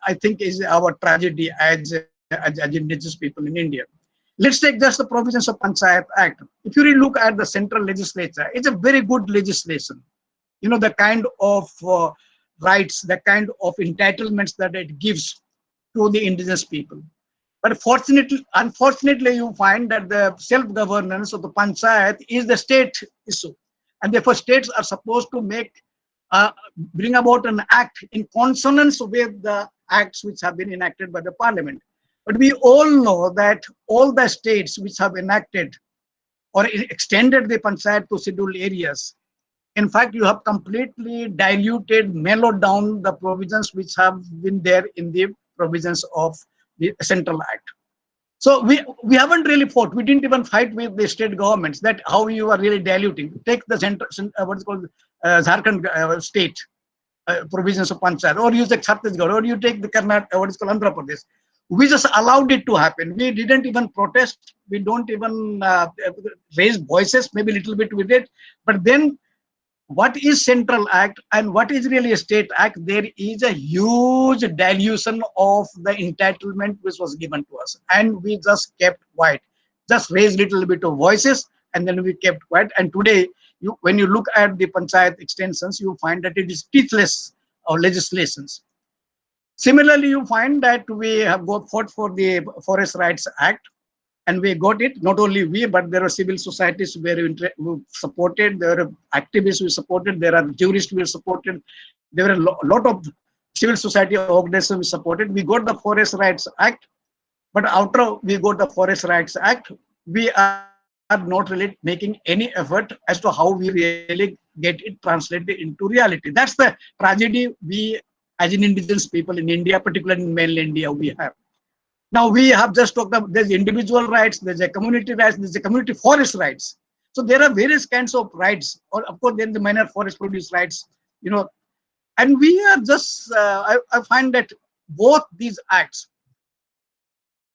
I think is our tragedy as indigenous people in India. Let's take just the provisions of Panchayat Act. If you really look at the central legislature, it's a very good legislation. The kind of rights, the kind of entitlements that it gives to the indigenous people. But unfortunately, you find that the self-governance of the panchayat is the state issue, and therefore states are supposed to bring about an act in consonance with the acts which have been enacted by the parliament. But we all know that all the states which have enacted or extended the panchayat to scheduled areas, in fact, you have completely diluted, mellowed down the provisions which have been there in the provisions of the Central Act. So we haven't really fought. We didn't even fight with the state governments that how you are really diluting. Take the what's called Jharkhand state provisions of Panchayat, or use the Chhattisgarh, or you take the Karnataka, what is called Andhra Pradesh. We just allowed it to happen. We didn't even protest. We don't even raise voices, maybe a little bit with it. But then what is Central Act and what is really a state act? There is a huge dilution of the entitlement which was given to us, and we just kept quiet, just raised little bit of voices, and then we kept quiet. And today, when you look at the panchayat extensions, you find that it is teethless or legislations. Similarly, you find that we have fought for the Forest Rights Act, and we got it. Not only we, but there are civil societies who supported, there are activists who supported, there are jurists who supported, there are a lot of civil society organizations who supported. We got the Forest Rights Act, but after we got the Forest Rights Act, we are not really making any effort as to how we really get it translated into reality. That's the tragedy we, as in indigenous people in India, particularly in mainland India, we have. Now we have just talked about there's individual rights, there's a community rights, there's a community forest rights. So there are various kinds of rights, or of course then the minor forest produce rights, and we are just, I find that both these acts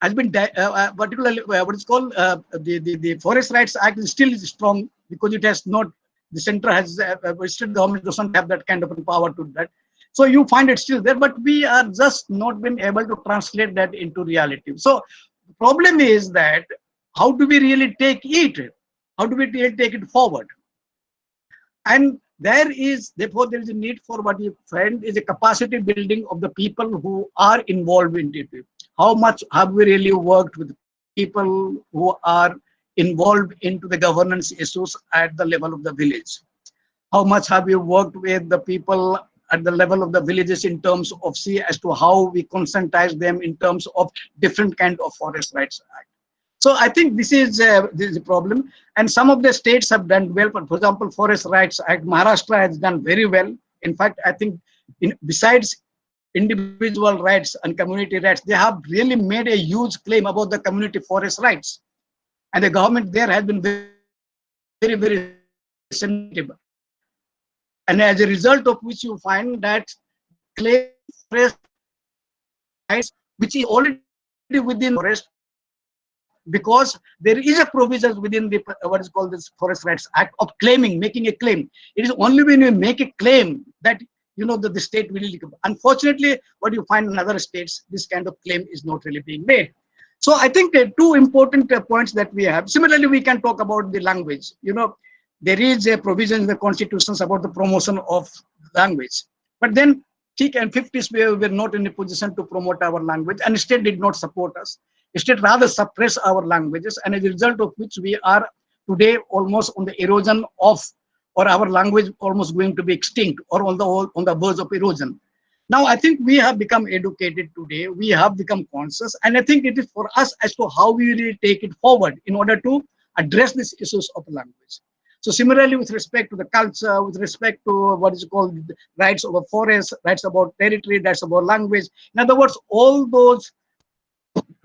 has been particularly what is called the Forest Rights Act is still strong because it has not, the center has, state government doesn't have that kind of power to that. So you find it still there, but we are just not been able to translate that into reality. So the problem is that how do we really take it? How do we really take it forward? And Therefore, there is a need for what you find is a capacity building of the people who are involved in it. How much have we really worked with people who are involved into the governance issues at the level of the village? How much have you worked with the people at the level of the villages in terms of see as to how we conscientize them in terms of different kind of forest rights act? So I think this is a problem, and some of the states have done well. But for example, Forest Rights Act, Maharashtra has done very well. In fact, I think besides individual rights and community rights, they have really made a huge claim about the community forest rights, and the government there has been very sensitive. And as a result of which you find that claim forest rights, which is already within forest, because there is a provision within the what is called this Forest Rights Act of claiming, making a claim. It is only when you make a claim that that the state will. Unfortunately, what you find in other states, this kind of claim is not really being made. So I think two important points that we have. Similarly, we can talk about the language. There is a provision in the constitutions about the promotion of language, but then thick and 50s we were not in a position to promote our language, and state did not support us. State rather suppress our languages, and as a result of which we are today almost on the erosion of, or our language almost going to be extinct, or on the verge of erosion. Now I think we have become educated today, we have become conscious, and I think it is for us as to how we really take it forward in order to address these issues of language. So similarly, with respect to the culture, with respect to what is called rights over forest, rights about territory, rights about language, in other words, all those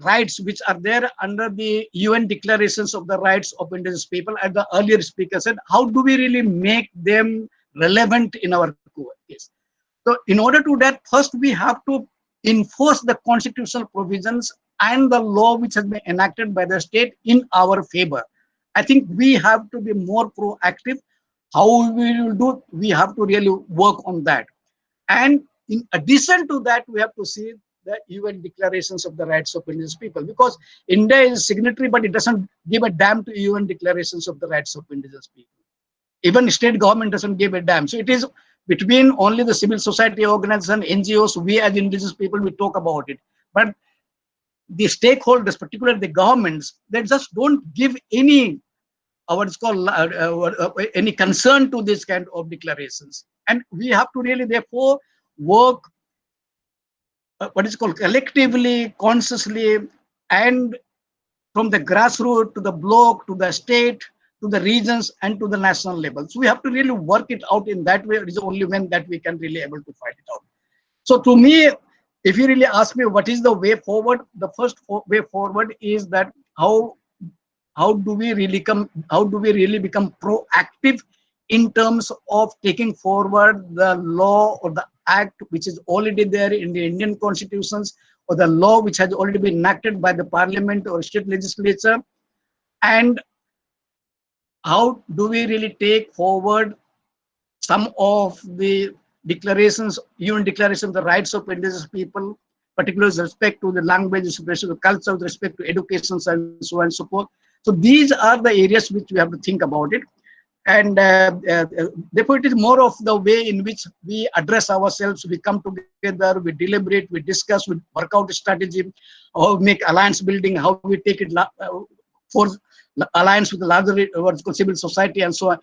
rights which are there under the UN declarations of the rights of indigenous people, as the earlier speaker said, how do we really make them relevant in our case? So in order to that, first we have to enforce the constitutional provisions and the law which has been enacted by the state in our favor. I think we have to be more proactive. How we will do, we have to really work on that. And in addition to that, we have to see the UN declarations of the rights of indigenous people, because India is a signatory, but it doesn't give a damn to UN declarations of the rights of indigenous people. Even state government doesn't give a damn. So it is between only the civil society organization, NGOs, we as indigenous people, we talk about it. But the stakeholders, particularly the governments, they just don't give any what is called any concern to this kind of declarations. And we have to really therefore work what is called collectively, consciously, and from the grassroots to the block, to the state, to the regions, and to the national level. So we have to really work it out in that way. It is only when that we can really able to fight it out. So to me, if you really ask me what is the way forward, the first way forward is that how do we really become proactive in terms of taking forward the law or the act which is already there in the Indian constitutions, or the law which has already been enacted by the parliament or state legislature, and how do we really take forward some of the declarations, UN declaration of the rights of indigenous people, particularly with respect to the language, with respect to the culture, with respect to education, and so on and so forth. So these are the areas which we have to think about it. And therefore, it is more of the way in which we address ourselves. We come together, we deliberate, we discuss, we work out a strategy, how we make alliance building, how we take it for alliance with the larger what's called civil society, and so on.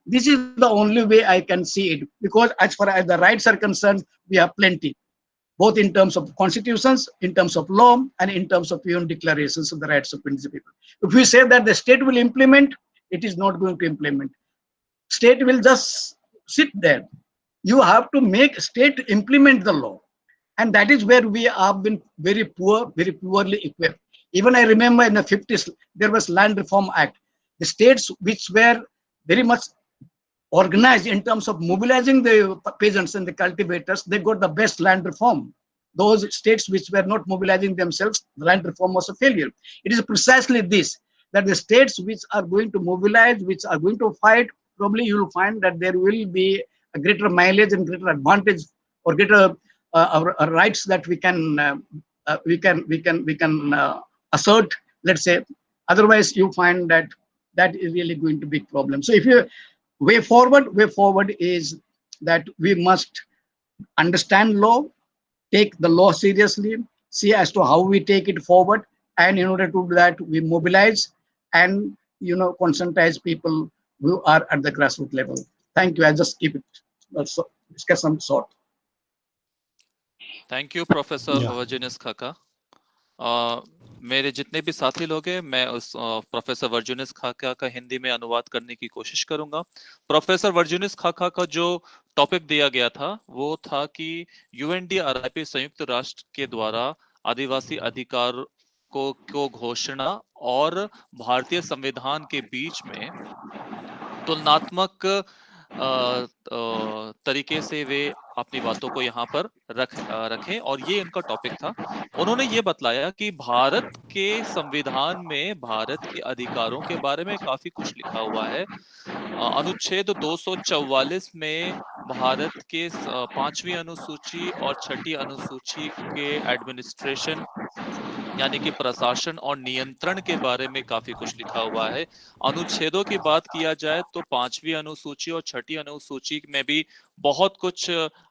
This is the only way I can see it, because as far as the rights are concerned, we have plenty, both in terms of constitutions, in terms of law, and in terms of UN declarations of the rights of indigenous people. If we say that the state will implement, it is not going to implement. State will just sit there. You have to make state implement the law. And that is where we have been very poorly equipped. Even I remember in the 50s, there was Land Reform Act. The states which were very much organized in terms of mobilizing the peasants and the cultivators, they got the best land reform. Those states which were not mobilizing themselves, the land reform was a failure. It is precisely this, that the states which are going to mobilize, which are going to fight, probably you will find that there will be a greater mileage and greater advantage, or greater rights that we can assert, let's say. Otherwise, you find that that is really going to be a problem. So if you Way forward is that we must understand law, take the law seriously, see as to how we take it forward, and in order to do that, we mobilize and conscientize people who are at the grassroots level. Thank you. I just keep it discuss some sort.
Thank you professor
Yeah.
वर्जिनियस खाका। मेरे जितने भी साथी लोग हैं, मैं उस professor वर्जिनियस खाका का हिंदी में अनुवाद करने की कोशिश करूंगा। प्रोफेसर वर्जिनियस खाका का जो टॉपिक दिया गया था वो था कि यूएनडीआरआईपी संयुक्त राष्ट्र के द्वारा आदिवासी अधिकार को घोषणा और भारतीय संविधान के बीच में तुलनात्मक तरीके से वे अपनी बातों को यहाँ पर रखें, और ये इनका टॉपिक था। उन्होंने ये बतलाया कि भारत के संविधान में भारत के अधिकारों के बारे में काफी कुछ लिखा हुआ है। अनुच्छेद 244 में भारत के पांचवी अनुसूची और छठी अनुसूची के एडमिनिस्ट्रेशन यानी कि प्रशासन और नियंत्रण के बारे में काफी कुछ लिखा हुआ है। अनुच्छेदों की बात किया जाए तो पांचवी अनुसूची और छठी अनुसूची में भी बहुत कुछ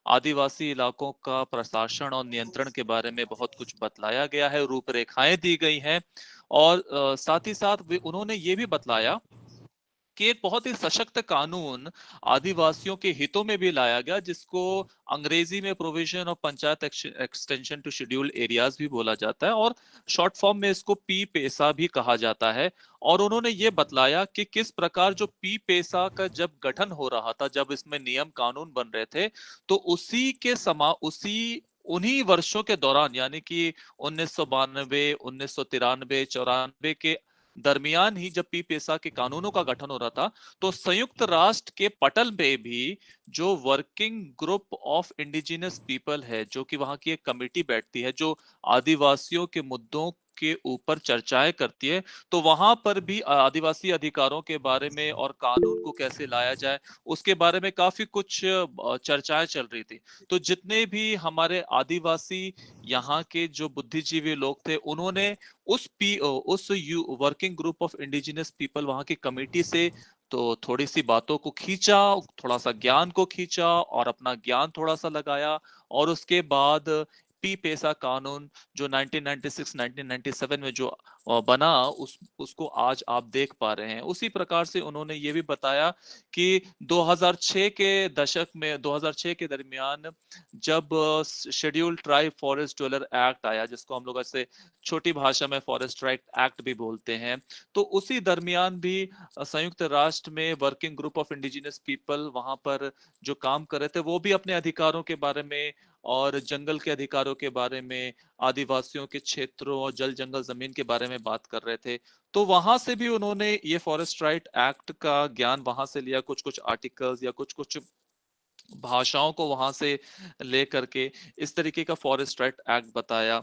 आदिवासी इलाकों का प्रशासन और नियंत्रण के बारे में बहुत कुछ बतलाया गया है, रूपरेखाएं दी गई हैं। और साथ ही साथ उन्होंने ये भी बतलाया कि एक बहुत ही सशक्त कानून आदिवासियों के हितों में भी लाया गया, जिसको अंग्रेजी में provision of panchayat extension to scheduled areas भी बोला जाता है, और शॉर्ट फॉर्म में इसको पी पेसा भी कहा जाता है। और उन्होंने ये बतलाया कि किस प्रकार जो पी पेसा का जब गठन हो रहा था, जब इसमें नियम कानून बन रहे थे, तो उसी उन्हीं वर्षों के दौरान यानी कि 1992, 1993, 94 के दरमियान ही जब पी पेसा के कानूनों का गठन हो रहा था, तो संयुक्त राष्ट्र के पटल पे भी जो working group of indigenous people है, जो कि वहां की एक कमेटी बैठती है जो आदिवासियों के मुद्दों के ऊपर चर्चाएं करती है, तो वहां पर भी आदिवासी अधिकारों के बारे में और कानून को कैसे लाया जाए उसके बारे में काफी कुछ चर्चाएं चल रही थी। तो जितने भी हमारे आदिवासी यहाँ के जो बुद्धिजीवी लोग थे, उन्होंने उस working group of indigenous people वहां की कमेटी से तो थोड़ी सी बातों को खींचा, थोड़ा सा ज्ञान को खींचा और अपना ज्ञान थोड़ा सा लगाया, और उसके बाद पी पेसा कानून जो 1996-1997 में जो बना, उसको आज आप देख पा रहे हैं। उसी प्रकार से उन्होंने ये भी बताया कि 2006 के दशक में 2006 के दरमियान जब scheduled tribe forest dweller act आया, जिसको हम लोग ऐसे छोटी भाषा में फॉरेस्ट राइट एक्ट भी बोलते हैं, तो उसी दरमियान भी संयुक्त राष्ट्र में working group of indigenous people वहां पर जो काम कर रहे थे, वो भी अपने अधिकारों के बारे में और जंगल के अधिकारों के बारे में, आदिवासियों के क्षेत्रों और जल जंगल जमीन के बारे में बात कर रहे थे। तो वहां से भी उन्होंने ये फॉरेस्ट राइट एक्ट का ज्ञान वहां से लिया, कुछ कुछ आर्टिकल्स या कुछ कुछ भाषाओं को वहां से ले करके इस तरीके का फॉरेस्ट राइट एक्ट बताया।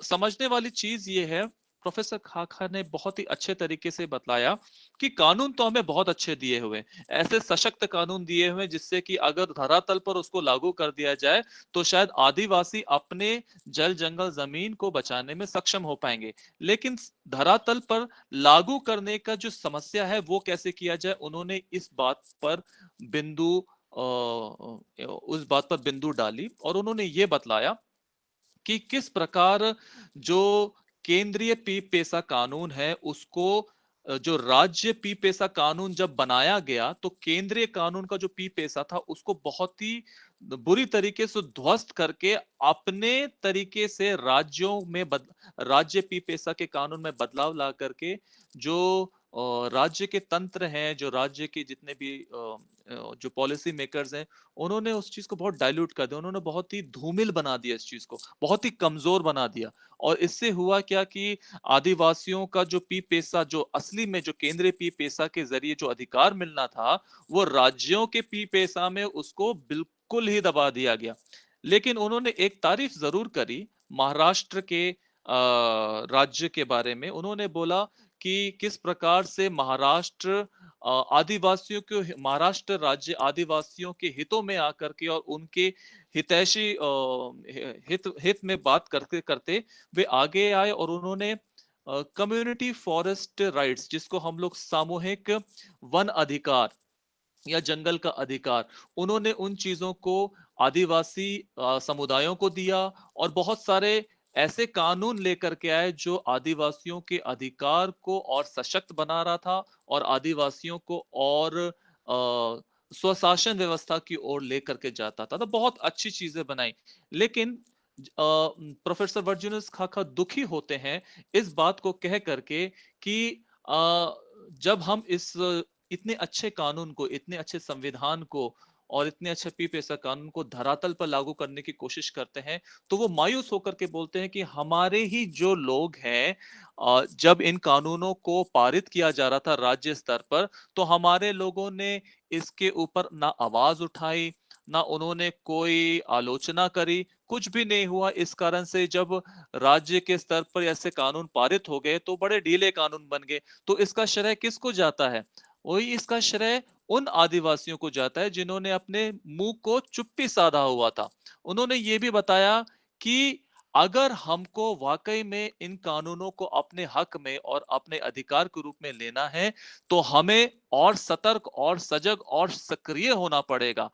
समझने वाली चीज ये है, प्रोफेसर खाखा ने बहुत ही अच्छे तरीके से बतलाया कि कानून तो हमें बहुत अच्छे दिए हुए, ऐसे सशक्त कानून दिए हुए जिससे कि अगर धरातल पर उसको लागू कर दिया जाए तो शायद आदिवासी अपने जल जंगल जमीन को बचाने में सक्षम हो पाएंगे। लेकिन धरातल पर लागू करने का जो समस्या है वो कैसे किया जाए, उन्होंने इस बात पर बिंदु उस बात पर बिंदु डाली, और उन्होंने ये बतलाया कि किस प्रकार जो केंद्रीय पी पेसा कानून है उसको जो राज्य पी पेसा कानून जब बनाया गया, तो केंद्रीय कानून का जो पी पेसा था उसको बहुत ही बुरी तरीके से ध्वस्त करके अपने तरीके से राज्य पी पेसा के कानून में बदलाव ला करके जो राज्य के तंत्र हैं, जो राज्य के जितने भी जो पॉलिसी मेकर्स हैं, उन्होंने उस चीज को बहुत डाइल्यूट कर दिया, उन्होंने बहुत ही धूमिल बना दिया, इस चीज को बहुत ही कमजोर बना दिया। और इससे हुआ क्या कि आदिवासियों का जो पी पेसा, जो असली में जो केंद्रीय पी पेसा के जरिए जो अधिकार मिलना था, वो राज्यों के पी पेसा में उसको बिल्कुल ही दबा दिया गया। लेकिन उन्होंने एक तारीफ जरूर करी महाराष्ट्र के राज्य के बारे में। उन्होंने बोला कि किस प्रकार से महाराष्ट्र राज्य आदिवासियों के हितों में आकर के और उनके हितैषी हित में बात करते करते वे आगे आए, और उन्होंने कम्युनिटी फॉरेस्ट राइट्स, जिसको हम लोग सामूहिक वन अधिकार या जंगल का अधिकार, उन्होंने उन चीजों को आदिवासी समुदायों को दिया और बहुत सारे ऐसे कानून लेकर के आए जो आदिवासियों के अधिकार को और सशक्त बना रहा था और आदिवासियों को और स्वशासन व्यवस्था की ओर लेकर के जाता था। तो बहुत अच्छी चीजें बनाई, लेकिन प्रोफेसर वर्जिनियस खाका दुखी होते हैं इस बात को कह करके कि जब हम इस इतने अच्छे कानून को, इतने अच्छे संविधान को और इतने अच्छे पीपीएसआर कानून को धरातल पर लागू करने की कोशिश करते हैं, तो वो मायूस होकर के बोलते हैं कि हमारे ही जो लोग हैं, जब इन कानूनों को पारित किया जा रहा था राज्य स्तर पर, तो हमारे लोगों ने इसके ऊपर ना आवाज उठाई, ना उन्होंने कोई आलोचना करी, कुछ भी नहीं हुआ। इस कारण से जब राज्य के स्तर पर ऐसे कानून पारित हो गए तो बड़े ढीले कानून बन गए। तो इसका श्रेय किसको जाता है? वही इसका श्रेय उन आदिवासियों को जाता है जिन्होंने अपने मुंह को चुप्पी साधा हुआ था। उन्होंने ये भी बताया कि अगर हमको वाकई में इन कानूनों को अपने हक में और अपने अधिकार के रूप में लेना है, तो हमें और सतर्क और सजग और सक्रिय होना पड़ेगा।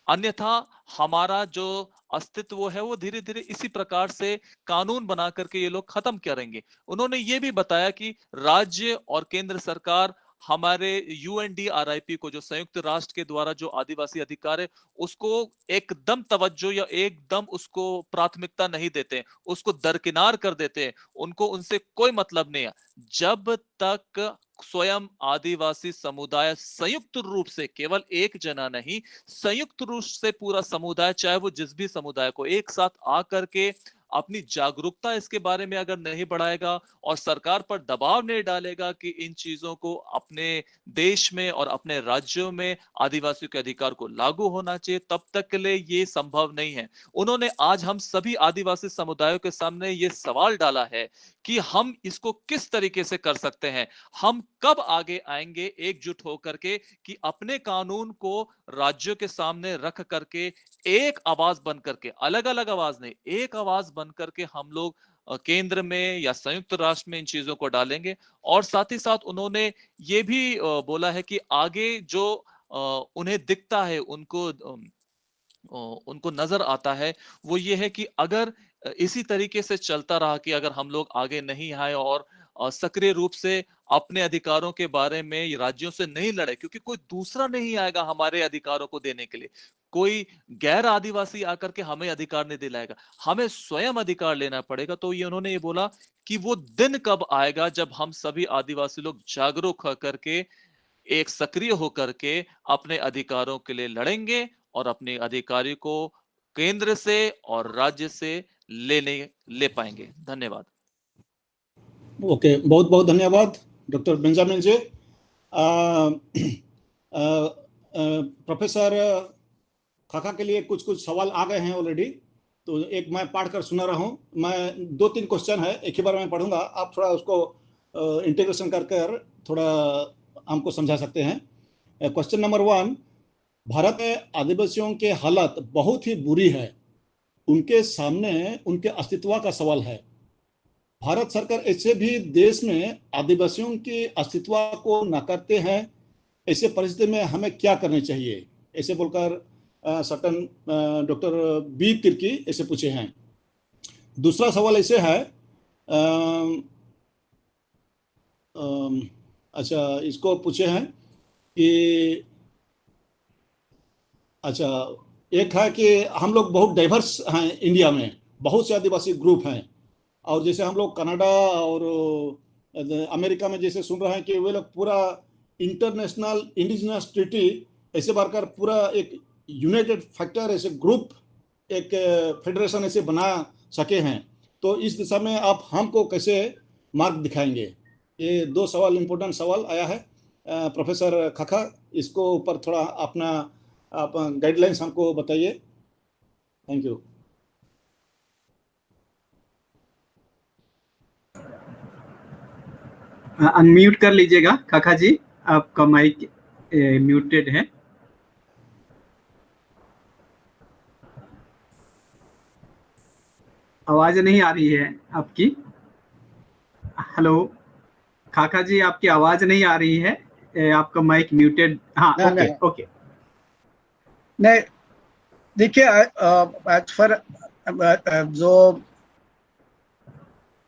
अन्यथा हमारा जो अस्तित्व है वो धीरे धीरे इसी प्रकार से कानून बना करके ये लोग खत्म करेंगे। उन्होंने ये भी बताया कि राज्य और केंद्र सरकार हमारे यूएनडीआरआईपी को, जो संयुक्त राष्ट्र के द्वारा जो आदिवासी अधिकार है, उसको एकदम तवज्जो या एकदम उसको प्राथमिकता नहीं देते, उसको दरकिनार कर देते हैं। उनको उनसे कोई मतलब नहीं है। जब तक स्वयं आदिवासी समुदाय संयुक्त रूप से, केवल एक जना नहीं, संयुक्त रूप से पूरा समुदाय, चाहे वो जिस भी समुदाय को, एक साथ आकर के अपनी जागरूकता इसके बारे में अगर नहीं बढ़ाएगा और सरकार पर दबाव नहीं डालेगा कि इन चीजों को अपने देश में और अपने राज्यों में आदिवासियों के अधिकार को लागू होना चाहिए, तब तक के लिए ये संभव नहीं है। उन्होंने आज हम सभी आदिवासी समुदायों के सामने ये सवाल डाला है कि हम इसको किस तरीके से कर सकते हैं। हम कब आगे आएंगे एकजुट होकर के कि अपने कानून को राज्यों के सामने रख करके एक आवाज बन करके, अलग अलग आवाज नहीं, एक आवाज बन करके हम लोग केंद्र में या संयुक्त राष्ट्र में इन चीजों को डालेंगे। और साथ ही साथ उन्होंने ये भी बोला है कि आगे जो उन्हें दिखता है, उनको नजर आता है, वो ये है कि अगर इसी तरीके से चलता रहा कि अगर हम लोग आगे नहीं आए और सक्रिय रूप से अपने अधिकारों के बारे में राज्यों से नहीं लड़े, क्योंकि कोई दूसरा नहीं आएगा हमारे अधिकारों को देने के लिए, कोई गैर आदिवासी आकर के हमें अधिकार नहीं दिलाएगा, हमें स्वयं अधिकार लेना पड़ेगा। तो ये उन्होंने ये बोला कि वो दिन कब आएगा जब हम सभी आदिवासी लोग जागरूक होकर के, एक सक्रिय होकर के अपने अधिकारों के लिए लड़ेंगे और अपने अधिकारी को केंद्र से और राज्य से ले पाएंगे। धन्यवाद।
ओके, बहुत बहुत धन्यवाद डॉक्टर बेंजामिन जी। प्रोफेसर खाका के लिए कुछ कुछ सवाल आ गए हैं ऑलरेडी, तो एक मैं पढ़कर सुना रहा हूँ। मैं 2-3 क्वेश्चन है, एक ही बार में पढ़ूंगा, आप थोड़ा उसको इंटीग्रेशन कर थोड़ा हमको समझा सकते हैं। क्वेश्चन नंबर 1, भारत में आदिवासियों के हालत बहुत ही बुरी है, उनके सामने उनके अस्तित्व का सवाल है। भारत सरकार ऐसे भी देश में आदिवासियों के अस्तित्व को नकारते हैं, ऐसे परिस्थिति में हमें क्या करना चाहिए, ऐसे बोलकर सटन डॉक्टर बी तिर्की ऐसे पूछे हैं। दूसरा सवाल ऐसे है, अच्छा इसको पूछे हैं कि अच्छा, एक है कि हम लोग बहुत डाइवर्स हैं, इंडिया में बहुत से आदिवासी ग्रुप हैं, और जैसे हम लोग कनाडा और अमेरिका में जैसे सुन रहे हैं कि वे लोग पूरा इंटरनेशनल इंडिजिनस ट्रीटी ऐसे बनकर पूरा एक यूनाइटेड फैक्टर ऐसे ग्रुप, एक फेडरेशन ऐसे बना सके हैं। तो इस दिशा में आप हमको कैसे मार्ग दिखाएंगे? ये 2 सवाल, इम्पोर्टेंट सवाल आया है। प्रोफेसर खाका, इसको ऊपर थोड़ा अपना आप गाइडलाइंस हमको बताइए। Thank you.
अनम्यूट कर लीजिएगा खाका जी, आपका माइक म्यूटेड है। आवाज नहीं आ रही है आपकी। हेलो खाका जी, आपकी आवाज नहीं आ रही है। आपका माइक म्यूटेड। हाँ, ओके
नहीं
ओके।
नहीं, देखिए एज फॉर जो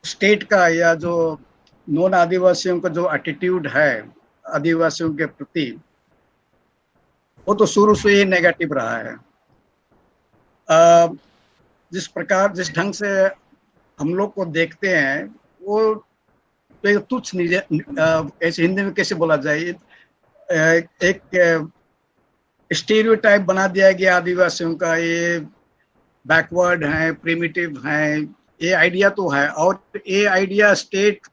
स्टेट का या जो नॉन आदिवासियों का जो एटीट्यूड है आदिवासियों के प्रति, वो तो शुरू से ही नेगेटिव रहा है। जिस प्रकार जिस ढंग से हम लोग को देखते हैं वो तो एक तुच्छ ऐसे हिंदी में कैसे बोला जाए, एक स्टीरियोटाइप बना दिया गया आदिवासियों का, ये बैकवर्ड है, प्रिमिटिव है, ये आइडिया तो है। और ये आइडिया स्टेट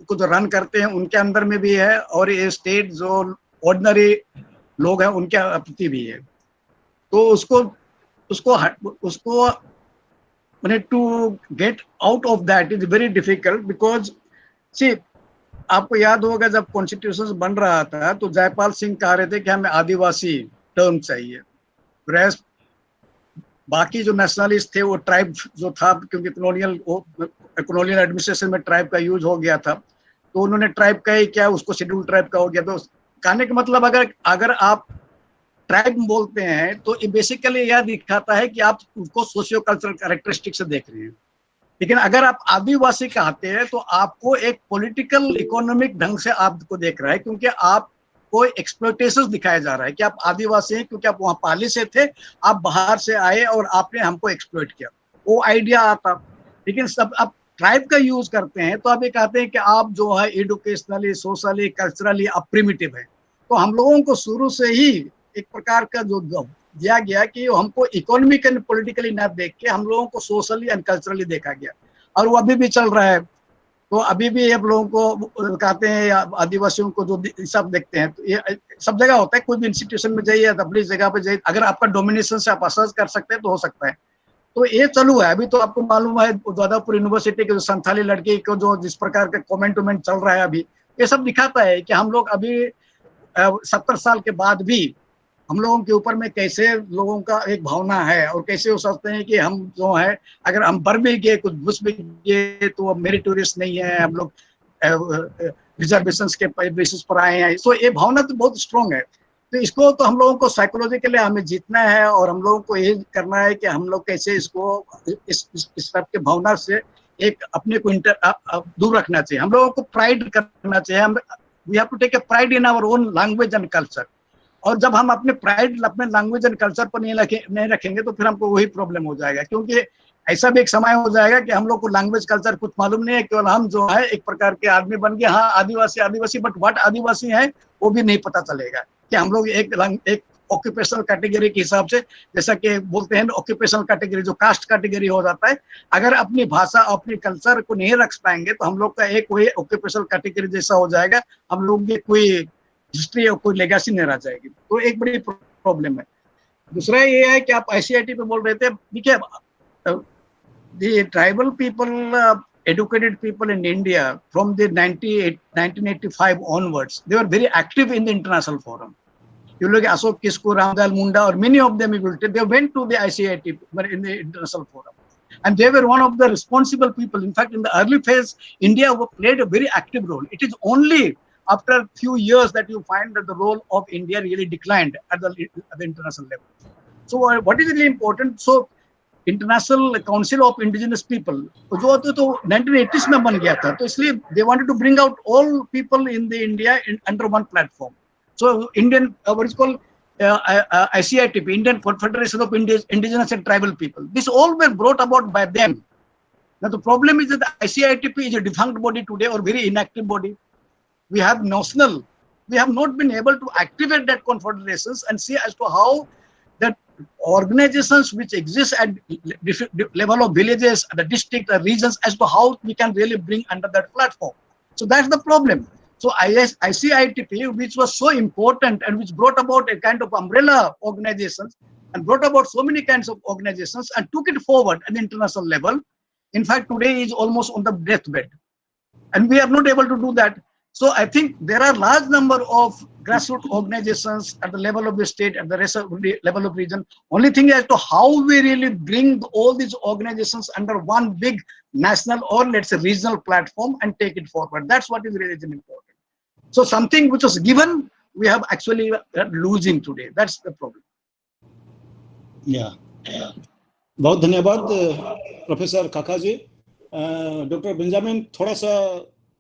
को जो रन करते हैं उनके अंदर में भी है, और ये स्टेट जो ऑर्डिनरी लोग हैं उनके प्रति भी है। तो उसको उसको उसको मैंने to get out of that is very difficult, because see आपको याद होगा जब कॉन्स्टिट्यूशन बन रहा था तो जयपाल सिंह कह रहे थे कि हमें आदिवासी टर्म चाहिए, बाकी जो नेशनलिस्ट थे वो ट्राइब जो था, क्योंकि कॉलोनियल एडमिनिस्ट्रेशन में ट्राइब का यूज हो गया था, तो उन्होंने ट्राइब का ही क्या उसको शेड्यूल ट्राइब का हो गया। तो कहने का मतलब अगर आप ट्राइब बोलते हैं तो ये बेसिकली यह दिखाता है कि आप उसको सोशियो कल्चरल कैरेक्टरिस्टिक से देख रहे हैं। लेकिन अगर आप आदिवासी कहते हैं तो आपको एक पॉलिटिकल इकोनॉमिक ढंग से आपको देख रहा है, क्योंकि आपको एक्सप्लॉयटेशन दिखाया जा रहा है कि आप आदिवासी हैं क्योंकि आप वहां पाले से थे, आप बाहर से आए और आपने हमको एक्सप्लॉयट किया, वो आइडिया आता। लेकिन सब आप ट्राइब का यूज करते हैं तो आप ये कहते हैं कि आप जो है एडुकेशनली, सोशली, कल्चरली आप प्रिमिटिव है। तो हम लोगों को शुरू से ही एक प्रकार का जो दिया गया कि हमको इकोनॉमिक एंड पॉलिटिकली ना देख के हम लोगों को सोशली एंड कल्चरली देखा गया, और वो अभी भी चल रहा है। तो अभी भी आप लोगों को कहते हैं आदिवासियों को जो सब देखते हैं, तो ये सब जगह होता है। कोई भी इंस्टीट्यूशन में जाइए, अपनी जगह पे जाइए, अगर आपका डोमिनेशन से आप असर्ज कर सकते हैं तो हो सकता है। तो ये चालू है अभी। तो आपको मालूम है जोधापुर यूनिवर्सिटी के जो संथाली लड़की को जो जिस प्रकार का कॉमेंट वोमेंट चल रहा है अभी, ये सब दिखाता है कि हम लोग अभी 70 साल के बाद भी हम लोगों के ऊपर में कैसे लोगों का एक भावना है, और कैसे वो सोचते हैं कि हम जो है अगर हम बढ़ भी गए, कुछ घुस भी गए, तो अब मेरिटोरियस नहीं है, हम लोग रिजर्वेशन के बेसिस पर आए हैं। सो ये भावना तो बहुत स्ट्रांग है। तो इसको तो हम लोगों को साइकोलॉजिकली हमें जीतना है, और हम लोगों को ये करना है कि हम लोग कैसे इसको इस सब के भावना से एक अपने को दूर रखना चाहिए। हम लोगों को प्राइड करना चाहिए। हम we have to take a pride in our own language and culture. और जब हम अपने प्राइड अपने लैंग्वेज एंड कल्चर पर नहीं रखेंगे तो फिर हमको वही प्रॉब्लम हो जाएगा, क्योंकि ऐसा भी एक समय हो जाएगा कि हम लोग को लैंग्वेज कल्चर कुछ मालूम नहीं है, केवल हम जो है एक प्रकार के आदमी बन गए, हाँ आदिवासी आदिवासी, बट व्हाट आदिवासी है वो भी नहीं पता चलेगा कि हम लोग एक ऑक्यूपेशनल कैटेगरी के हिसाब से, जैसा कि बोलते हैं ऑक्यूपेशनल कैटेगरी, जो कास्ट कैटेगरी हो जाता है, अगर अपनी भाषा अपनी कल्चर को नहीं रख पाएंगे तो हम लोग का एक वही ऑक्यूपेशनल कैटेगरी जैसा हो जाएगा, हम लोग की कोई हिस्ट्री और कोई लेगेसी नहीं रह जाएगी। तो एक बड़ी प्रॉब्लम है। दूसरा ये है कि आप आईसीआईटी पे बोल रहे थे, देखिए the tribal people, educated people in India from the 1985 onwards, they were very active in the international forum. You look at Ashok Kisku, Ramdal Munda, or many of them, they went to the ICIT in the international forum. And they were one of the responsible people. In fact, in the early phase, India played a very active role. It is only after a few years that you find that the role of India really declined at the international level. So what is really important? So international council of indigenous people जो होते तो 1980s में बन गया था, तो इसलिए they wanted to bring out all people in the India under one platform. So Indian what is called ICITP, Indian Confederation of Indigenous and Tribal People. This all were brought about by them. Now the problem is that the ICITP is a defunct body today, or very inactive body. We have not been able to activate that confederations and see as to how that organizations which exist at level of villages, the district, the regions, as to how we can really bring under that platform. So that's the problem. So ICITP, which was so important and which brought about a kind of umbrella organizations and brought about so many kinds of organizations and took it forward at the international level, in fact, today is almost on the deathbed. And we are not able to do that. So I think there are large number of grassroots organizations at the level of the state, at the rest of the level of region. Only thing as to how we really bring all these organizations under one big national or let's say regional platform and take it forward. That's what is really important. So something which was given we have actually losing today. That's the problem.
या बहुत धन्यवाद professor काका जी। Doctor Benjamin, थोड़ा सा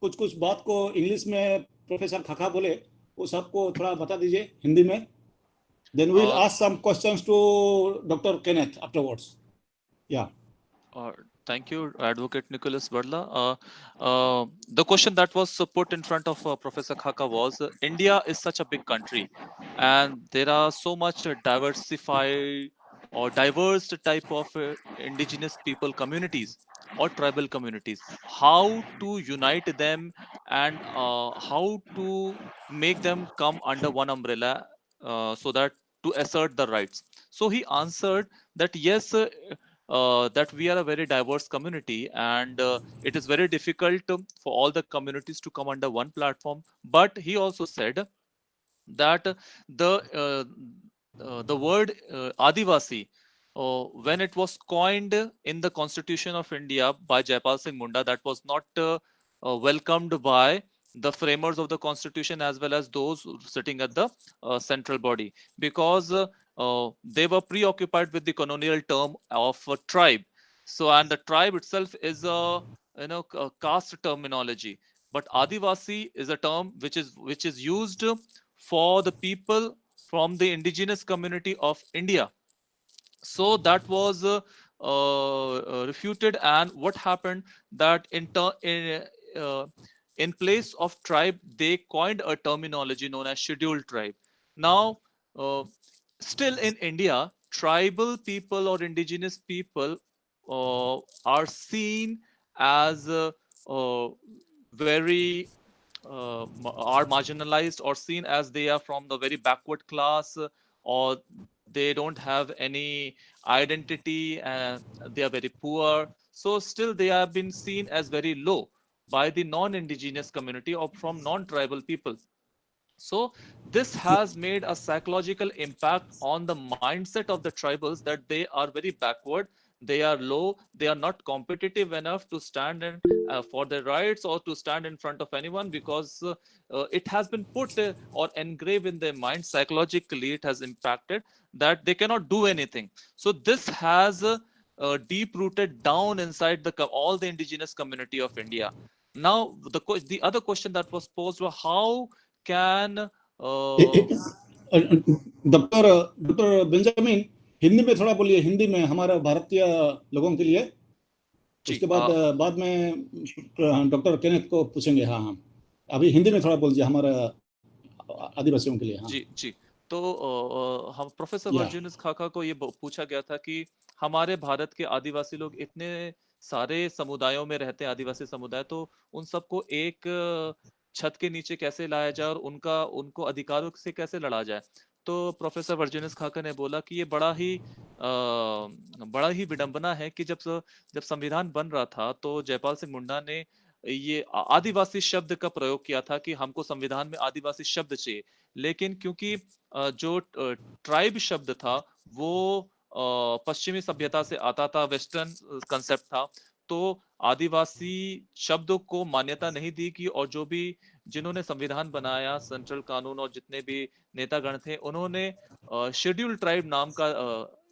कुछ बात को English में प्रोफेसर काका बोले वो सबको थोड़ा बता दीजिए हिंदी में, then we'll ask some questions to Dr. Kenneth afterwards. Yeah.
Thank you, Advocate Nicholas Barla. The question that was put in front of Professor Khaka was, India is such a big country and there are so much diversified or diverse type of indigenous people communities or tribal communities. How to unite them and how to make them come under one umbrella so that to assert the rights. So he answered that yes, that we are a very diverse community and it is very difficult for all the communities to come under one platform. But he also said that the word Adivasi, when it was coined in the Constitution of India by Jaipal Singh Munda, that was not welcomed by the framers of the Constitution as well as those sitting at the central body, because they were preoccupied with the colonial term of a tribe. So, and the tribe itself is a caste terminology. But Adivasi is a term which is used for the people from the indigenous community of India. So that was refuted, and what happened that in place of tribe they coined a terminology known as scheduled tribe. Now still in India, tribal people or indigenous people are seen as very are marginalized or seen as they are from the very backward class, or they don't have any identity and they are very poor. So still they have been seen as very low by the non-indigenous community or from non-tribal people. So this has made a psychological impact on the mindset of the tribals, that they are very backward, they are low, they are not competitive enough to stand in for their rights or to stand in front of anyone, because it has been put or engraved in their mind psychologically. It has impacted that they cannot do anything. So this has deep rooted down inside all the indigenous community of India. Now the other question that was posed was, how can
doctor doctor Benjamin, Hindi में थोड़ा बोलिए, हिंदी में हमारे भारतीय लोगों के लिए, उसके बाद में डॉक्टर केनेथ को पूछेंगे। हाँ हाँ, अभी हिंदी में थोड़ा बोल दीजिए हमारे आदिवासियों के लिए। हाँ
जी। तो हम प्रोफेसर वर्जिनियस खाका को ये पूछा गया था कि हमारे भारत के आदिवासी लोग इतने सारे समुदायों में रहते हैं, आदिवासी समुदाय, तो उन सबको एक छत के नीचे कैसे लाया जाए और उनको अधिकारों से कैसे लड़ा जाए। तो प्रोफेसर वर्जिनियस खाका ने बोला कि ये बड़ा ही विडंबना है कि जब संविधान बन रहा था तो जयपाल सिंह मुंडा ने ये आदिवासी शब्द का प्रयोग किया था कि हमको संविधान में आदिवासी शब्द चाहिए, लेकिन क्योंकि जो ट्राइब शब्द था वो पश्चिमी सभ्यता से आता था, वेस्टर्न कंसेप्ट था, तो आदिवासी शब्दों को मान्यता नहीं दी गई। और जिन्होंने संविधान बनाया, सेंट्रल कानून और जितने भी नेतागण थे, उन्होंने शेड्यूल ट्राइब नाम का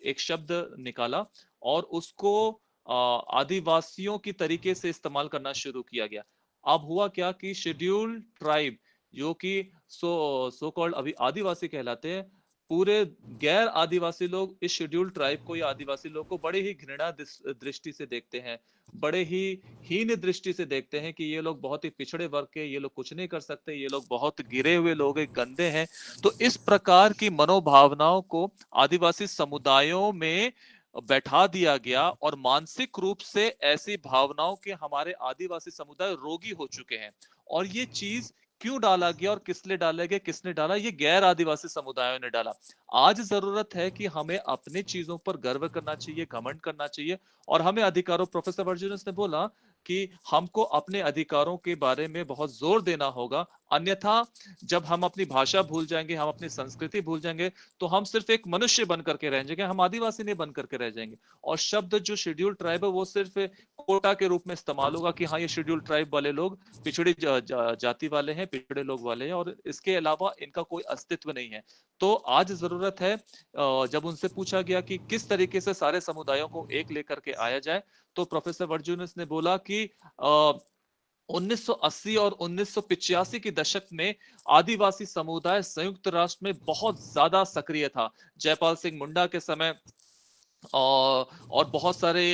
एक शब्द निकाला और उसको आदिवासियों की तरीके से इस्तेमाल करना शुरू किया गया। अब हुआ क्या कि शेड्यूल ट्राइब जो कि सो कॉल्ड अभी आदिवासी कहलाते हैं, पूरे गैर आदिवासी लोग इस शेड्यूल ट्राइब को या आदिवासी लोग को बड़े ही घृणा दृष्टि से देखते हैं, बड़े ही हीन दृष्टि से देखते हैं कि ये लोग बहुत ही पिछड़े वर्ग के, ये लोग कुछ नहीं कर सकते, ये लोग बहुत गिरे हुए लोग, गंदे हैं। तो इस प्रकार की मनोभावनाओं को आदिवासी समुदायों में बैठा दिया गया और मानसिक रूप से ऐसी भावनाओं के हमारे आदिवासी समुदाय रोगी हो चुके हैं। और ये चीज क्यों डाला गया और किस लिए डाला गया, किसने डाला? ये गैर आदिवासी समुदायों ने डाला। आज जरूरत है कि हमें अपनी चीजों पर गर्व करना चाहिए, घमंड करना चाहिए और हमें अधिकारों, प्रोफेसर वर्जिनियस ने बोला कि हमको अपने अधिकारों के बारे में बहुत जोर देना होगा। अन्यथा जब हम अपनी भाषा भूल जाएंगे, हम अपनी संस्कृति भूल जाएंगे, तो हम सिर्फ एक मनुष्य बन करके रह जाएंगे, हम आदिवासी नहीं बन करके रह जाएंगे। और शब्द जो शेड्यूल ट्राइब है वो सिर्फ कोटा के रूप में इस्तेमाल होगा कि हाँ ये शेड्यूल ट्राइब वाले लोग पिछड़ी जाति वाले हैं, पिछड़े लोग वाले हैं, और इसके अलावा इनका कोई अस्तित्व नहीं है। तो आज जरूरत है, जब उनसे पूछा गया कि किस तरीके से सारे समुदायों को एक लेकर के आया जाए, तो प्रोफेसर वर्जुनस ने बोला कि 1980 और 1985 के दशक में आदिवासी समुदाय संयुक्त राष्ट्र में बहुत ज्यादा सक्रिय था। जयपाल सिंह मुंडा के समय और बहुत सारे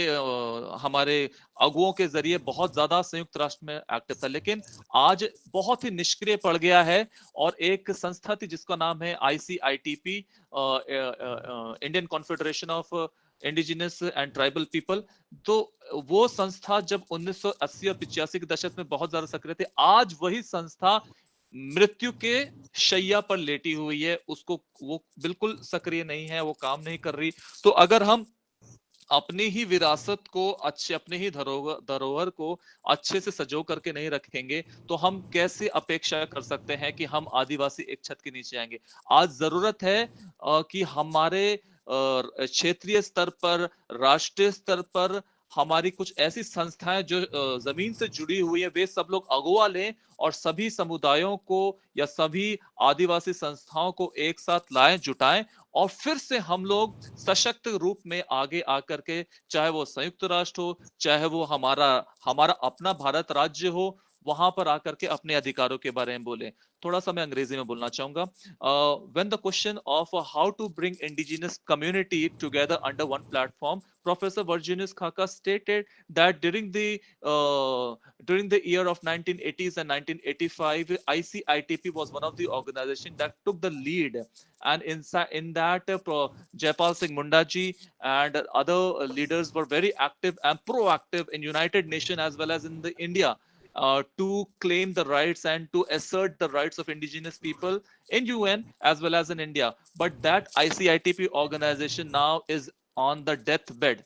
हमारे अगुओं के जरिए बहुत ज्यादा संयुक्त राष्ट्र में एक्टिव था, लेकिन आज बहुत ही निष्क्रिय पड़ गया है। और एक संस्था थी जिसका नाम है ICITP, Indian confederation of indigenous and tribal people. तो वो संस्था जब 1980 और 85 के दशक में बहुत ज्यादा सक्रिय थे, आज वही संस्था मृत्यु के शैया पर लेटी हुई है, उसको वो बिल्कुल सक्रिय नहीं है, वो काम नहीं कर रही। तो अगर हम अपनी ही विरासत को अच्छे, अपने ही धरोहर को अच्छे से सजो करके नहीं रखेंगे, तो हम कैसे अपेक्षा कर सकते हैं कि हम आदिवासी एक छत के नीचे आएंगे। आज जरूरत है कि हमारे क्षेत्रीय स्तर पर, राष्ट्रीय स्तर पर हमारी कुछ ऐसी संस्थाएं जो जमीन से जुड़ी हुई है, वे सब लोग अगुवा लें और सभी समुदायों को या सभी आदिवासी संस्थाओं को एक साथ लाएं, जुटाएं, और फिर से हम लोग सशक्त रूप में आगे आकर के, चाहे वो संयुक्त राष्ट्र हो, चाहे वो हमारा अपना भारत राज्य हो, वहां पर आकर के अपने अधिकारों के बारे में बोलें। थोड़ा सा मैं अंग्रेजी में बोलना चाहूंगा। When the question of how to bring indigenous community together under one platform, Professor Virginus Khaka stated that during the year of 1980s and 1985, ICITP was one of the organizations that took the lead, and in that Jaipal Singh Munda ji and other leaders were very active and proactive in United Nations as well as in the India, to claim the rights and to assert the rights of indigenous people in UN as well as in India. But that ICITP organization now is on the deathbed.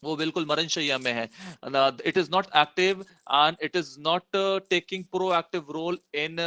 वो बिल्कुल मरणशैया में है. It is not active and it is not taking proactive role in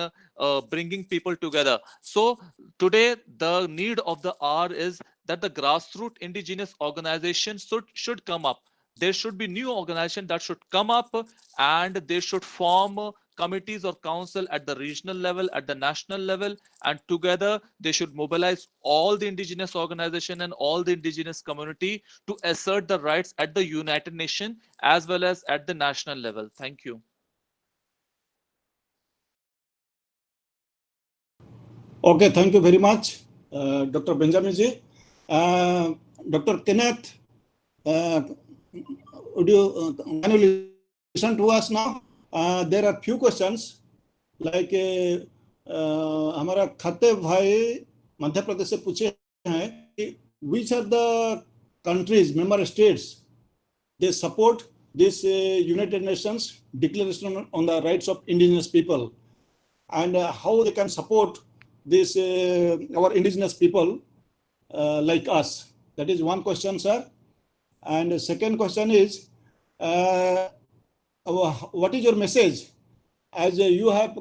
bringing people together. So today the need of the hour is that the grassroots indigenous organization should come up. There should be new organization that should come up, and they should form committees or council at the regional level, at the national level, and together they should mobilize all the indigenous organization and all the indigenous community to assert the rights at the United Nations as well as at the national level. Thank you.
Okay, thank you very much, Dr. Benjamin ji. Dr. Kenneth, can you listen to us now? There are few questions like हमारा खते भाई मध्य प्रदेश से पूछे हैं कि which are the countries, member states, they support this United Nations Declaration on the Rights of Indigenous People, and how they can support this our indigenous people like us. That is one question, sir. And the second question is, what is your message as you have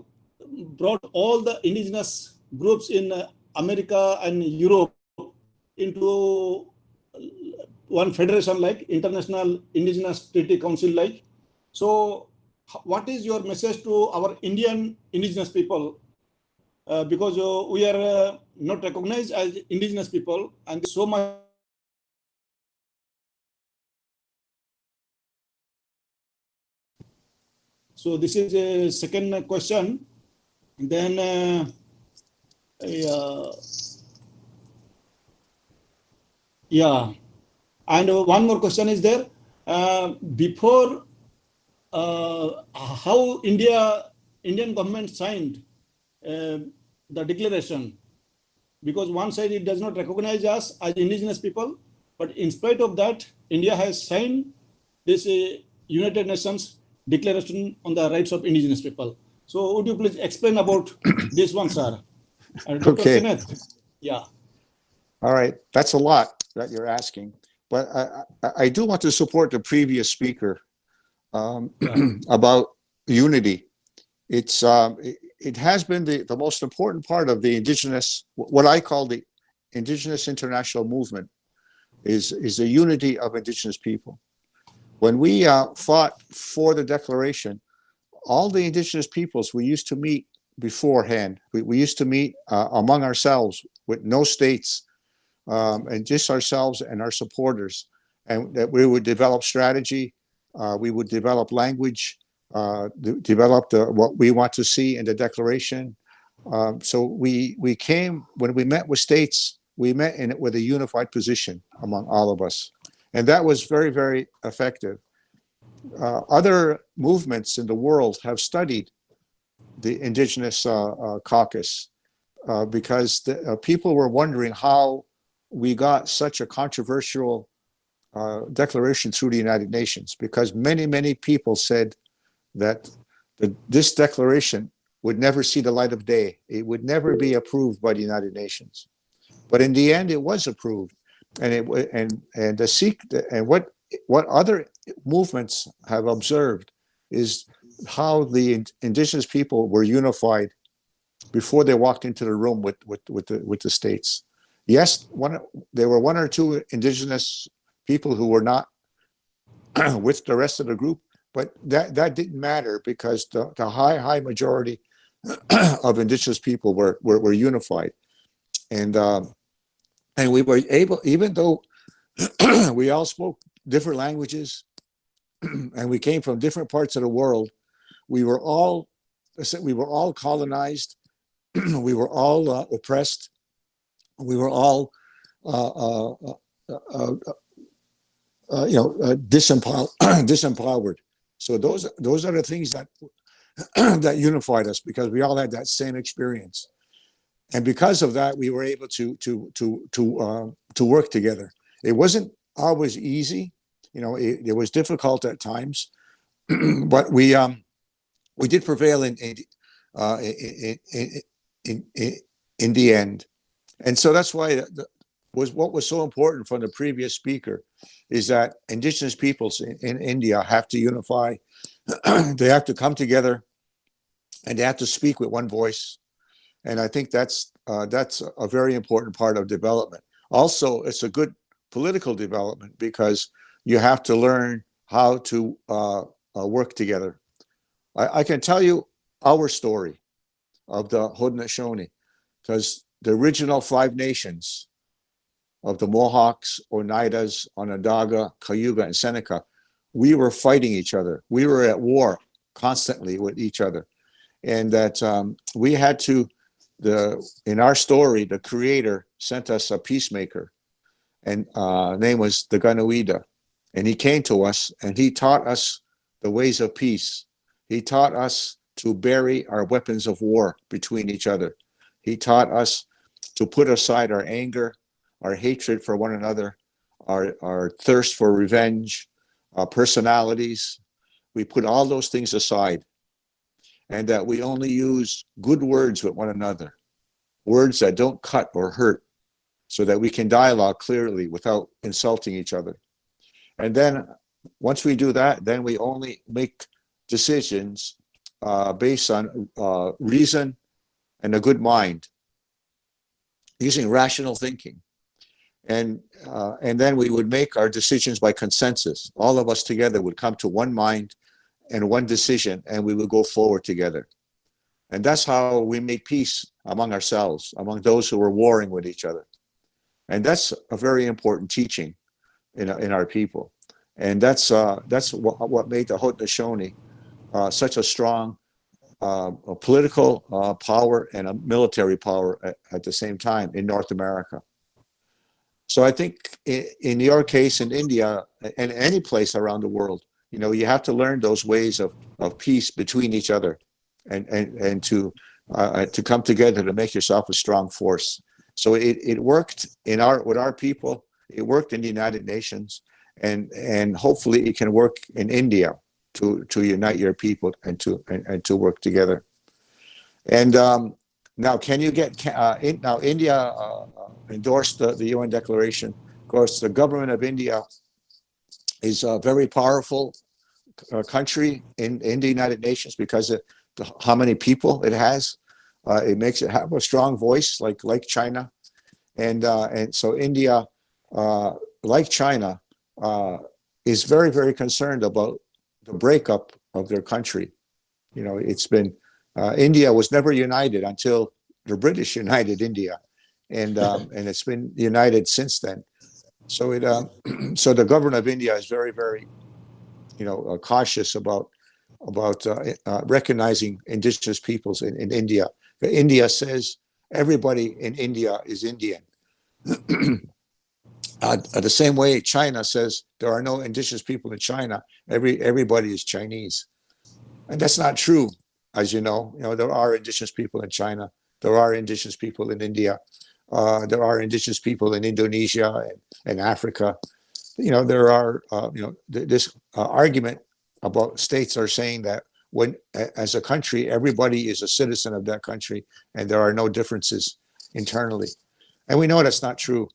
brought all the indigenous groups in America and Europe into one federation like International Indigenous Treaty Council like? So what is your message to our Indian indigenous people? Because we are not recognized as indigenous people, and so much. So this is a second question. Then yeah, and one more question is there. Before how Indian government signed the declaration, because one side it does not recognize us as indigenous people, but in spite of that, India has signed this United Nations Declaration on the Rights of Indigenous People. So would you please explain about this one, sir? Dr.
Okay.
Kenneth, yeah.
All right, that's a lot that you're asking, but I do want to support the previous speaker about unity. it has been the most important part of the indigenous, what I call the indigenous international movement, is the unity of indigenous people. When we fought for the declaration, all the indigenous peoples, we used to meet beforehand. We used to meet among ourselves with no states, and just ourselves and our supporters, and that we would develop strategy, we would develop language, develop what we want to see in the declaration. So we came, when we met with states, we met in it with a unified position among all of us. And that was very, very effective. Other movements in the world have studied the indigenous caucus because people were wondering how we got such a controversial declaration through the United Nations, because many, many people said that this declaration would never see the light of day. It would never be approved by the United Nations. But in the end, it was approved. And what other movements have observed is how the indigenous people were unified before they walked into the room with the states. Yes, there were one or two indigenous people who were not with the rest of the group, but that didn't matter, because the high majority of indigenous people were unified, and we were able, even though we all spoke different languages and we came from different parts of the world, we were all colonized, we were all oppressed, we were all disempowered. So those are the things that that unified us, because we all had that same experience, and because of that, we were able to work together. It wasn't always easy, it was difficult at times, but we did prevail in the end. And so that's why what was so important from the previous speaker is that indigenous peoples in India have to unify. They have to come together, and they have to speak with one voice. And I think that's a very important part of development. Also, it's a good political development, because you have to learn how to work together. I can tell you our story of the Haudenosaunee, because the original 5 nations of the Mohawks, Oneidas, Onondaga, Cayuga, and Seneca, we were fighting each other. We were at war constantly with each other. And that we had to, in our story, the creator sent us a peacemaker, and name was the Ganuida. And he came to us and he taught us the ways of peace. He taught us to bury our weapons of war between each other. He taught us to put aside our anger, our hatred for one another, our thirst for revenge, our personalities. We put all those things aside, and that we only use good words with one another, words that don't cut or hurt, so that we can dialogue clearly without insulting each other. And then once we do that, then we only make decisions based on reason and a good mind, using rational thinking. And then we would make our decisions by consensus. All of us together would come to one mind and one decision, and we would go forward together. And that's how we made peace among ourselves, among those who were warring with each other. And that's a very important teaching in our people. And that's what made the Haudenosaunee such a strong a political power and a military power at the same time in North America. So I think in your case in India and any place around the world, you have to learn those ways of peace between each other, and to come together to make yourself a strong force. So it worked with our people. It worked in the United Nations, and hopefully it can work in India to unite your people and to work together. And now, can you get now India endorsed the UN Declaration? Of course, the government of India is a very powerful country in the United Nations, because how many people it has. It makes it have a strong voice, like China, and so India, like China, is very, very concerned about the breakup of their country. You know, it's been India was never united until the British united India, and it's been united since then. So it so the government of India is very, very, cautious about recognizing indigenous peoples in India. India says everybody in India is Indian. The same way China says there are no indigenous people in China. Everybody is Chinese, and that's not true. As you know, there are indigenous people in China. There are indigenous people in India. There are indigenous people in Indonesia and Africa. There are this argument about states are saying that when, as a country, everybody is a citizen of that country, and there are no differences internally, and we know that's not true.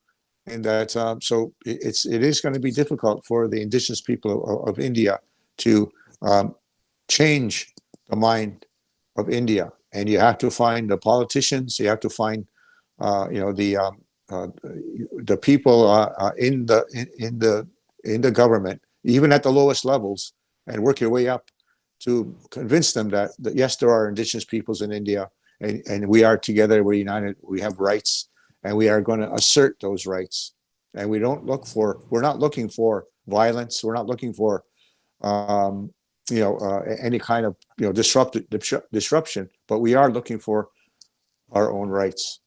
And that so it is going to be difficult for the indigenous people of India to change the mind of India. And you have to find the politicians. You have to find the people in the government, even at the lowest levels, and work your way up to convince them that yes, there are indigenous peoples in India, and we are together. We're united. We have rights. And we are going to assert those rights. And we're not looking for violence. We're not looking for, any kind of, disruption, but we are looking for our own rights.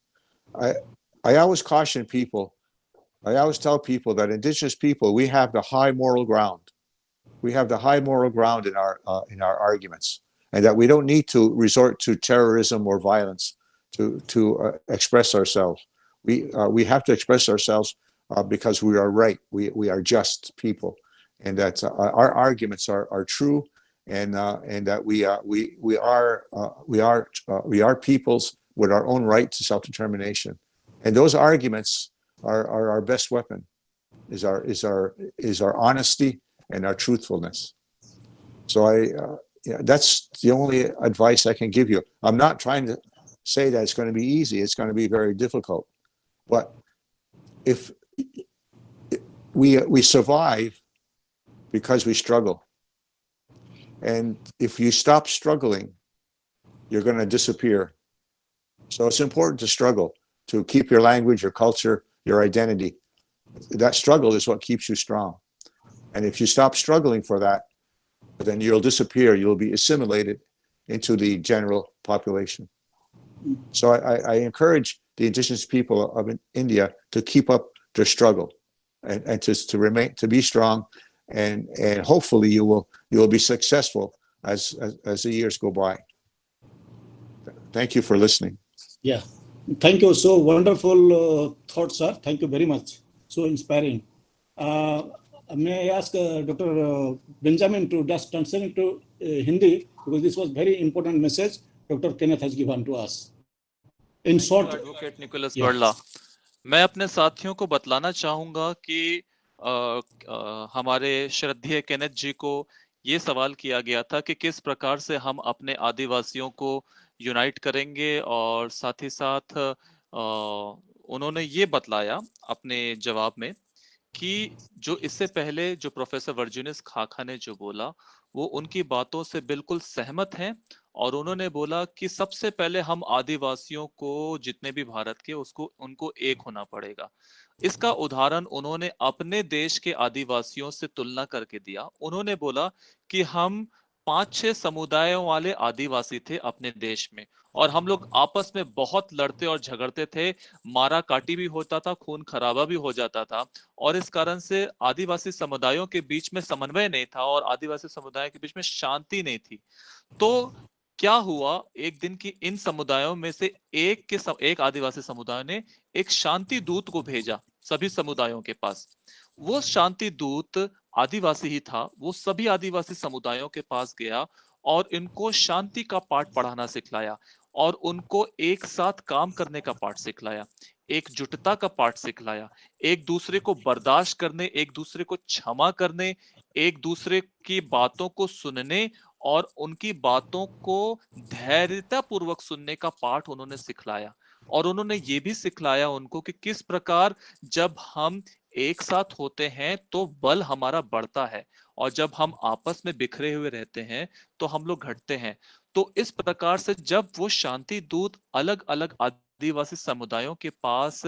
I always caution people. I always tell people that indigenous people, we have the high moral ground. We have the high moral ground in our arguments, and that we don't need to resort to terrorism or violence to express ourselves. We have to express ourselves because we are right. We are just people, and that our arguments are true, and that we are peoples with our own right to self-determination. And those arguments are our best weapon. Is our honesty and our truthfulness. So that's the only advice I can give you. I'm not trying to say that it's going to be easy. It's going to be very difficult. But if we survive because we struggle, and if you stop struggling, you're going to disappear. So it's important to struggle, to keep your language, your culture, your identity. That struggle is what keeps you strong. And if you stop struggling for that, then you'll disappear. You'll be assimilated into the general population. So I encourage the indigenous people of India to keep up their struggle and to be strong, and hopefully you will be successful as the years go by. Thank you for listening.
Yeah, thank you. So wonderful thoughts, sir. Thank you very much. So inspiring. May I ask Dr. Benjamin to just translate to Hindi, because this was very important message Dr. Kenneth has given to us. In short,
advocate Nicholas Berla, मैं अपने साथियों को बतलाना चाहूंगा कि हमारे श्रद्धेय Kenneth जी को ये सवाल किया गया था कि किस प्रकार से हम अपने आदिवासियों को यूनाइट करेंगे, और साथ ही साथ उन्होंने ये बतलाया अपने जवाब में कि जो इससे पहले जो प्रोफेसर वर्जीनियस खाखा ने जो बोला वो उनकी बातों से बिल्कुल सहमत हैं, और उन्होंने बोला कि सबसे पहले हम आदिवासियों को, जितने भी भारत के, उनको एक होना पड़ेगा। इसका उदाहरण उन्होंने अपने देश के आदिवासियों से तुलना करके दिया। उन्होंने बोला कि हम 5-6 समुदायों वाले आदिवासी थे अपने देश में, और हम लोग आपस में बहुत लड़ते और झगड़ते थे, मारा काटी भी होता था, खून खराबा भी हो जाता था, और इस कारण से आदिवासी समुदायों के बीच में समन्वय नहीं था और आदिवासी समुदायों के बीच में शांति नहीं थी। तो क्या हुआ, एक दिन की इन समुदायों में से एक आदिवासी समुदाय ने एक शांति दूत को भेजा सभी समुदायों के पास। वो शांति दूत आदिवासी ही था। वो सभी आदिवासी समुदायों के पास गया और इनको शांति का पाठ पढ़ाना सिखलाया, और उनको एक साथ काम करने का पाठ सिखलाया, एकजुटता का पाठ सिखलाया, एक दूसरे को बर्दाश्त करने, एक दूसरे को क्षमा करने, एक दूसरे की बातों को सुनने और उनकी बातों को धैर्यतापूर्वक सुनने का पाठ उन्होंने सिखलाया। और उन्होंने ये भी सिखलाया उनको कि किस प्रकार जब हम एक साथ होते हैं तो बल हमारा बढ़ता है, और जब हम आपस में बिखरे हुए रहते हैं तो हम लोग घटते हैं। तो इस प्रकार से जब वो शांति दूत अलग अलग आदिवासी समुदायों के पास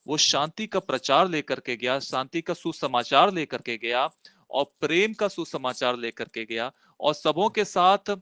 वो शांति का प्रचार लेकर के गया, शांति का सुसमाचार लेकर के गया और प्रेम का सुसमाचार लेकर के गया, और सबों के साथ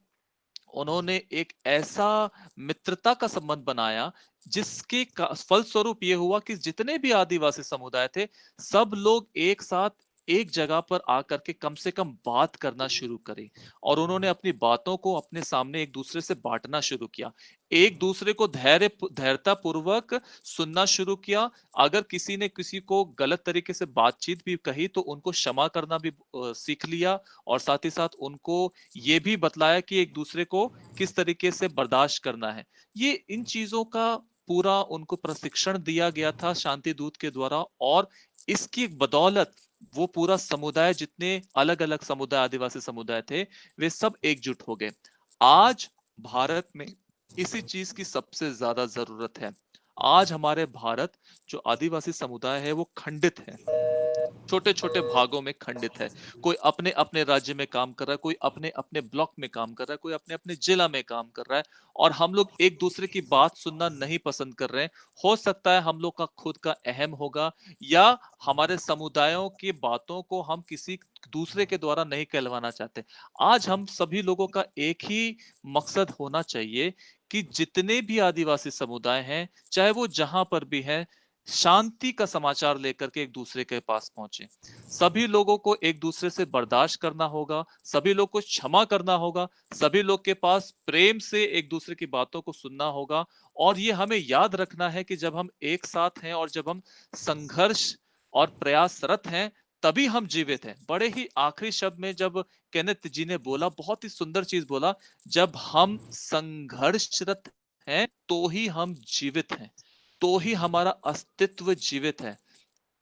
उन्होंने एक ऐसा मित्रता का संबंध बनाया जिसके फलस्वरूप ये हुआ कि जितने भी आदिवासी समुदाय थे सब लोग एक साथ एक जगह पर आकर के कम से कम बात करना शुरू करी, और उन्होंने अपनी बातों को अपने सामने एक दूसरे से बांटना शुरू किया, एक दूसरे को धैर्यता पूर्वक सुनना शुरू किया। अगर किसी ने किसी को गलत तरीके से बातचीत भी कही तो उनको क्षमा करना भी सीख लिया, और साथ ही साथ उनको ये भी बतलाया कि एक दूसरे को किस तरीके से बर्दाश्त करना है। ये इन चीजों का पूरा उनको प्रशिक्षण दिया गया था शांति दूत के द्वारा, और इसकी बदौलत वो पूरा समुदाय, जितने अलग अलग समुदाय आदिवासी समुदाय थे, वे सब एकजुट हो गए। आज भारत में इसी चीज की सबसे ज्यादा जरूरत है। आज हमारे भारत जो आदिवासी समुदाय है वो खंडित है, छोटे छोटे भागों में खंडित है। कोई अपने अपने राज्य में काम कर रहा है, कोई अपने अपने ब्लॉक में काम कर रहा है, कोई अपने अपने जिला में काम कर रहा है, और हम लोग एक दूसरे की बात सुनना नहीं पसंद कर रहे हैं। हो सकता है हम लोग का खुद का अहम होगा, या हमारे समुदायों की बातों को हम किसी दूसरे के द्वारा नहीं कहलवाना चाहते। आज हम सभी लोगों का एक ही मकसद होना चाहिए कि जितने भी आदिवासी समुदाय हैं, चाहे वो जहां पर भी हैं, शांति का समाचार लेकर के एक दूसरे के पास पहुंचे। सभी लोगों को एक दूसरे से बर्दाश्त करना होगा, सभी लोग को क्षमा करना होगा, सभी लोग के पास प्रेम से एक दूसरे की बातों को सुनना होगा। और ये हमें याद रखना है कि जब हम एक साथ हैं और जब हम संघर्ष और प्रयासरत हैं तभी हम जीवित हैं। बड़े ही आखिरी शब्द में जब केनेथ जी ने बोला, बहुत ही सुंदर चीज बोला, जब हम संघर्षरत हैं तो ही हम जीवित हैं, तो ही हमारा अस्तित्व जीवित है।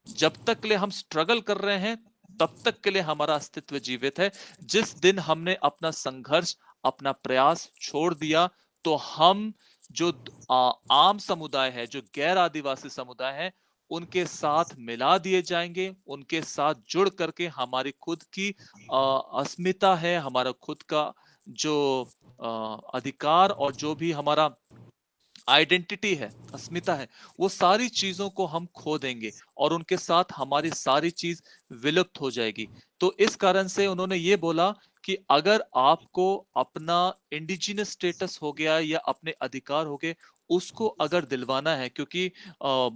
जब तक के लिए हम स्ट्रगल कर रहे हैं तब तक के लिए हमारा अस्तित्व जीवित है। जिस दिन हमने अपना संघर्ष, अपना प्रयास छोड़ दिया तो हम जो आम समुदाय है, जो गैर आदिवासी समुदाय है, उनके साथ मिला दिए जाएंगे, उनके साथ जुड़ करके हमारी खुद की अस्मिता है, हमारा खुद का जो अधिकार और जो भी हमारा आइडेंटिटी है, अस्मिता है, वो सारी चीजों को हम खो देंगे और उनके साथ हमारी सारी चीज विलुप्त हो जाएगी। तो इस कारण से उन्होंने ये बोला कि अगर आपको अपना इंडिजिनस स्टेटस हो गया या अपने अधिकार हो गए, उसको अगर दिलवाना है, क्योंकि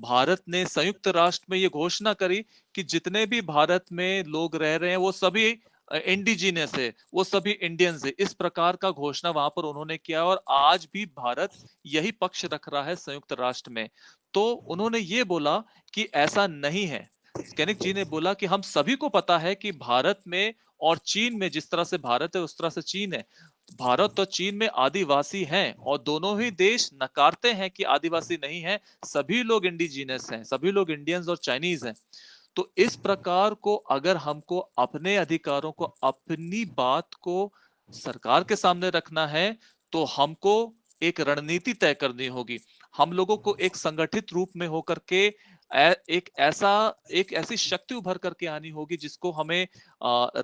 भारत ने संयुक्त राष्ट्र में ये घोषणा करी कि जितने भी भारत में लोग रह रहे हैं वो सभी इंडिजिनस है, वो सभी इंडियंस है। इस प्रकार का घोषणा वहां पर उन्होंने किया, और आज भी भारत यही पक्ष रख रहा है संयुक्त राष्ट्र में। तो उन्होंने ये बोला कि ऐसा नहीं है। कैनिक जी ने बोला कि हम सभी को पता है कि भारत में और चीन में, जिस तरह से भारत है उस तरह से चीन है, भारत और चीन में आदिवासी हैं, और दोनों ही देश नकारते हैं कि आदिवासी नहीं है, सभी लोग इंडिजिनस हैं, सभी लोग इंडियंस और चाइनीज हैं। तो इस प्रकार को अगर हमको अपने अधिकारों को, अपनी बात को सरकार के सामने रखना है तो हमको एक रणनीति तय करनी होगी। हम लोगों को एक संगठित रूप में होकर के एक ऐसी शक्ति उभर करके आनी होगी जिसको हमें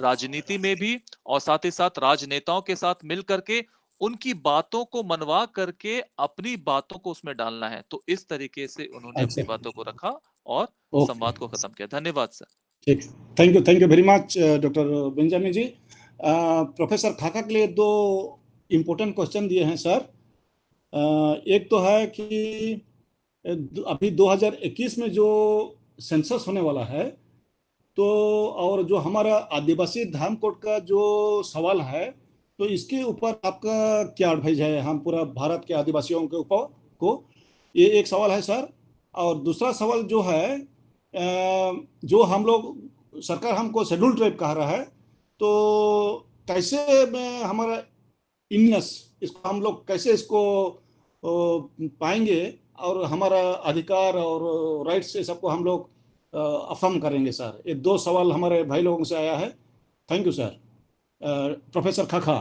राजनीति में भी और साथ ही साथ राजनेताओं के साथ मिल करके उनकी बातों को मनवा करके अपनी बातों को उसमें डालना है। तो इस तरीके से उन्होंने अपनी
अच्छा,
बातों को रखा और
ओके,
संवाद को खत्म किया। धन्यवाद सर।
ठीक, thank you very much doctor Benjamin ji. Professor खाका के लिए दो इम्पोर्टेंट क्वेश्चन दिए हैं सर। एक तो है कि अभी 2021 में जो सेंसस होने वाला है, तो और जो हमारा आदिवासी धर्म कोड का जो सवाल है, तो इसके ऊपर आपका क्या एडवाइस है हम पूरा भारत के आदिवासियों के ऊपर को? ये एक सवाल है सर। और दूसरा सवाल जो है, जो हम लोग, सरकार हमको शेड्यूल ट्राइब कह रहा है, तो कैसे में हमारा इननेस, इसको हम लोग कैसे इसको पाएंगे और हमारा अधिकार और राइट्स ये सबको हम लोग अफर्म करेंगे सर? ये दो सवाल हमारे भाई लोगों से आया है। Thank you sir. प्रोफेसर खाखा।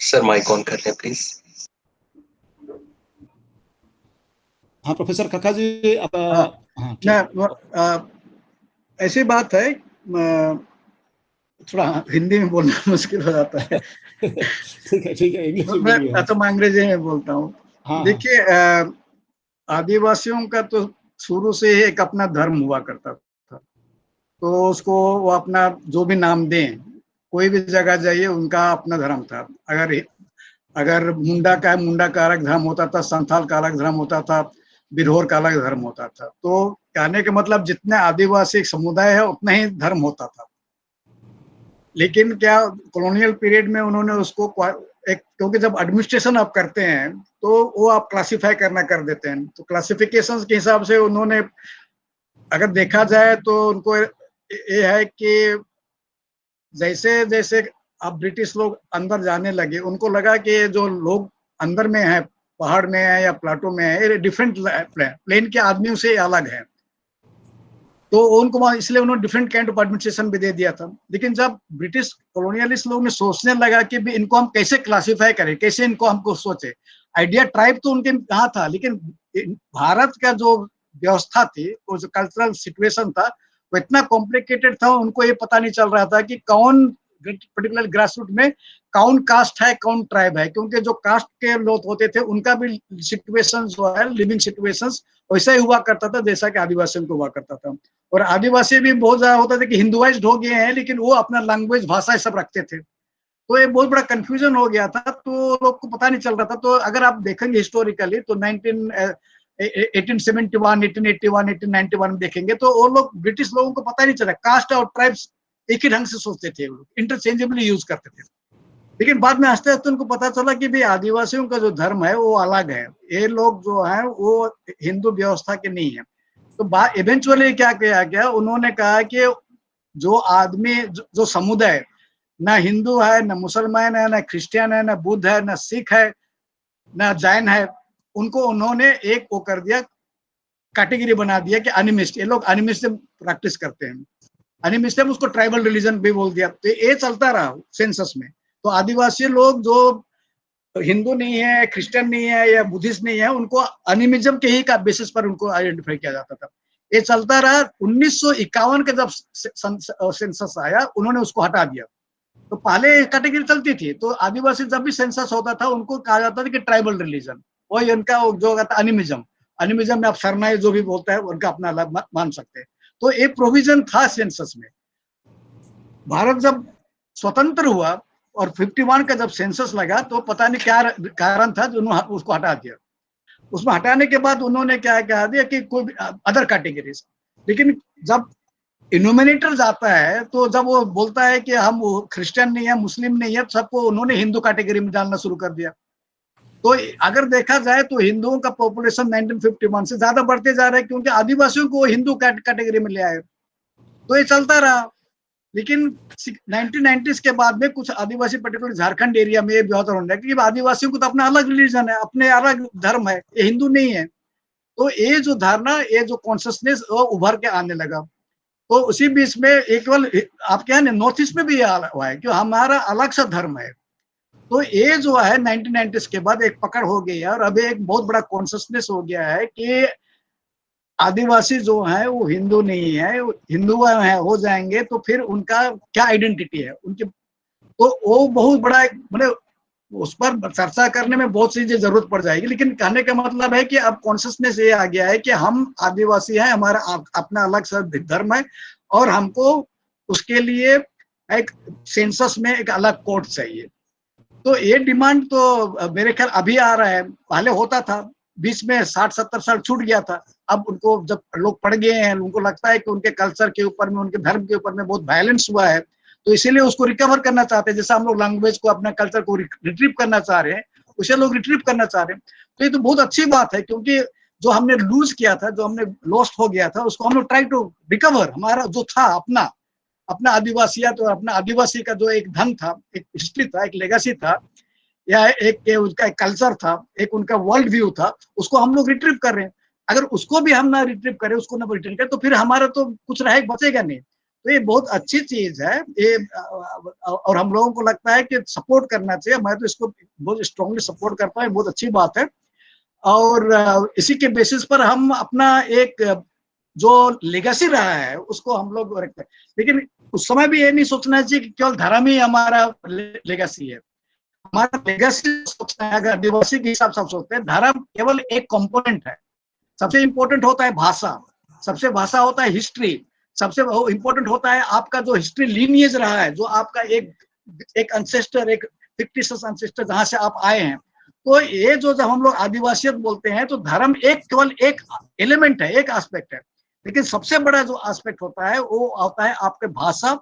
सर माइक ऑन कर लें प्लीज।
हाँ प्रोफेसर काका जी आप
हाँ,
हाँ ठीक।
ऐसी बात है, थोड़ा हिंदी में बोलना मुश्किल हो जाता है।
ठीक है इंग्लिश में बोलिए। हाँ
तो मैं अंग्रेजी में बोलता हूँ।
हाँ हाँ।
देखिए, आदिवासियों का तो शुरू से ही एक अपना धर्म हुआ करता था। तो उसको वो अपना जो भी नाम दें, कोई भी जगह जाइए उनका अपना धर्म था। अगर अगर मुंडा का है, मुंडा का अलग धर्म होता था, संथाल का अलग धर्म होता था, बिरहोर का अलग धर्म होता था। तो कहने के मतलब जितने आदिवासी समुदाय है उतना ही धर्म होता था। लेकिन क्या कॉलोनियल पीरियड में उन्होंने उसको एक, क्योंकि जब एडमिनिस्ट्रेशन आप करते हैं तो वो आप क्लासिफाई करना कर देते हैं। तो क्लासिफिकेशंस के हिसाब से उन्होंने, अगर देखा जाए तो उनको ये है कि जैसे जैसे अब ब्रिटिश लोग अंदर जाने लगे, उनको लगा कि जो लोग अंदर में है, पहाड़ में है या प्लाटो में है, ये डिफरेंट प्लेन के आदमियों से अलग है। तो उनको इसलिए उन्होंने डिफरेंट काइंड ऑफ एडमिनिस्ट्रेशन भी दे दिया था। लेकिन जब ब्रिटिश कॉलोनियलिस्ट लोग ने सोचने लगा कि भी इनको हम कैसे क्लासिफाई करें, कैसे इनको हमको सोचे, आइडिया ट्राइब तो उनके यहाँ था, लेकिन भारत का जो व्यवस्था थी, वो जो कल्चरल सिचुएशन था, वो इतना कॉम्प्लिकेटेड था, उनको ये पता नहीं चल रहा था कि कौन पर्टिकुलर ग्रास रूट में कौन कास्ट है, कौन ट्राइब है। क्योंकि जो कास्ट के लोग होते थे उनका भी सिचुएशन जो है, लिविंग सिचुएशन वैसा ही हुआ करता था जैसा कि आदिवासियों को हुआ करता था। और आदिवासी भी बहुत ज्यादा होता था कि हिंदुआइज्ड हो गए हैं, लेकिन वो अपना लैंग्वेज, भाषा सब रखते थे। तो ये बहुत बड़ा कंफ्यूजन हो गया था, तो लोग को पता नहीं चल रहा था। तो अगर आप देखेंगे हिस्टोरिकली तो 1871, 1881, 1891 में देखेंगे तो वो लोग, ब्रिटिश लोगों को पता नहीं चला, कास्ट और ट्राइब्स एक ही ढंग से सोचते थे, वो लोग इंटरचेंजेबली यूज करते थे। लेकिन बाद में आस्ते आस्ते उनको पता चला कि भाई आदिवासियों का जो धर्म है वो अलग है, ये लोग जो है वो हिंदू व्यवस्था के नहीं है। तो इवेंचुअली क्या किया गया, उन्होंने कहा कि जो आदमी, जो समुदाय ना हिंदू है, ना मुसलमान है, ना क्रिश्चियन है, ना बुद्ध है, ना सिख है, ना जैन है, उनको उन्होंने एक वो कर दिया, कैटेगरी बना दिया कि एनिमिस्ट, ये लोग एनिमिज्म प्रैक्टिस करते हैं। एनिमिज्म, उसको ट्राइबल रिलीजन भी बोल दिया। तो ये चलता रहा सेंसस में। तो आदिवासी लोग जो हिंदू नहीं है, क्रिश्चियन नहीं है या बुद्धिस्ट नहीं है, उनको एनिमिज्म के ही का बेसिस पर उनको आइडेंटिफाई किया जाता था। ये चलता रहा। 1951 के जब सेंसस आया, उन्होंने उसको हटा दिया। तो पहले कैटेगरी चलती थी, तो आदिवासी जब भी सेंसस होता था उनको कहा जाता था कि ट्राइबल रिलीजन, वही उनका जो था एनिमिज्म। एनिमिज्म में आप सरनाई जो भी बोलता है उनका अपना अलग मान सकते हैं। तो एक प्रोविजन था सेंसस में। भारत जब स्वतंत्र हुआ और 51 का जब सेंसस लगा, तो पता नहीं क्या कारण था जो उन्होंने उसको हटा दिया। उसमें हटाने के बाद उन्होंने क्या कहा दिया कि कोई अदर कैटेगरीज। लेकिन जब इनोमिनेटर जाता है, तो जब वो बोलता है कि हम क्रिश्चियन नहीं है, मुस्लिम नहीं है, सबको उन्होंने हिंदू कैटेगरी में डालना शुरू कर दिया। तो अगर देखा जाए तो हिंदुओं का पॉपुलेशन 1951 से ज्यादा बढ़ते जा रहा है, क्योंकि आदिवासियों को हिंदू कैटेगरी में ले आए। तो ये चलता रहा। लेकिन 1990s के बाद में कुछ आदिवासी, पर्टिकुलर झारखंड एरिया में ये बेहतर होने लगा कि आदिवासियों को तो अपना अलग रिलीजन है, अपने अलग धर्म है, ये हिंदू नहीं है। तो ये जो धारणा, ये जो कॉन्शियसनेस वो उभर के आने लगा। तो उसी बीच में एक केवल आपके यहाँ नॉर्थ ईस्ट में भी हुआ है कि हमारा अलग सा धर्म है। तो ये जो है 1990s के बाद एक पकड़ हो गई है, और अभी एक बहुत बड़ा कॉन्शियसनेस हो गया है कि आदिवासी जो है वो हिंदू नहीं है, हिंदू है हो जाएंगे तो फिर उनका क्या आइडेंटिटी है उनकी। तो वो बहुत बड़ा एक, मतलब उस पर चर्चा करने में बहुत सी जरूरत पड़ जाएगी। लेकिन कहने का मतलब है कि अब कॉन्शियसनेस ये आ गया है कि हम आदिवासी हैं, हमारा अपना अलग सा धर्म है, और हमको उसके लिए एक सेंसस में एक अलग कोड चाहिए। तो ये डिमांड तो मेरे ख्याल अभी आ रहा है, पहले होता था, बीच में 60-70 साल छूट गया था। अब उनको जब लोग पढ़ गए हैं, उनको लगता है कि उनके कल्चर के ऊपर में, उनके धर्म के ऊपर में बहुत वायलेंस हुआ है, तो इसीलिए उसको रिकवर करना चाहते हैं। जैसे हम लोग लैंग्वेज को, अपना कल्चर को रिट्रीव करना चाह रहे हैं, उसे लोग रिट्रीव करना चाह रहे हैं। तो ये तो बहुत अच्छी बात है, क्योंकि जो हमने लूज किया था, जो हमने लॉस्ट हो गया था, उसको हम लोग ट्राई टू रिकवर। हमारा जो था अपना अपना आदिवासिया, तो अपना आदिवासी का जो एक धन था, एक हिस्ट्री था, एक लेगेसी था, या एक उनका एक कल्चर था, एक उनका वर्ल्ड व्यू था, उसको हम लोग रिट्रीव कर रहे हैं। अगर उसको भी हम ना रिट्रीव करें, उसको ना रिट्रीव करें, तो फिर हमारा तो कुछ रहे बचेगा नहीं। तो ये बहुत अच्छी चीज है ये, और हम लोगों को लगता है कि सपोर्ट करना चाहिए। मैं तो इसको बहुत स्ट्रांगली सपोर्ट करता हूँ, बहुत अच्छी बात है। और इसी के बेसिस पर हम अपना एक जो लेगेसी रहा है उसको हम लोग रखते हैं। लेकिन उस समय भी ये नहीं सोचना चाहिए कि केवल धर्म ही हमारा लेगेसी है। हमारा लेगेसी सोचना है, अगर आदिवासी के हिसाब से सोचते हैं, धर्म केवल एक कंपोनेंट है। सबसे इंपॉर्टेंट होता है भाषा, सबसे भाषा होता है हिस्ट्री, सबसे इंपॉर्टेंट होता है आपका जो हिस्ट्री लीनिएज रहा है, जो आपका एक अनसेस्टर, एक फिक्टिशियस अनसेस्टर जहां से आप आए हैं। तो ये जो जब हम लोग आदिवासियत बोलते हैं तो धर्म एक केवल एक एलिमेंट है, एक एस्पेक्ट है। लेकिन सबसे बड़ा जो एस्पेक्ट होता है वो होता है आपके भाषा,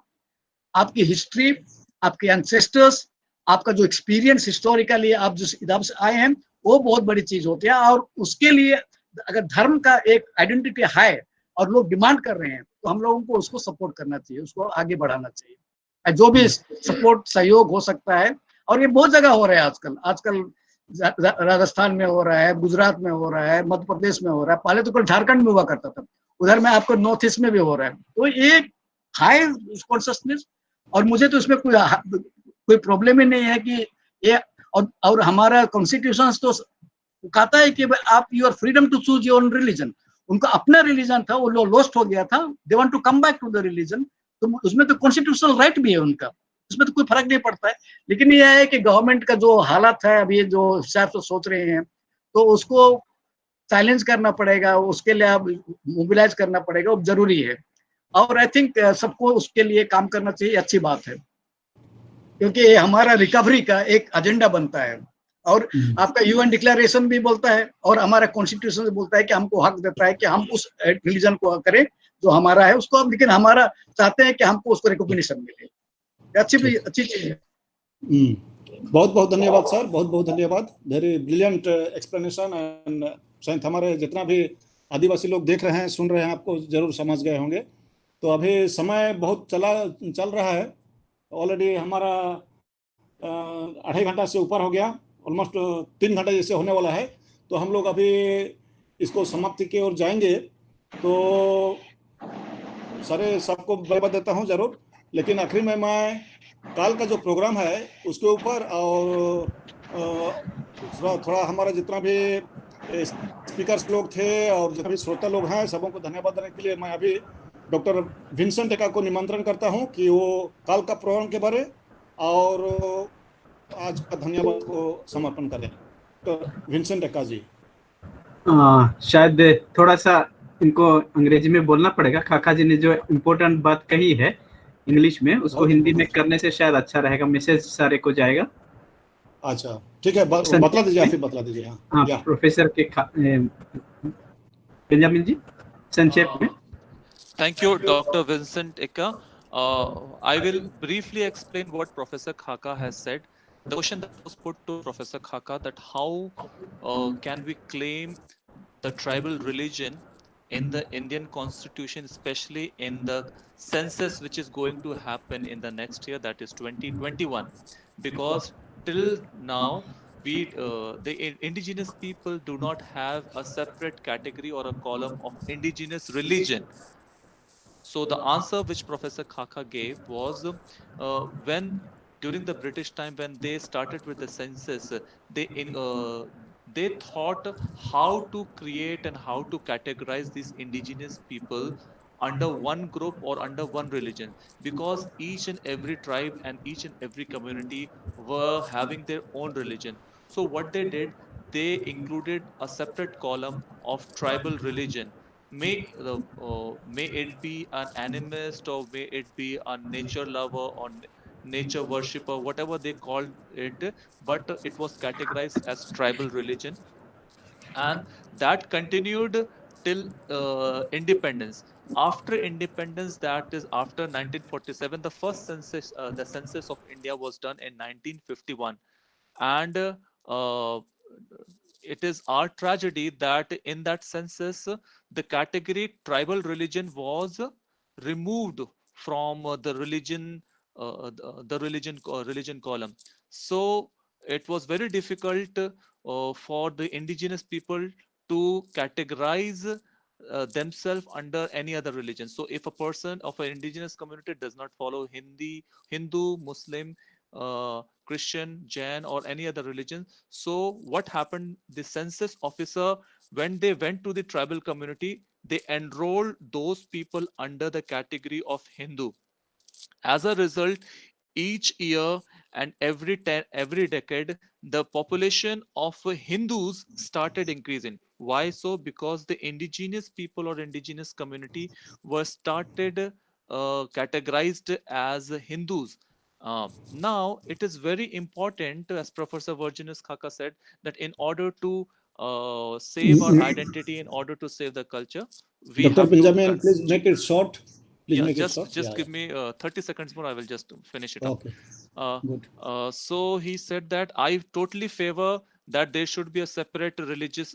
आपकी हिस्ट्री, आपके एंसेस्टर्स, आपका जो एक्सपीरियंस हिस्टोरिकली आप जिस इधर से आए हैं, वो बहुत बड़ी चीज होती है। और उसके लिए अगर धर्म का एक आइडेंटिटी है और लोग डिमांड कर रहे हैं तो हम लोगों को उसको सपोर्ट करना चाहिए, उसको आगे बढ़ाना चाहिए, जो भी सपोर्ट सहयोग हो सकता है। और ये बहुत जगह हो रहा है आजकल। आजकल राजस्थान में हो रहा है, गुजरात में हो रहा है, मध्य प्रदेश में हो रहा है, पहले तो कल झारखंड में हुआ करता था, उधर में आपको नॉर्थ ईस्ट में भी हो रहा है। तो ये हाई कॉन्शियसनेस, और मुझे तो इसमें कोई प्रॉब्लम ही नहीं है कि ये, और हमारा कॉन्स्टिट्यूशन तो कहता है कि आप you are freedom to choose your own religion. उनका अपना रिलीजन था, वो लॉस्ट हो गया था, they want to come back to the religion. तो उसमें तो कॉन्स्टिट्यूशनल राइट भी है उनका, उसमें तो कोई फर्क नहीं पड़ता है। लेकिन यह है कि गवर्नमेंट का जो हालत है अभी, जो हिसाब से सोच रहे हैं, तो उसको चैलेंज करना पड़ेगा, उसके लिए आप मोबिलाइज करना पड़ेगा, वो जरूरी है। और आई थिंक सबको उसके लिए काम करना चाहिए, अच्छी बात है, क्योंकि हमारा रिकवरी का एक एजेंडा बनता है। और आपका यूएन डिक्लेरेशन भी बोलता है और हमारा कॉन्स्टिट्यूशन भी बोलता है कि हमको हक देता है कि हम उस रिलीजन को करें जो हमारा है उसको। लेकिन हमारा चाहते हैं कि हमको उसको रिकॉग्निशन मिले, अच्छी चीज है।
बहुत बहुत धन्यवाद सर, बहुत बहुत धन्यवाद। Very brilliant explanation. एंड शायद हमारे जितना भी आदिवासी लोग देख रहे हैं, सुन रहे हैं, आपको जरूर समझ गए होंगे। तो अभी समय बहुत चल रहा है, ऑलरेडी हमारा 2.5 घंटा से ऊपर हो गया, ऑलमोस्ट 3 घंटा जैसे होने वाला है। तो हम लोग अभी इसको समाप्ति की ओर जाएंगे। तो सारे सबको बता देता हूँ जरूर, लेकिन आखिरी में मैं काल का जो प्रोग्राम है उसके ऊपर, और थोड़ा हमारा जितना भी स्पीकर्स लोग थे और जितने भी श्रोता लोग हैं, सबों को धन्यवाद देने के लिए मैं अभी डॉक्टर विंसेंट एक्का को निमंत्रण करता हूं कि वो काल का प्रोग्राम के बारे और आज का धन्यवाद को समर्पण करें। तो विंसेंट एक्का जी।
शायद थोड़ा सा इनको अंग्रेजी में बोलना पड़ेगा। खाका जी ने जो इम्पोर्टेंट बात कही है इंग्लिश में, उसको हिंदी में करने से शायद अच्छा रहेगा, मैसेज सारे को जाएगा।
अच्छा ठीक है, बतला दीजिए, आप ही बतला दीजिए।
हाँ, प्रोफेसर के बेंजामिन जी संक्षेप में।
Thank you, Dr. Vincent Ika. I will briefly explain what Professor Khaka has said. The question that was put to Professor Khaka, that how can we claim the tribal religion in the Indian Constitution, especially in the census which is going to happen in the next year, that is 2021. Because till now, the indigenous people do not have a separate category or a column of indigenous religion. So the answer which Professor Khaka gave was, when during the British time, when they started with the census, they thought how to create and how to categorize these indigenous people under one group or under one religion, because each and every tribe and each and every community were having their own religion. So what they did, they included a separate column of tribal religion. May it be an animist, or may it be a nature lover or nature worshipper, whatever they called it, but it was categorized as tribal religion, and that continued till independence. After independence, that is after 1947, the first census, the census of India was done in 1951, and it is our tragedy that in that census the category tribal religion was removed from the religion column. So it was very difficult for the indigenous people to categorize themselves under any other religion. So if a person of an indigenous community does not follow Hindu, Muslim, Christian, Jain, or any other religion, so what happened? The census officer, when they went to the tribal community, they enrolled those people under the category of Hindu. As a result, each year and every decade, the population of Hindus started increasing. Why so? Because the indigenous people or indigenous community were started categorized as Hindus. Now, it is very important, as Professor Virginus Khaka said, that in order to save our identity, in order to save the culture, we
Dr.
have to
Benjamin, please make it short. Please
yeah,
make it
just
short.
just give me 30 seconds more. I will just finish it up.
Okay,
uh,
good.
so he said that I totally favor that there should be a separate religious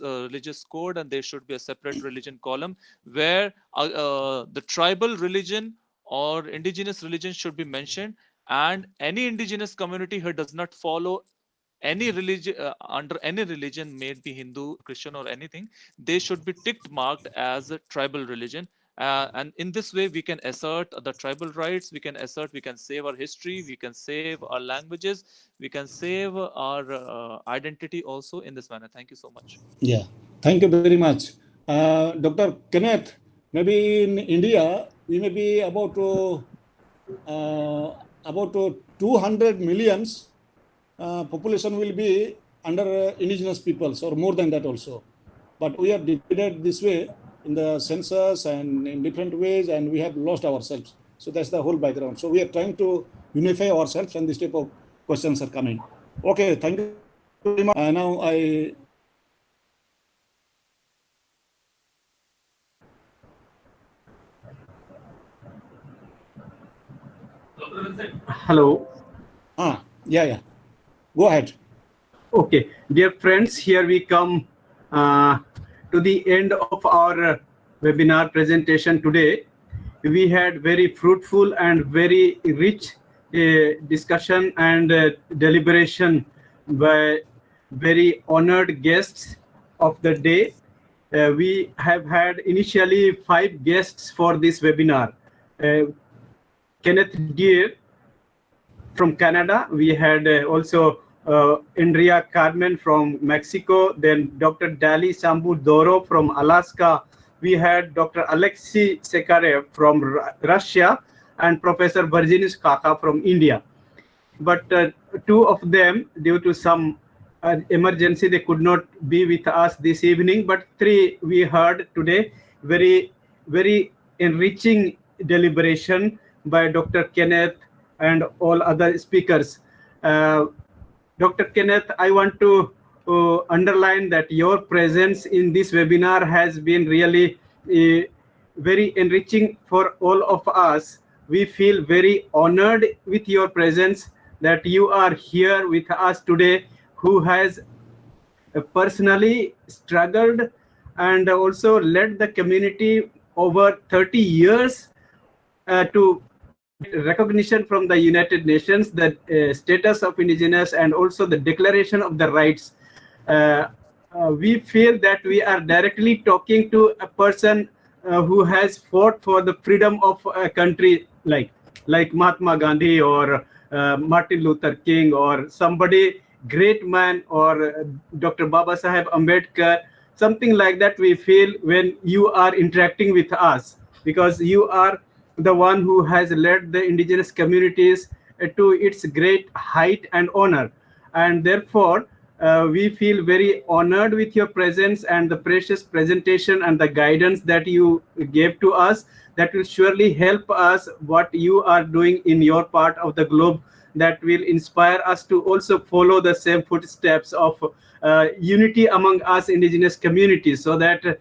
code, and there should be a separate religion column where the tribal religion or indigenous religion should be mentioned, and any indigenous community who does not follow any religion under any religion, may it be Hindu, Christian, or anything, they should be ticked marked as a tribal religion. And in this way, we can assert the tribal rights, we can save our history, we can save our languages, we can save our identity also in this manner. Thank you so much.
Yeah, thank you very much. Dr. Kenneth, maybe in India, we may be about 200 millions population will be under indigenous peoples or more than that also. But we are divided this way in the census and in different ways, and we have lost ourselves. So that's the whole background. So we are trying to unify ourselves, and this type of questions are coming. Okay, thank you very much. Now I
Hello.
yeah. Go ahead.
Okay, dear friends, here we come to the end of our webinar presentation today. We had very fruitful and very rich discussion and deliberation by very honored guests of the day. We have had initially 5 guests for this webinar. Kenneth Deere from Canada. We had also Andrea Carmen from Mexico, then Dr. Dali Sambu Doro from Alaska. We had Dr. Alexei Sekarev from Russia and Professor Virginis Kaka from India. But 2 of them, due to some emergency, they could not be with us this evening. But 3 we heard today, very, very enriching deliberation by Dr. Kenneth and all other speakers. Dr. Kenneth, I want to underline that your presence in this webinar has been really very enriching for all of us. We feel very honored with your presence, that you are here with us today, who has personally struggled and also led the community over 30 years to get recognition from the United Nations, the status of indigenous, and also the declaration of the rights. We feel that we are directly talking to a person who has fought for the freedom of a country, like Mahatma Gandhi or Martin Luther King, or somebody great man, or Dr. Baba Saheb Ambedkar, something like that. We feel when you are interacting with us, because you are the one who has led the indigenous communities to its great height and honor. And therefore, we feel very honored with your presence and the precious presentation and the guidance that you gave to us, that will surely help us what you are doing in your part of the globe, that will inspire us to also follow the same footsteps of unity among us indigenous communities, so that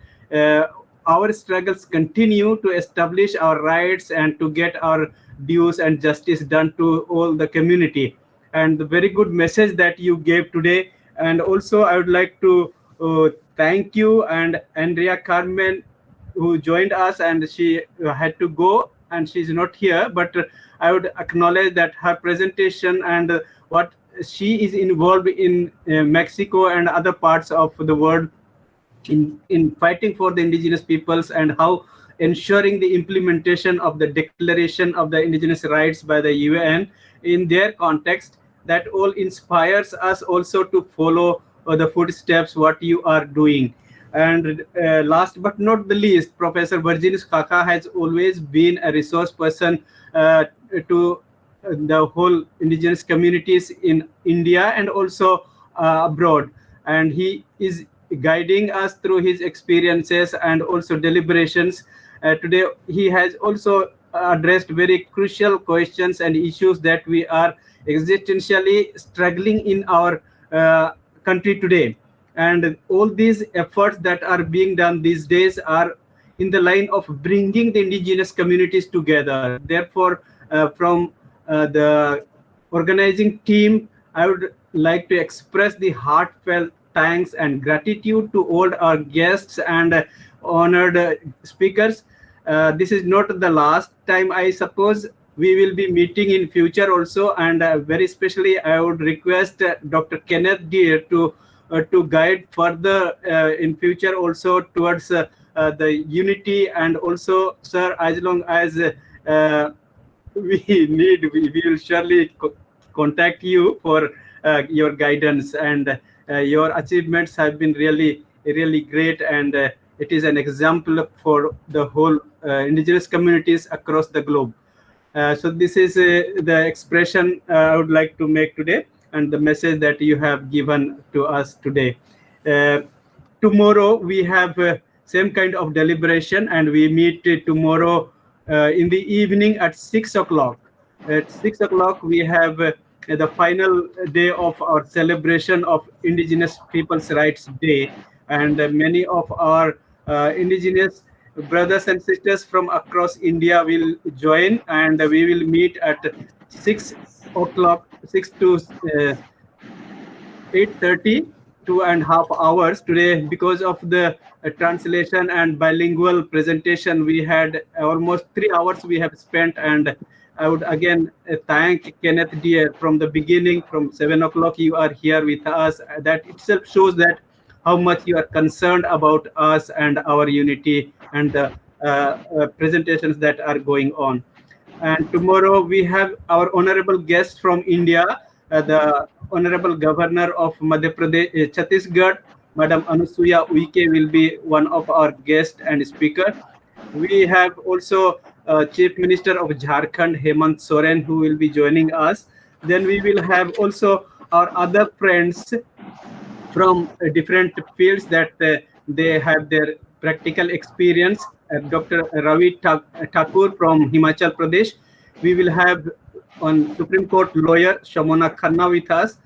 our struggles continue to establish our rights and to get our dues and justice done to all the community. And the very good message that you gave today. And also I would like to thank you and Andrea Carmen, who joined us, and she had to go and she's not here, but I would acknowledge that her presentation and what she is involved in Mexico and other parts of the world in fighting for the indigenous peoples, and how ensuring the implementation of the Declaration of the Indigenous Rights by the UN in their context, that all inspires us also to follow the footsteps what you are doing. And last but not the least, Professor Virginis Kaka has always been a resource person to the whole indigenous communities in India and also abroad. And he is guiding us through his experiences and also deliberations. Today, he has also addressed very crucial questions and issues that we are existentially struggling in our country today. And all these efforts that are being done these days are in the line of bringing the indigenous communities together. Therefore, from the organizing team, I would like to express the heartfelt thanks and gratitude to all our guests and honored speakers. This is not the last time, I suppose. We will be meeting in future also, and very especially I would request Dr. Kenneth Deere to guide further in future also towards the unity. And also, sir, as long as we will surely contact you for your guidance, and your achievements have been really great, and it is an example for the whole indigenous communities across the globe. So this is the expression I would like to make today, and the message that you have given to us today. Tomorrow we have same kind of deliberation, and we meet tomorrow in the evening at 6 o'clock. At 6 o'clock we have the final day of our celebration of Indigenous Peoples' Rights Day, and many of our indigenous brothers and sisters from across India will join, and we will meet at 6 o'clock, 6 to 8:30, 2.5 hours today. Because of the translation and bilingual presentation, we had almost 3 hours we have spent. And I would again thank Kenneth Deere. From the beginning, from 7 o'clock you are here with us. That itself shows that how much you are concerned about us and our unity and the presentations that are going on. And tomorrow we have our honorable guest from India, the Honorable Governor of Madhya Pradesh, Chhattisgarh, Madam Anusuya Uike will be one of our guests and speaker. We have also Chief Minister of Jharkhand, Hemant Soren, who will be joining us. Then we will have also our other friends from different fields that they have their practical experience. Dr. Ravi Thakur from Himachal Pradesh. We will have on Supreme Court lawyer Shamona Khanna with us.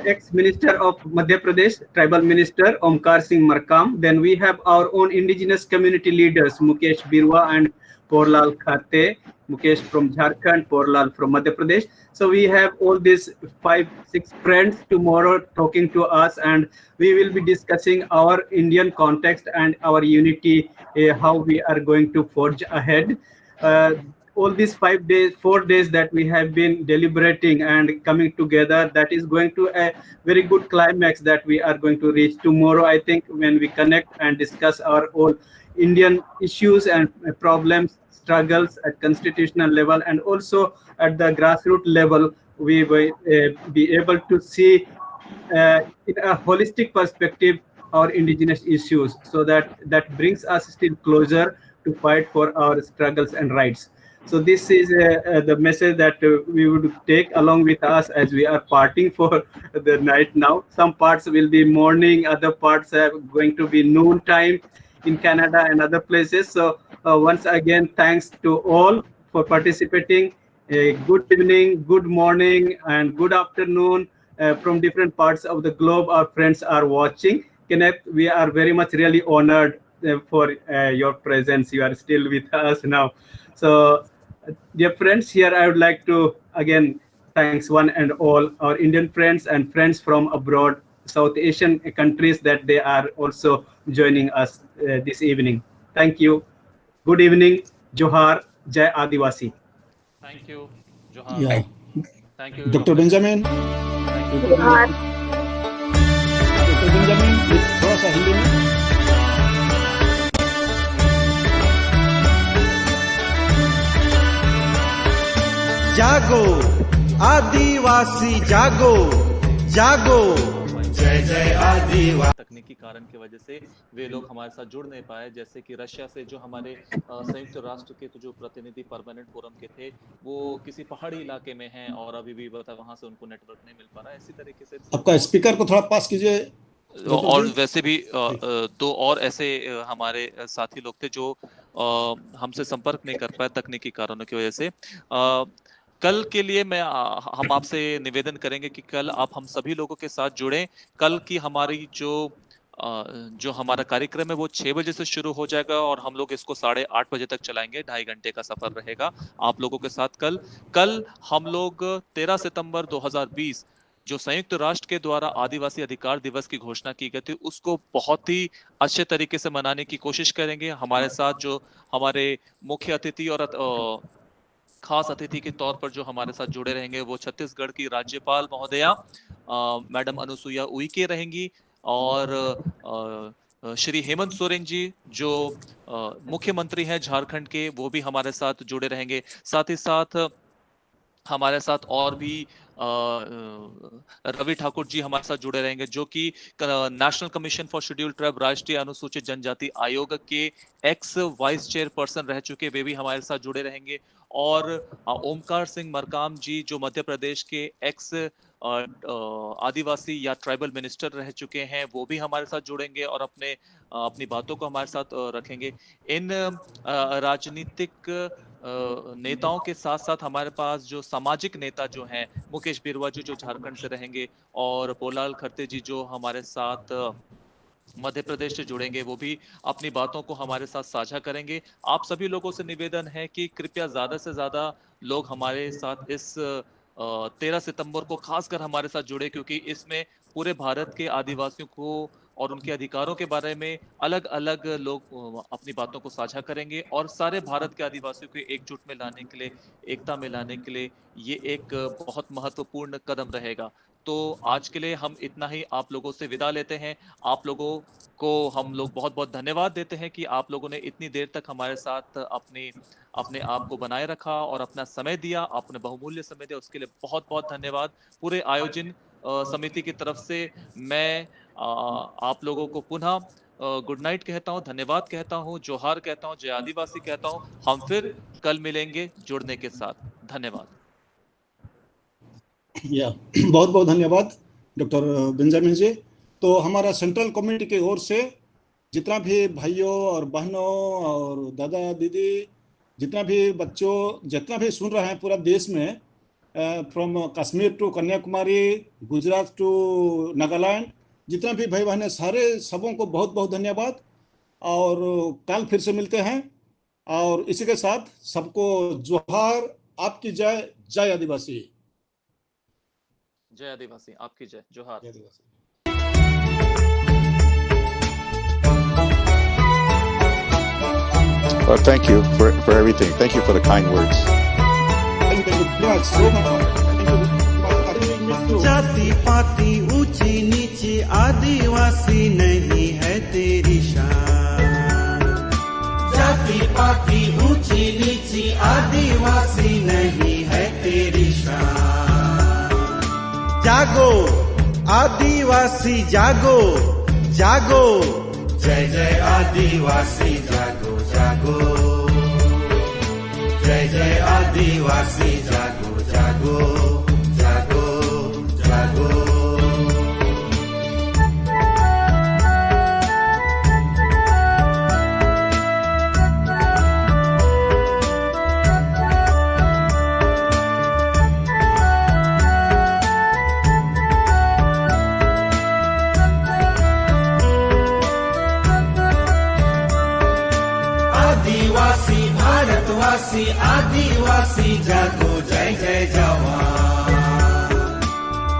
Ex-Minister of Madhya Pradesh, Tribal Minister Omkar Singh Markam. Then we have our own indigenous community leaders, Mukesh Birwa and Porlal Khate. Mukesh from Jharkhand, Porlal from Madhya Pradesh. So we have all these 5-6 friends tomorrow talking to us, and we will be discussing our Indian context and our unity, how we are going to forge ahead. All these 4 days that we have been deliberating and coming together, that is going to a very good climax that we are going to reach tomorrow, I think, when we connect and discuss our all Indian issues and problems, struggles at constitutional level, and also at the grassroots level. We will be able to see in a holistic perspective our indigenous issues, so that brings us still closer to fight for our struggles and rights. So this is the message that we would take along with us as we are parting for the night now. Some parts will be morning, other parts are going to be noon time in Canada and other places. So once again, thanks to all for participating. Good evening, good morning, and good afternoon from different parts of the globe. Our friends are watching. Kenneth, we are very much really honored for your presence. You are still with us now. So, dear friends, here I would like to again thanks one and all our Indian friends and friends from abroad, South Asian countries, that they are also joining us this evening. Thank you. Good evening. Johar. Jai Adivasi.
Thank you, Johar.
Yeah.
Thank you,
Dr. Benjamin.
Thank you.
Dr. Benjamin, थोड़ा सा
अच्छा हिंदी में।
जागो आदिवासी जागो जागो, जय जय आदिवासी।
तकनीकी कारण की वजह से वे लोग हमारे साथ जुड़ नहीं पाए। जैसे कि रशिया से जो हमारे संयुक्त राष्ट्र के जो प्रतिनिधि परमानेंट फोरम के थे वो किसी पहाड़ी इलाके में हैं और अभी भी वहां से उनको नेटवर्क नहीं मिल पा रहा है। इसी तरीके से
आपका स्पीकर को थोड़ा पास कीजिए।
और वैसे भी दो और ऐसे हमारे साथी लोग थे जो हमसे संपर्क नहीं कर पाए तकनीकी कारणों की वजह से। कल के लिए हम आपसे निवेदन करेंगे कि कल आप हम सभी लोगों के साथ जुड़ें। कल की हमारी जो हमारा कार्यक्रम है वो 6 बजे से शुरू हो जाएगा और हम लोग इसको 8:30 बजे तक चलाएंगे। 2.5 घंटे का सफर रहेगा आप लोगों के साथ। कल हम लोग 13 सितंबर 2020 जो संयुक्त राष्ट्र के द्वारा आदिवासी अधिकार दिवस की घोषणा की गई थी उसको बहुत ही अच्छे तरीके से मनाने की कोशिश करेंगे। हमारे साथ जो हमारे मुख्य अतिथि और खास अतिथि के तौर पर जो हमारे साथ जुड़े रहेंगे वो छत्तीसगढ़ की राज्यपाल महोदया मैडम अनुसुईया उइके रहेंगी और श्री हेमंत सोरेन जी जो मुख्यमंत्री हैं झारखंड के वो भी हमारे साथ जुड़े रहेंगे। साथ ही साथ हमारे साथ और भी रवि ठाकुर जी हमारे साथ जुड़े रहेंगे जो कि national commission for scheduled tribe राष्ट्रीय अनुसूचित जनजाति आयोग के एक्स वाइस चेयरपर्सन रह चुके, वे भी हमारे साथ जुड़े रहेंगे। और ओमकार सिंह मरकाम जी जो मध्य प्रदेश के एक्स आदिवासी या ट्राइबल मिनिस्टर रह चुके हैं वो भी हमारे साथ जुड़ेंगे और अपनी बातों को हमारे साथ रखेंगे। इन राजनीतिक नेताओं के साथ साथ हमारे पास जो सामाजिक नेता जो हैं मुकेश बिरवा जी जो झारखंड से रहेंगे और पोलाल खरते जी जो हमारे साथ मध्य प्रदेश से जुड़ेंगे, वो भी अपनी बातों को हमारे साथ साझा करेंगे। आप सभी लोगों से निवेदन है कि कृपया ज्यादा से ज्यादा लोग हमारे साथ इस 13 सितंबर को खासकर हमारे साथ जुड़े क्योंकि इसमें पूरे भारत के आदिवासियों को और उनके अधिकारों के बारे में अलग अलग लोग अपनी बातों को साझा करेंगे और सारे भारत के आदिवासियों को एकजुट में लाने के लिए, एकता में लाने के लिए ये एक बहुत महत्वपूर्ण कदम रहेगा। तो आज के लिए हम इतना ही आप लोगों से विदा लेते हैं। आप लोगों को हम लोग बहुत बहुत धन्यवाद देते हैं कि आप लोगों ने इतनी देर तक हमारे साथ अपने आप को बनाए रखा और अपना समय दिया, अपने बहुमूल्य समय दिया, उसके लिए बहुत बहुत धन्यवाद। पूरे आयोजन समिति की तरफ से मैं आप लोगों को पुनः गुड नाइट कहता हूँ, धन्यवाद कहता हूँ, जोहार कहता हूँ, जय आदिवासी कहता हूँ। हम फिर कल मिलेंगे जुड़ने के साथ। धन्यवाद।
बहुत बहुत धन्यवाद डॉक्टर बेंजामिन जी। तो हमारा सेंट्रल कमेटी की ओर से जितना भी भाइयों और बहनों और दादा दीदी, जितना भी बच्चों, जितना भी सुन रहे हैं पूरा देश में, from Kashmir to Kanyakumari, Gujarat to Nagaland, जितना भी भाई बहन है सारे सबों को बहुत बहुत धन्यवाद। और कल फिर से मिलते हैं और इसी के साथ सबको जोहार, आपकी जय, जय आदिवासी।
जय आदिवासी, आपकी जय, जोहार।
जय आदिवासी।
Thank you for everything. Thank you for the kind words.
Thank you very much. So much.
जाति पाति ऊंची नीची आदिवासी नहीं है तेरी शान। जाति पाति ऊंची नीची आदिवासी नहीं है तेरी शान। जागो आदिवासी जागो जागो, जय जय आदिवासी जागो जागो, जय जय आदिवासी जागो जागो जागो जागो। आदिवासी भारतवासी आदिवासी जागो, जय जय जवान।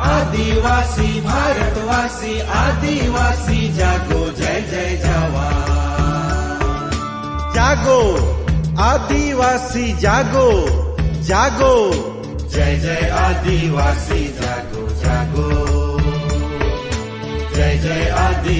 आदिवासी भारतवासी आदिवासी जागो, जय जय जवान। जागो आदिवासी जागो जागो, जय जय आदिवासी जागो जागो।